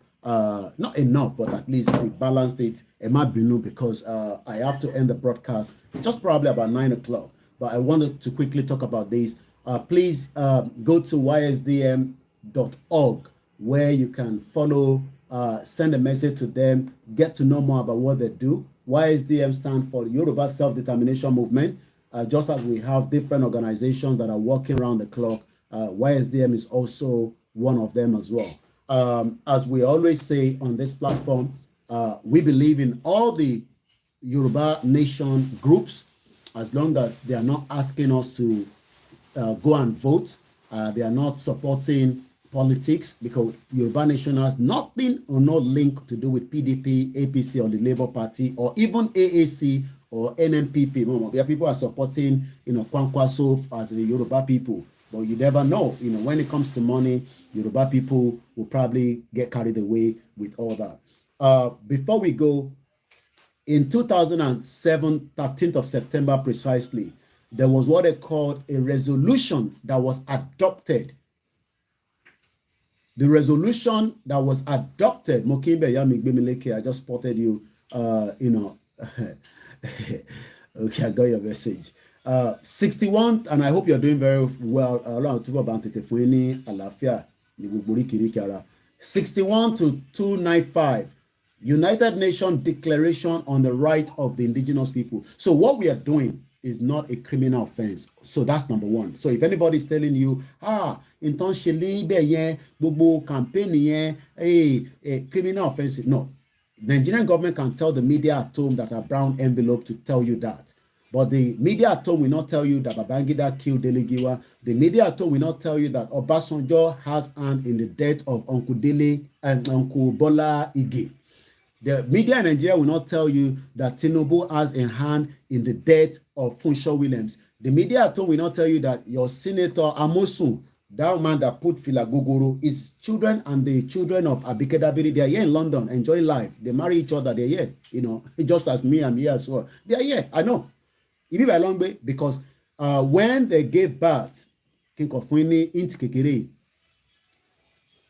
Not enough, but at least we balanced it. Emma Binu, because I have to end the broadcast just probably about 9 o'clock. but I wanted to quickly talk about this. Please go to ysdm.org where you can follow, send a message to them, get to know more about what they do. YSDM stands for Yoruba Self-Determination Movement. Just as we have different organizations that are working around the clock, YSDM is also one of them as well. As we always say on this platform, we believe in all the Yoruba nation groups, as long as they are not asking us to go and vote. They are not supporting politics, because Yoruba nation has nothing or no link to do with PDP, APC, or the Labour Party, or even AAC or NNPP. There are people are supporting, Kwankwaso as the Yoruba people, but you never know. When it comes to money, Yoruba people will probably get carried away with all that. Before we go, in 2007, 13th of September precisely, there was what they called a resolution that was adopted. The resolution that was adopted, Mokimbe Yamigbemileke, I just spotted you, okay, I got your message. 61, and I hope you're doing very well. 61 to 295, United Nations Declaration on the Right of the Indigenous People. So what we are doing is not a criminal offense. So that's number one. So if anybody is telling you, campaign, criminal offense, no. The Nigerian government can tell the media at home that a brown envelope to tell you that. But the media at home will not tell you that Babangida killed Delegiwa. The media at home will not tell you that Obasanjo has hand in the death of Uncle Dele and Uncle Bola Ige. The media in Nigeria will not tell you that Tinubu has a hand in the death of Funsho Williams. The media at home will not tell you that your Senator Amosun, that man that put Filagogoro, his children and the children of Abike Dabiri, they are here in London, enjoying life. They marry each other, they're here, just as me, I'm here as well. They are here, I know. It be by long way, because when they gave birth, King Kofuni Int Kekere,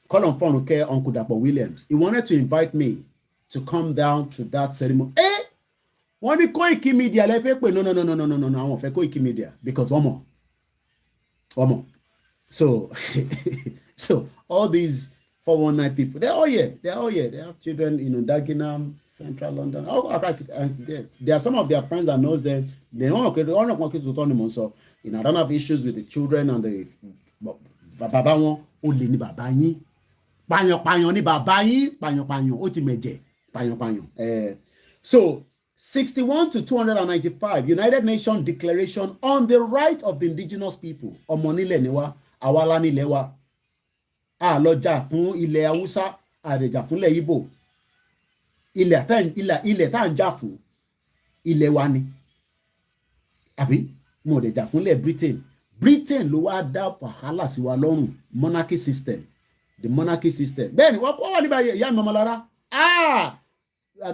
Colin Fonuke, Uncle Dapo Williams, he wanted to invite me to come down to that ceremony. When we Koiki Media, no, I won't Koiki Media, because one more. So, so all these 419 people, they're all here. They have children, Dagenham, Central London. There are some of their friends that knows them. They don't want to turn them on. So, I don't have issues with the children and the Baba won only ni Baba yin. Panyo ni Baba yin, panyo o ti meje. Panyo. So 61 to 295, United Nations Declaration on the Right of the Indigenous People. Omonile niwa, awala ni lewa. Lọ́jà fún ilẹ̀ Haúsá, àrẹ̀jà fúnlẹ̀ Ìgbò. Ilẹ̀ tá ń jà fún ilẹ̀ wa ni. Àbí mo lè jà fúnlẹ̀ Britain. Britain ló wá dá wàhálà sí wa lọ́rùn, monarchy system. The monarchy system. Bẹ́ẹ̀ni wọ́n kọ́ wọ́n níbà ìyá mi ọmọlára.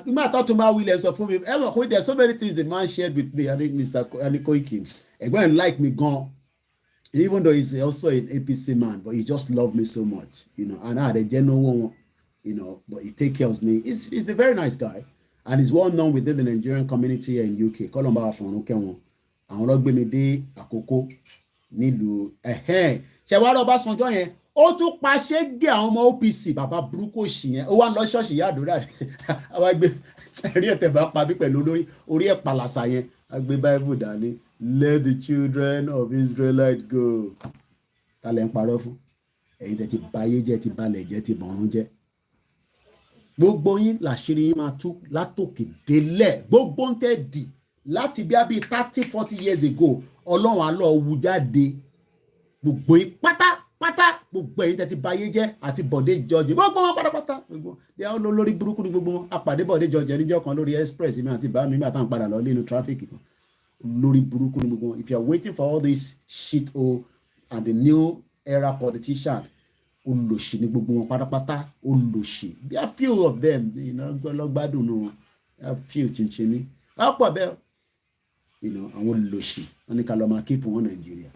You might talk to my Williams or for me. There's so many things the man shared with me. I think Mr. Koiki. Everyone like me gone. Even though he's also an APC man, but he just loved me so much, and I had a general one, but he takes care of me. He's a very nice guy, and he's well known within the Nigerian community here in UK. Colomba from Okewon. And all me de Akoko nílùú Ṣẹ̀wárọ̀ Ọbásanjọ́ yẹn ó tún pa ṣẹ́gẹ́ àwọn ọmọ OPC bàbá burúkú òṣì yẹn ó wá lọ ṣọ́ọ̀ṣì ìyá àdúrà àwọn ẹgbẹ́ ẹ̀rí ẹ̀tẹ̀ bá pa bí pẹ̀lú orí ẹ̀ pàlàsà yẹn agbé Bible dání. Let the children of Israelite go. Tálẹ̀ ń parọ́ fún ẹ̀yin tẹ́ ti báyé jẹ́ ti balẹ̀ jẹ́ ti bọ̀rún jẹ́. Gbogbo yín làṣírí yín máa tú látòkè délẹ̀. Gbogbo ń tẹ́ dì láti bí 30-40 years ago. Ọlọ́run á lọ wú jáde. Gbogbo yín pátápátá gbogbo ẹ̀yin tẹ́ ti báyé jẹ́ àti Bọ̀dé George. Gbogbo wọn pátápátá. They are lórí burúkú ní gbogbo wọn. Àpàdé Bọ̀dé George níjọ́ kan lórí express mi àti bá mi àtàn padà lọ nínú traffic kan. Lórí burúkú ní gbogbo wọn. If you are waiting for all this shit and the new era politician, olòṣì ní gbogbo wọn pátápátá, olòṣì. There are few of them, lọ́gbádùn nù wọn. There are few chinchini. Ọ̀pọ̀ bẹ́ẹ̀, àwọn olòṣì. Wọ́n ní ká lọ máa keep wọn Nàìjíríà.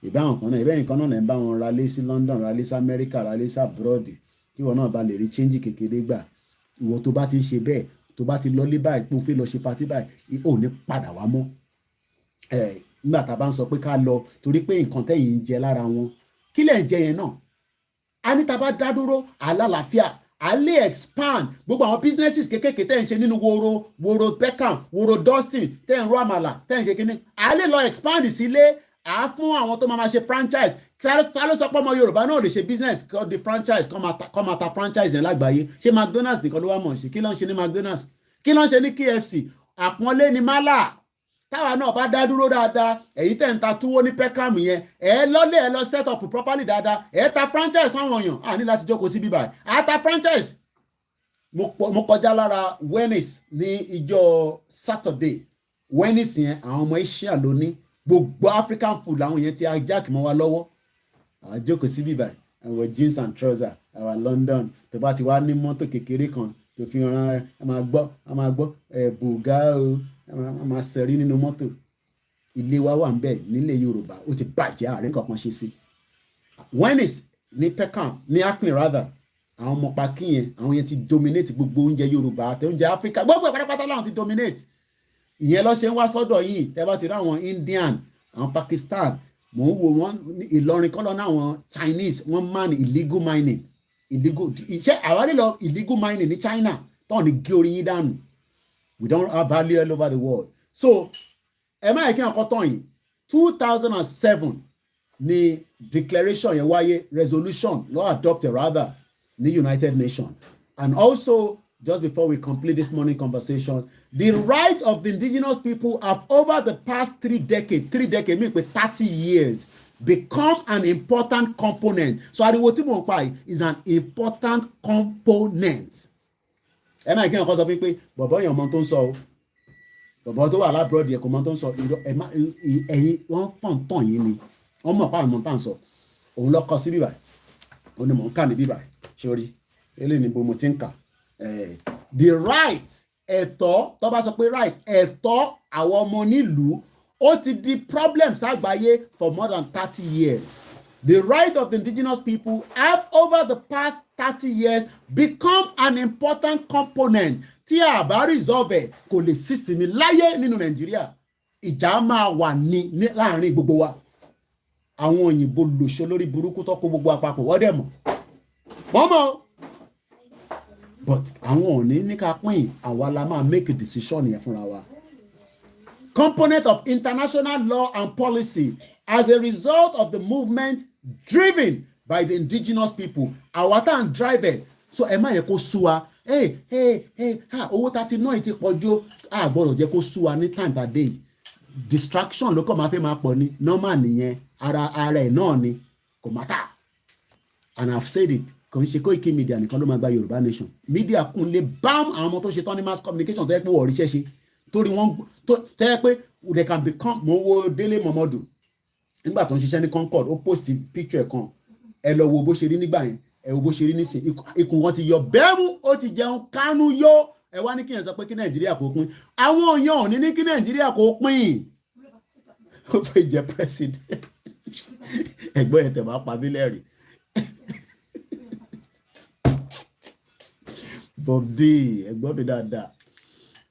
Ìbáwọn kan náà, ìbẹ́yìn kan náà ń bá wọn ralé sí London, ralé sí America, ralé sí abroad. Kí wọn náà bá lè rí change kékeré gbà. Ìwọ tó bá ti ń ṣe bẹ́ẹ̀, tó bá ti lọ lé báyìí, tó fẹ́ lọ ṣe party báyìí, ò ní padà wá mọ́. nígbà tá a bá ń sọ pé ká lọ torí pé nǹkan tẹ̀yìn ń jẹ lára wọn kí lẹ̀ ń jẹ yẹn náà a ní tá a bá dá dúró àlàáfíà a lè expand gbogbo àwọn businesses kékèké tẹ̀ ń ṣe nínú woro Peckham woro Dustin tẹ̀ ń ro àmàlà tẹ̀ ń ṣe kínní a lè lọ expand sílé à fún àwọn tó máa ṣe franchise ta ló sọ pé ọmọ Yorùbá náà lè ṣe business kọ́ di franchise kọ́ máa ta franchise yẹn lágbàáyé ṣé McDonald's nìkan ló wá mọ̀ ṣe kí ló ń ṣe ní McDonald's kí ló ń ṣe ní KFC àpọ́nlé ni málà táwa náà bá dá dúró dáadáa èyí tẹ̀ ń ta túwó ní Peckham yẹn lọ́lẹ̀ lọ set up properly dáadáa ta franchise fáwọn èèyàn ní láti jókòó sí bíbá ta franchise mo kọjá lára Venice ní ìjọ Saturday Venice yẹn àwọn ọmọ Asia ló ní gbogbo African food làwọn yẹn ti ajak mọ́ wa lọ́wọ́ àwọn jókòó sí bíbá àwọn jeans and trousers àwọn London tó bá ti wá ní mọ́tò kékeré kan tó fi ràn a máa gbọ́ bùgá o a máa sẹ̀rí nínú mọ́tò ilé wa wà ń bẹ̀ nílẹ̀ Yorùbá ó ti bàjẹ́ àárín kankan ṣe sí Venice ní Peckham ní Acne rather àwọn ọmọ paki yẹn àwọn yẹn ti dominate gbogbo oúnjjẹ Yorùbá àti oúnjẹ Africa gbogbo pátápátá láwọn ti dominate ìyẹn lọ ṣe ń wá sọ́dọ̀ yìí tẹ́ bá ti rí àwọn Indian àwọn Pakistan mò ń wo wọn Ìlọrin kọ́ lọ́nà àwọn Chinese wọ́n man illegal mining illegal iṣẹ́ àwárí lọ illegal mining ní China tó ní gé orí yín dànù we don't have value all over the world so ẹ má yẹ kí n kọ́ tán yìí 2007 ni declaration yẹn wáyé resolution law adopted rather ní United Nations and also just before we complete this morning conversation the right of the indigenous people have over the past 3 decades mean pé 30 years become an important component so ariwo tí mo ń pa is an important component ẹ máa kí n kọ́ sọ fún pé bọ̀bọ̀ yẹn ọmọ tó ń sọ o bọ̀bọ̀ tó wà lábúrọ̀dì ẹ̀kọ́ ọmọ tó ń sọ ẹ̀yin wọ́n fọ̀n tàn yín ni wọ́n mọ̀ pa àwọn ọmọ tá à ń sọ òun lọ kọ sí bíbà òun ni mò ń kà ní bíbà sórí eléyìí ni mo ti ń kà the right ẹ̀tọ́ tó bá sọ pé right ẹ̀tọ́ àwọn ọmọ nílùú ó ti di problems àgbáyé for more than 30 years. The right of the indigenous people have over the past 30 years become an important component tí a bá resolve ẹ̀ kò lè sísinmi láyé nínú Nàìjíríà ìjà máa wà ní láàrin gbogbo wa àwọn òyìnbó lòṣó lórí burúkú tó kó gbogbo àpapọ̀ wọ́n dẹ̀ mọ̀ wọ́n mọ̀ but àwọn ò ní ká pín àwa la máa make a decision yẹn fúnra wa. Component of international law and policy as a result of the movement driven by the indigenous people àwa tá à ń drive it so ẹ má yẹ kó sú wa owó tá ti ná yìí ti pọ̀ jù a gbọ́dọ̀ jẹ́ kó sú wa ní time tá dé yìí distraction ló kọ́ máa fẹ́ máa pọ̀ ní normal nìyẹn ara ẹ̀ náà ni kò má tà and I have said it kò ń ṣe Koiki Media nìkan ló máa gba Yorùbá Nation media kún lè bám àwọn ọmọ tó ṣe tán ní mass communication tó yẹ pé wọ́n ríṣẹ́ ṣe torí wọ́n tó yẹ pé they can become mo wo Délé Mọ̀mọ́dù nígbà tó ń ṣiṣẹ́ ní Concord ó post picture kan ẹ lọ wo bó ṣe rí nígbà yẹn ẹ wo bó ṣe rí nísìn ikùn wọn ti yọ bẹ́ẹ̀mú ó ti jẹun kánú yó ẹ wá ní kí yẹn sọ pé kí Nàìjíríà kò pín àwọn èèyàn ò ní kí Nàìjíríà kò pín ó fẹ́ jẹ president ẹgbọ́n yẹn tẹ̀ máa pa mí lẹ́rìí Bob D ẹgbọ́n mi dáadáa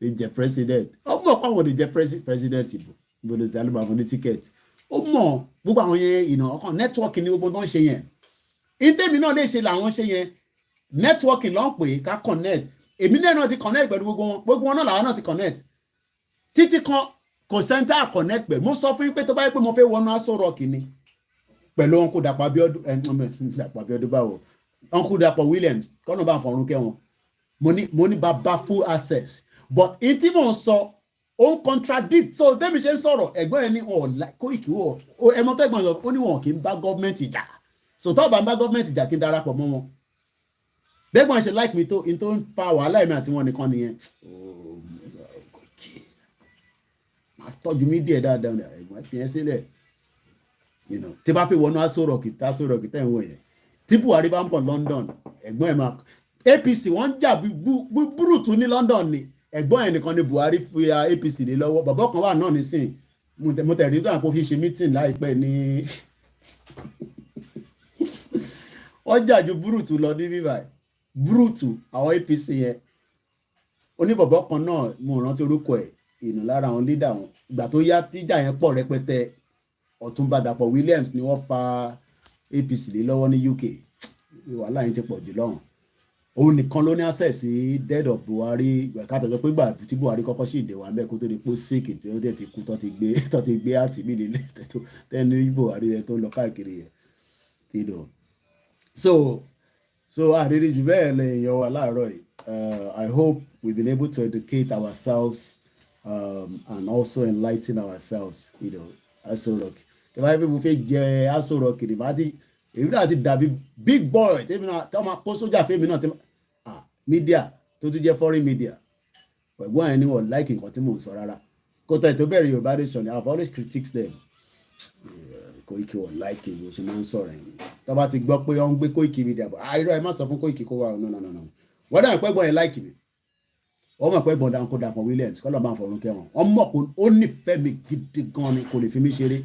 lè jẹ president ó mọ̀ pé àwọn lè jẹ president ìbò ìbò lè dálé máa fún ní tíkẹ́ẹ̀tì ó mọ̀ gbogbo àwọn yẹn ìnà ọkàn network ni gbogbo tó ń ṣe yẹn ìtẹ́mi náà lè ṣe làwọn ṣe yẹn networking ló ń pè ká connect èmi náà ti connect pẹ̀lú gbogbo wọn náà làwọn náà ti connect títí kan kò center connect pẹ̀ mo sọ fún yín pé tó bá yẹ pé mo fẹ́ wọnú Aso Rock ni pẹ̀lú Uncle Dàpọ̀ Abíọ́dún báwo Uncle Dàpọ̀ Williams kọ́nà bá fọ̀run kẹ́ wọn mo ní bàbá full access but in tí mò ń sọ ó ń contradict so tẹ́mi ṣe ń sọ̀rọ̀ ẹ̀gbọ́n ẹ̀ ní Koiki ẹ̀mọ́ tẹ́gbọ́n sọ ó ní wọn kì í bá gọ́ọ̀mẹ̀ntì jà so tó bá ń bá gọ́ọ̀mẹ̀ntì jà kí n darapọ̀ mọ́ wọn bẹ́gbọ́n ṣe like mi tó in tó ń fa wàhálà ẹ̀mí àti wọn nìkan nìyẹn Koiki máa tọ́jú mí díẹ̀ dáadáa ẹ̀gbọ́n fi yẹn sílẹ̀ tí bá fi wọnú Aso Rock tẹ́ ń wọ̀ yẹn tí Buhari bá ń bọ̀ London ẹ̀gbọ́n ẹ̀ máa APC wọ́n jà búrútù ní London ni ẹ̀gbọ́n ẹ̀ nìkan ni Buhari fi APC lé lọ́wọ́ bàbá kan wà náà nísìn mo tẹ̀rí tó àpò fi ṣe meeting láìpẹ́ ní wọ́n jà ju búrútù lọ ní bíbá búrútù àwọn APC yẹn oníbọ̀bọ̀ kan náà mo rántí orúkọ ẹ̀ lára àwọn leader wọn ìgbà tó yá tíjà yẹn pọ̀ rẹpẹtẹ Ọ̀túnba Dàpọ̀ Williams ni wọ́n fa APC lé lọ́wọ́ ní UK wàhálà yẹn ti pọ̀ jù lọ́hùn òun nìkan ló ní access sí dead of Buhari káàtà sọ pé gbà tí Buhari kọ́kọ́ sì dé wà mẹ́ kó tó di pé sick tí ó dẹ̀ ti kú tó ti gbé àtìmí nílé tẹ́ni Buhari rẹ̀ tó ń lọ káàkiri yẹn so àrírí jù bẹ́ẹ̀ lẹ́yìn wa láàárọ̀ yìí I hope we've been able to educate ourselves and also enlighten ourselves Aso Rock tí wọ́n fẹ́ mo fẹ́ jẹ Aso Rock ni màá ti èmi náà ti dàbí big boy tèmi náà tí wọ́n máa kó sójà fèmí náà media tó tún jẹ́ foreign media ẹ̀gbọ́n ẹni wọ́n like nǹkan tí mò ń sọ rárá kó tẹ̀ tó bẹ̀rẹ̀ Yorùbá nation I have always critiqued them Koiki wọ́n like ìwé ṣe máa ń sọ̀rọ̀ ẹ̀yìn tó bá ti gbọ́ pé wọ́n ń gbé Koiki media bọ̀ irọ́ ẹ má sọ fún Koiki kó wà no wọ́n dà pẹ́ gbọ́n ẹ̀ like mi wọ́n mọ̀ pé gbọ́n kó Dàpọ̀ Williams kọ́ lọ́ máa fọ̀rùn kẹwọn wọ́n mọ̀ pé ó nífẹ̀ẹ́ mi gidi gan ni kò lè fi mí ṣeré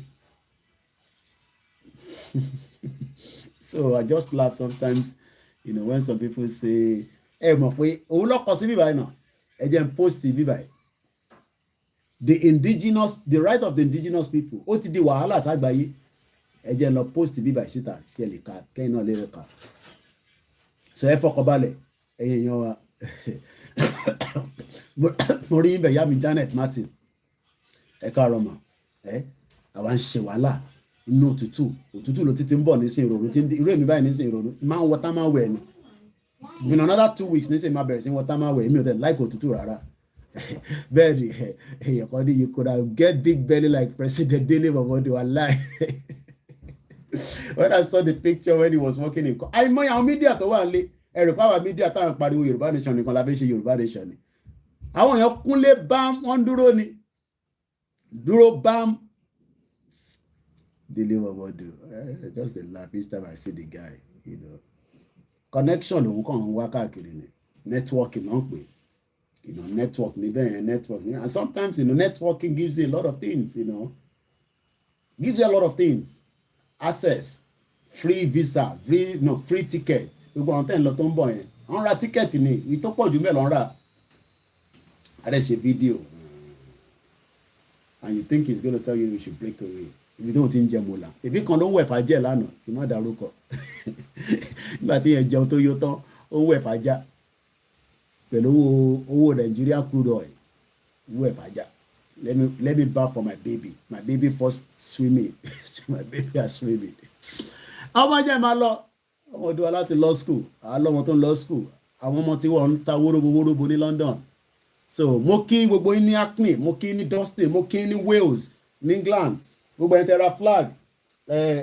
so I just laugh sometimes when some people say ẹ mọ̀ pé òun lọ́kọ̀ sí bíbáyìí náà ẹ jẹ́ n post bíbáyìí the right of the indigenous people ó ti di wàhálà ságbáyé ẹ jẹ́ lọ post bíbáyìí síta ṣe lè ka kẹ́yìn náà lè rẹ̀ ká so ẹ fọkànbalẹ̀ ẹ̀yin èèyàn wa mo rí ibẹ̀ yá mi Janet Martin ẹ káàárọ̀ mà àwa ń ṣe wàhálà inú òtútù ló ti ń bọ̀ nísìn ìrònú irú èmi báyìí nísìn ìrònú máa ń wọta máa wẹ̀ ni in another 2 weeks nísìn máa bẹ̀rẹ̀ sí wọta máa wẹ̀ èmi ò tẹ̀ láìkò òtútù rárá bẹ́ẹ̀ ni èèyàn kan ní you could have get big belly like President Dele Momodu wallahi when I saw the picture when he was working in àìmọye àwọn mídíà tó wà nílé ẹ̀rù pàwọ́ mídíà táwọn pariwo Yorùbá nation nìkan la fẹ́ ṣe Yorùbá nation ni àwọn èèyàn kúnlé bám wọ́n dúró bám Dele Momodu just a laugh each time I see the guy connection lòun kàn ń wá káàkiri ni networking náà pè network níbẹ̀ yẹn network ní and sometimes networking gives you a lot of things gives you a lot of things access free visa free ticket gbogbo àwọn tẹ́yìn lọ tó ń bọ̀ yẹn wọ́n ra ticket ni ìtọ́ pọ̀ jù mẹ́lọ̀ ń rà adé ṣe video and you think he's gonna tell you you should break away ibi tó ti ń jẹ mọ́là ìbí kan ló ń wẹ̀fà jẹ́ lánàá kì má dárúkọ nígbà tí yẹn jẹun tó yó tán ó ń wẹ̀fà já pẹ̀lú owó Nigeria crude oil wẹ̀fà já let me bath for my baby first swimming my baby are swimming ọmọ jẹ́ máa lọ ọmọdé wa láti law school àlọ́mọ tó ń law school àwọn ọmọ tí wọ́n ń ta wóróbo ní London so mo kí gbogbo yín ní Hackney mo kí ní Dustin mo kí ní Wales ní England gbogbo ẹni tẹ́ra flag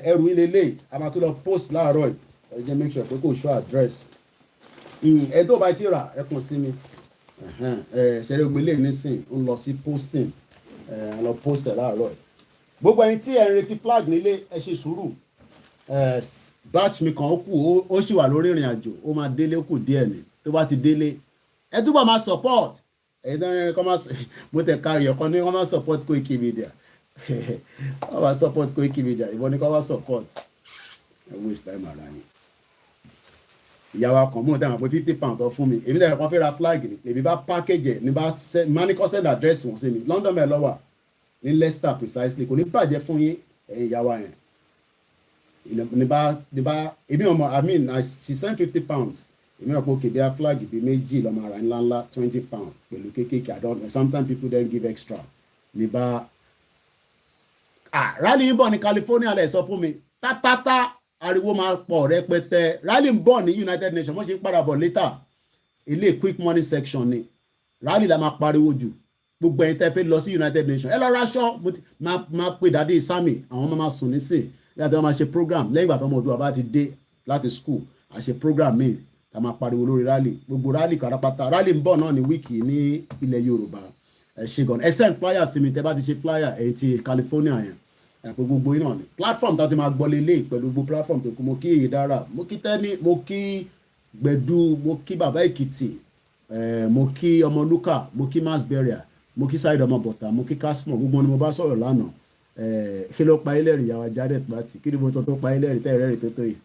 ẹrù ilé lè a máa tún lọ post láàárọ̀ ẹ jẹ́ make sure pé kò show address ẹ tó bá ti rà ẹ kàn sí mi ṣẹlẹ̀ ògbélé nísìn ń lọ sí posting lọ post ẹ láàárọ̀ gbogbo ẹni tí ẹ ń retí flag nílé ẹ ṣe sùúrù batch mi kan ó kù ó sì wà lórí ìrìn àjò ó máa délé ó kù díẹ̀ ni tó bá ti délé ẹ túbọ̀ máa support ẹ̀yin tó ń rẹ́ kọ́ máa mo tẹ̀ ka ìyọ̀kan ní wọ́n máa support Koiki Media wọ́n máa support Koiki Media ìbọn ní kọ́ wá support ẹ waste time ara yín ìyàwó akàn mú dáhùn pé £50 tó fún mi èmi dẹ̀ kan fẹ́ ra flag ni èmi bá package ẹ̀ ní bá máa ní kọ́ send address wọn sí mi London mẹ́ẹ̀ lọ́wọ́ ní Leicester precisely kò ní bàjẹ́ fún yín ẹ̀yin ìyàwó yẹn ní bá èmi ọmọ I mean she sent £50 èmi ọ̀pọ̀ òkè bí a flag bí méjì lọ́mọ ara ńláńlá £20 pẹ̀lú kéékèèké I don't know sometimes people then give extra ní bá rally ń bọ̀ ní California lẹ̀ sọ fún mi tátátá ariwo máa pọ̀ rẹpẹtẹ rally ń bọ̀ ní United Nations wọ́n ṣe ń padà bọ̀ later ilé quick money section ni rally la máa pariwo jù gbogbo ẹ̀yin tẹ́ fẹ́ lọ sí United Nations ẹ lọ raṣọ máa pè dáadé Sami àwọn máa sùn nísìn láti wọ́n máa ṣe program lẹ́yìn ìgbà tó ọmọ Oòduà bá ti dé láti school a ṣe program míì tá máa pariwo lórí rally gbogbo rally karapata rally ń bọ̀ náà ní wíìkì ní ilẹ̀ Yorùbá ẹ ṣe gan ẹ send flyer sí mi tẹ́ bá ti ṣe flyer ẹ̀yin ti California yẹn pé gbogbo iná ni platform tá ti máa gbọ́ lélẹ̀ pẹ̀lú gbogbo platform tó kú mo kí èyí dára mo kí tẹ́ni mo kí gbẹ̀du mo kí bàbá èkìtì mo kí ọmọlúkà mo kí mass burial mo kí sáyid ọmọ bọ̀tà mo kí kásmọ̀ gbogbo ni mo bá sọ̀rọ̀ lánàá kí ló pa ilé rí yàwá Janet Martin kí ni mo sọ tó pa ilé rí tẹ́rẹ̀ rí tó tó yìí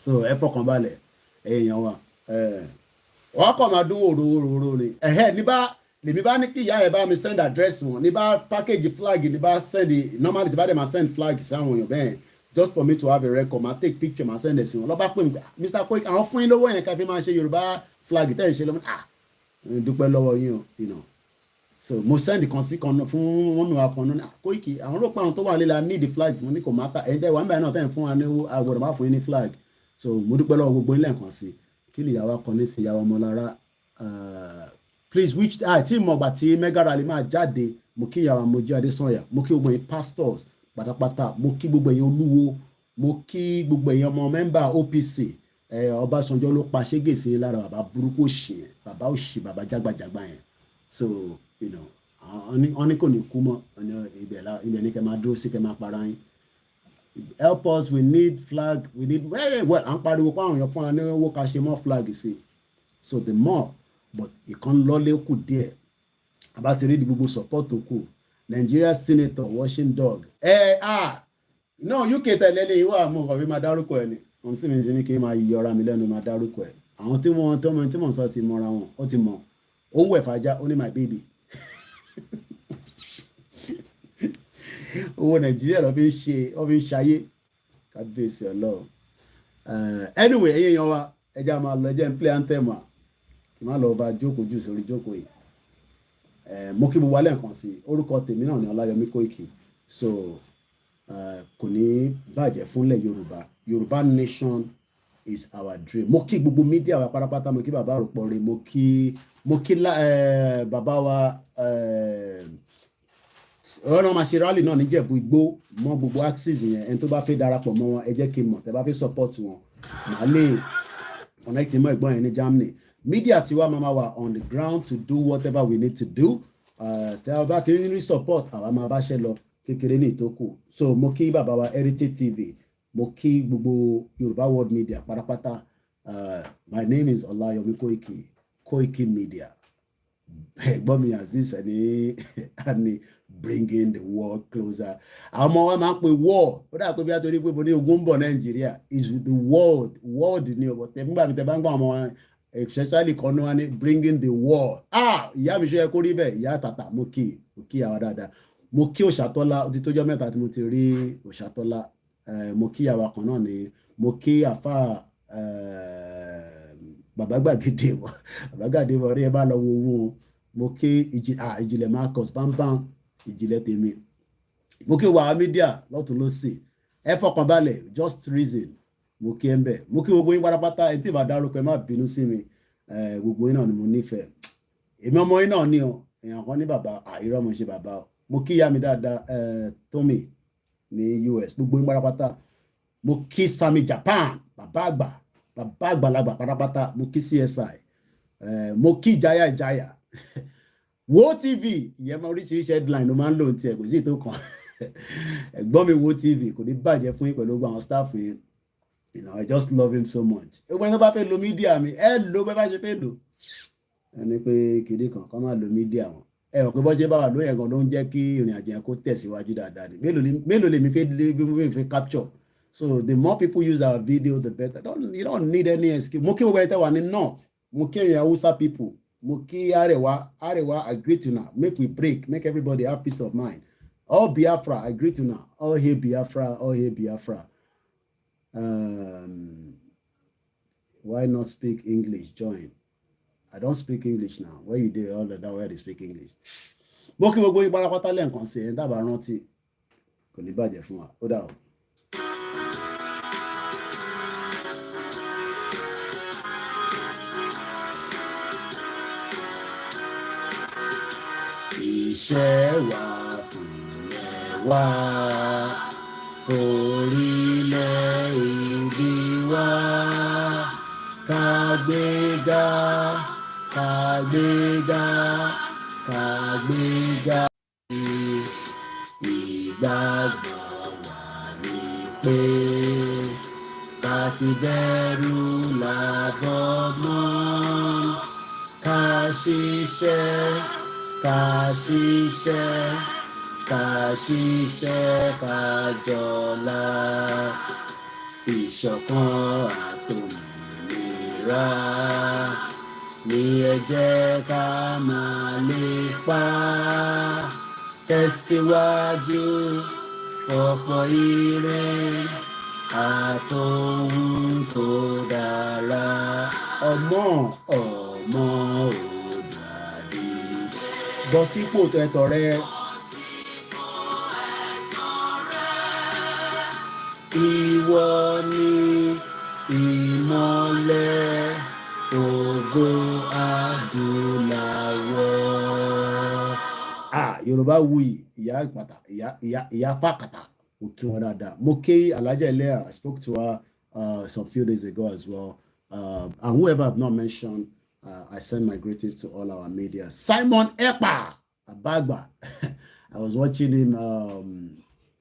so ẹ fọkàn balẹ̀ èèyàn wa wọ́n kàn máa dún wòrò ni lèmi bá ní kí ìyá ẹ̀ bá mi send address wọn ní bá package flag ní bá send normally tí bá dẹ̀ máa send flag sí àwọn èèyàn bẹ́ẹ̀ just for me to have a record máa take picture máa send ẹ̀ sí wọn lọ́ba pè mí Mr. Koiki àwọn fún yín lówó yẹn ká fi máa ṣe Yorùbá flag tẹ́ ẹ̀ ṣe lọ́mọ dúpẹ́ lọ́wọ́ yín o you know so mo send kan sí kan fún wọn mi wá kan náà Koiki àwọn ló pa àwọn tó wà líla need the flag fún ní kò má ta ẹ̀yin tẹ́ wà ń bẹ̀rẹ̀ náà tẹ́ ẹ̀ fún wa ní owó agbọ̀dọ̀ má fún yín ní flag so mo dúpẹ́ lọ́wọ́ gbogbo ilé nǹkan sí kí ni ìyàwó kan ní sí ìyàwó ọmọlára please which tí mo gbà tí mega rally máa jáde mo kí ìyàwó Mojí Adésànyà mo kí gbogbo yín pastors pátápátá mo kí gbogbo yín olúwo mo kí gbogbo yín ọmọ mẹ́mbà OPC Ọbásanjọ́ ló pa ṣégèsè lára bàbá burúkú òṣì yẹn bàbá òṣì bàbá jágbàjàgbà yẹn so you know wọ́n ní kò ní kú mọ́ ibẹ̀ ní kẹ́ máa dúró sí kẹ́ máa para yín help us we need flag we need well à ń pariwo pé àwọn èèyàn fún wa ní owó ká ṣe mọ́ flag sí so the more but ìkan lọ́lé kù díẹ̀ àbá ti rí di gbogbo support tó kù Nigeria senator washing dog no UK tẹ̀lé lè wà mú ọ̀rọ̀ bí máa dárúkọ ẹ̀ ni wọ́n sì mi ṣe ní kí n máa yọra mi lẹ́nu máa dárúkọ ẹ̀ àwọn tí wọ́n sọ ti mọra wọn ó ti mọ òun wẹ̀ fàájà ó ní my baby owó Nàìjíríà ló fi ń ṣayé kábíyèsí Ọlọ́run anyway ẹ̀yin yan wa ẹja máa lọ ẹjẹ́ ń play anthem à kì má lọ bá jókòó jù sórí jókòó yìí mo kí gbogbo alẹ́ nǹkan sí orúkọ tèmi náà ní Ọláyọmí Kóìkì so kò ní bàjẹ́ fúnlẹ̀ Yorùbá nation is our dream mo kí gbogbo mídíà wa pátápátá mo kí bàbá àròpọ̀ rẹ̀ mo kí bàbá wa ọ̀rọ̀ máa ṣe rally náà níjẹ̀bú igbó mọ́ gbogbo axis yẹn ẹni tó bá fẹ́ darapọ̀ mọ́ wọn ẹ jẹ́ kí n mọ̀ tẹ́ bá fẹ́ support wọn màá lè connect mọ́ ẹ̀gbọ́n yẹn ní Germany media tiwa máa wà on the ground to do whatever we need to do tẹ́ a bá ti rí support àwa máa bá ṣe lọ kékeré ní ìtókù so mo kí bàbá wa Heritage TV mo kí gbogbo Yorùbá world media pátápátá my name is Ọláyọmí Kóìkì media ẹ̀gbọ́n mi Azeez ẹni bringing the world closer àwọn ọmọ wa máa ń pe war ó dà pé bí a torí pé mo ní ogun ń bọ̀ Nàìjíríà is the world ni ọ̀bọ̀ tẹ̀ nígbà mi tẹ̀ bá ń gbọ́ ọmọ wa especially kan náà ni bringing the world ìyá mi ṣe yẹ kó rí bẹ́ẹ̀ ìyá tàtà mo kí àwọn dáadáa mo kí Òṣàtọ́lá ó ti tójọ́ mẹ́ta tí mo ti rí Òṣàtọ́lá mo kí àwa kan náà ni mo kí àfà bàbá gbàgede wọ̀ rí ẹ bá lọ wo owó mo kí ìjìnlẹ̀ Marcus bámbám ìjìnlẹ̀ tèmi mo kí wàá mídíà lọ́tún lọ́sì ẹ fọkàn balẹ̀ just reason mo kí ẹ ń bẹ̀ mo kí gbogbo yín pátápátá ẹni tí ìbá dárúkọ ẹ má bínú sí mi gbogbo yín náà ni mo nífẹ̀ẹ́ èmi ọmọ yín náà ni ọ èèyàn kan ní bàbá irọ́ mo ṣe bàbá o mo kí ìyá mi dáadáa Tommy ní US gbogbo yín pátápátá mo kí Sami Japan bàbá àgbàlagbà pátápátá mo kí CSI mo kí ìjáyà Wo TV ìyẹn máa oríṣiríṣi headline ló máa ń lò ní tiẹ̀ kò sí ètò kan ẹ̀gbọ́n mi Wo TV kò ní bàjẹ́ fún yín pẹ̀lú gbogbo àwọn staff yín I just love him so much ẹgbẹ́ tó bá fẹ́ lo mídíà mi ló bẹ́ẹ̀ bá ṣe fẹ́ lò ẹni pé kìdí kan kọ́ máa lo mídíà wọn rò pé bọ́ ṣe bá wà lóyè gan ló ń jẹ́ kí ìrìn àjò yẹn kó tẹ̀síwájú dáadáa ni mélòó lèmi fẹ́ capture so the more people use our video the better you don't need any excuse mo kí gbogbo ẹ̀ tẹ́ wà ní north mo kí ẹ̀yin Hausa people mo kí Arewa agree to now make we break make everybody have peace of mind all Biafra agree to now all hail Biafra why not speak English join I don't speak English now where you dey all that where they speak English mo kí gbogbo yín pátápátá lẹ́ẹ̀kan sí ẹ̀ dábàá rántí kò ní bàjẹ́ fún wa ó dà o. Iṣẹ́ wa fúnlẹ̀ wa orílẹ̀-èdè wa kàgbéga ìgbàgbọ́ wa ni pé láti bẹ̀rù làbọ̀ mọ́ ká ṣiṣẹ́ kájọlá ìṣọ̀kan àtòmìnira ní ẹ jẹ́ ká máa lépa tẹ̀síwájú fọ̀pọ̀ ire àtòhun tó dára ọmọ òdàdé bọ́ sípò tẹ̀tọ̀ rẹ. Ìwọ ni ìmọ́lẹ̀ ògo adúláwọ̀. Yorùbá wuyì ìyá fàkàtà òkè wọn dáadáa. Mo ké Alhaja Eleha, I spoke to her some few days ago as well. And whoever I've not mentioned, I send my greetings to all our media. Simon Ekpa Abagba. I was watching him.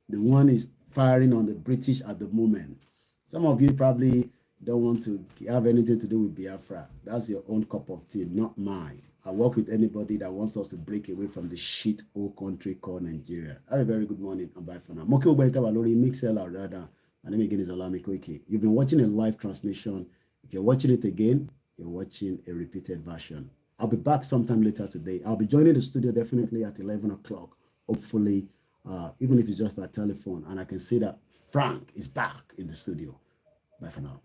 The one is firing on the British at the moment. Some of you probably don't want to have anything to do with Biafra. That's your own cup of tea, not mine. I work with anybody that wants us to break away from the shit old country called Nigeria. Have a very good morning and bye for now. My name again is Olami Koike. You've been watching a live transmission. If you're watching it again, you're watching a repeated version. I'll be back sometime later today. I'll be joining the studio definitely at 11 o'clock. Hopefully, even if it's just by telephone. And I can see that Frank is back in the studio. Bye for now.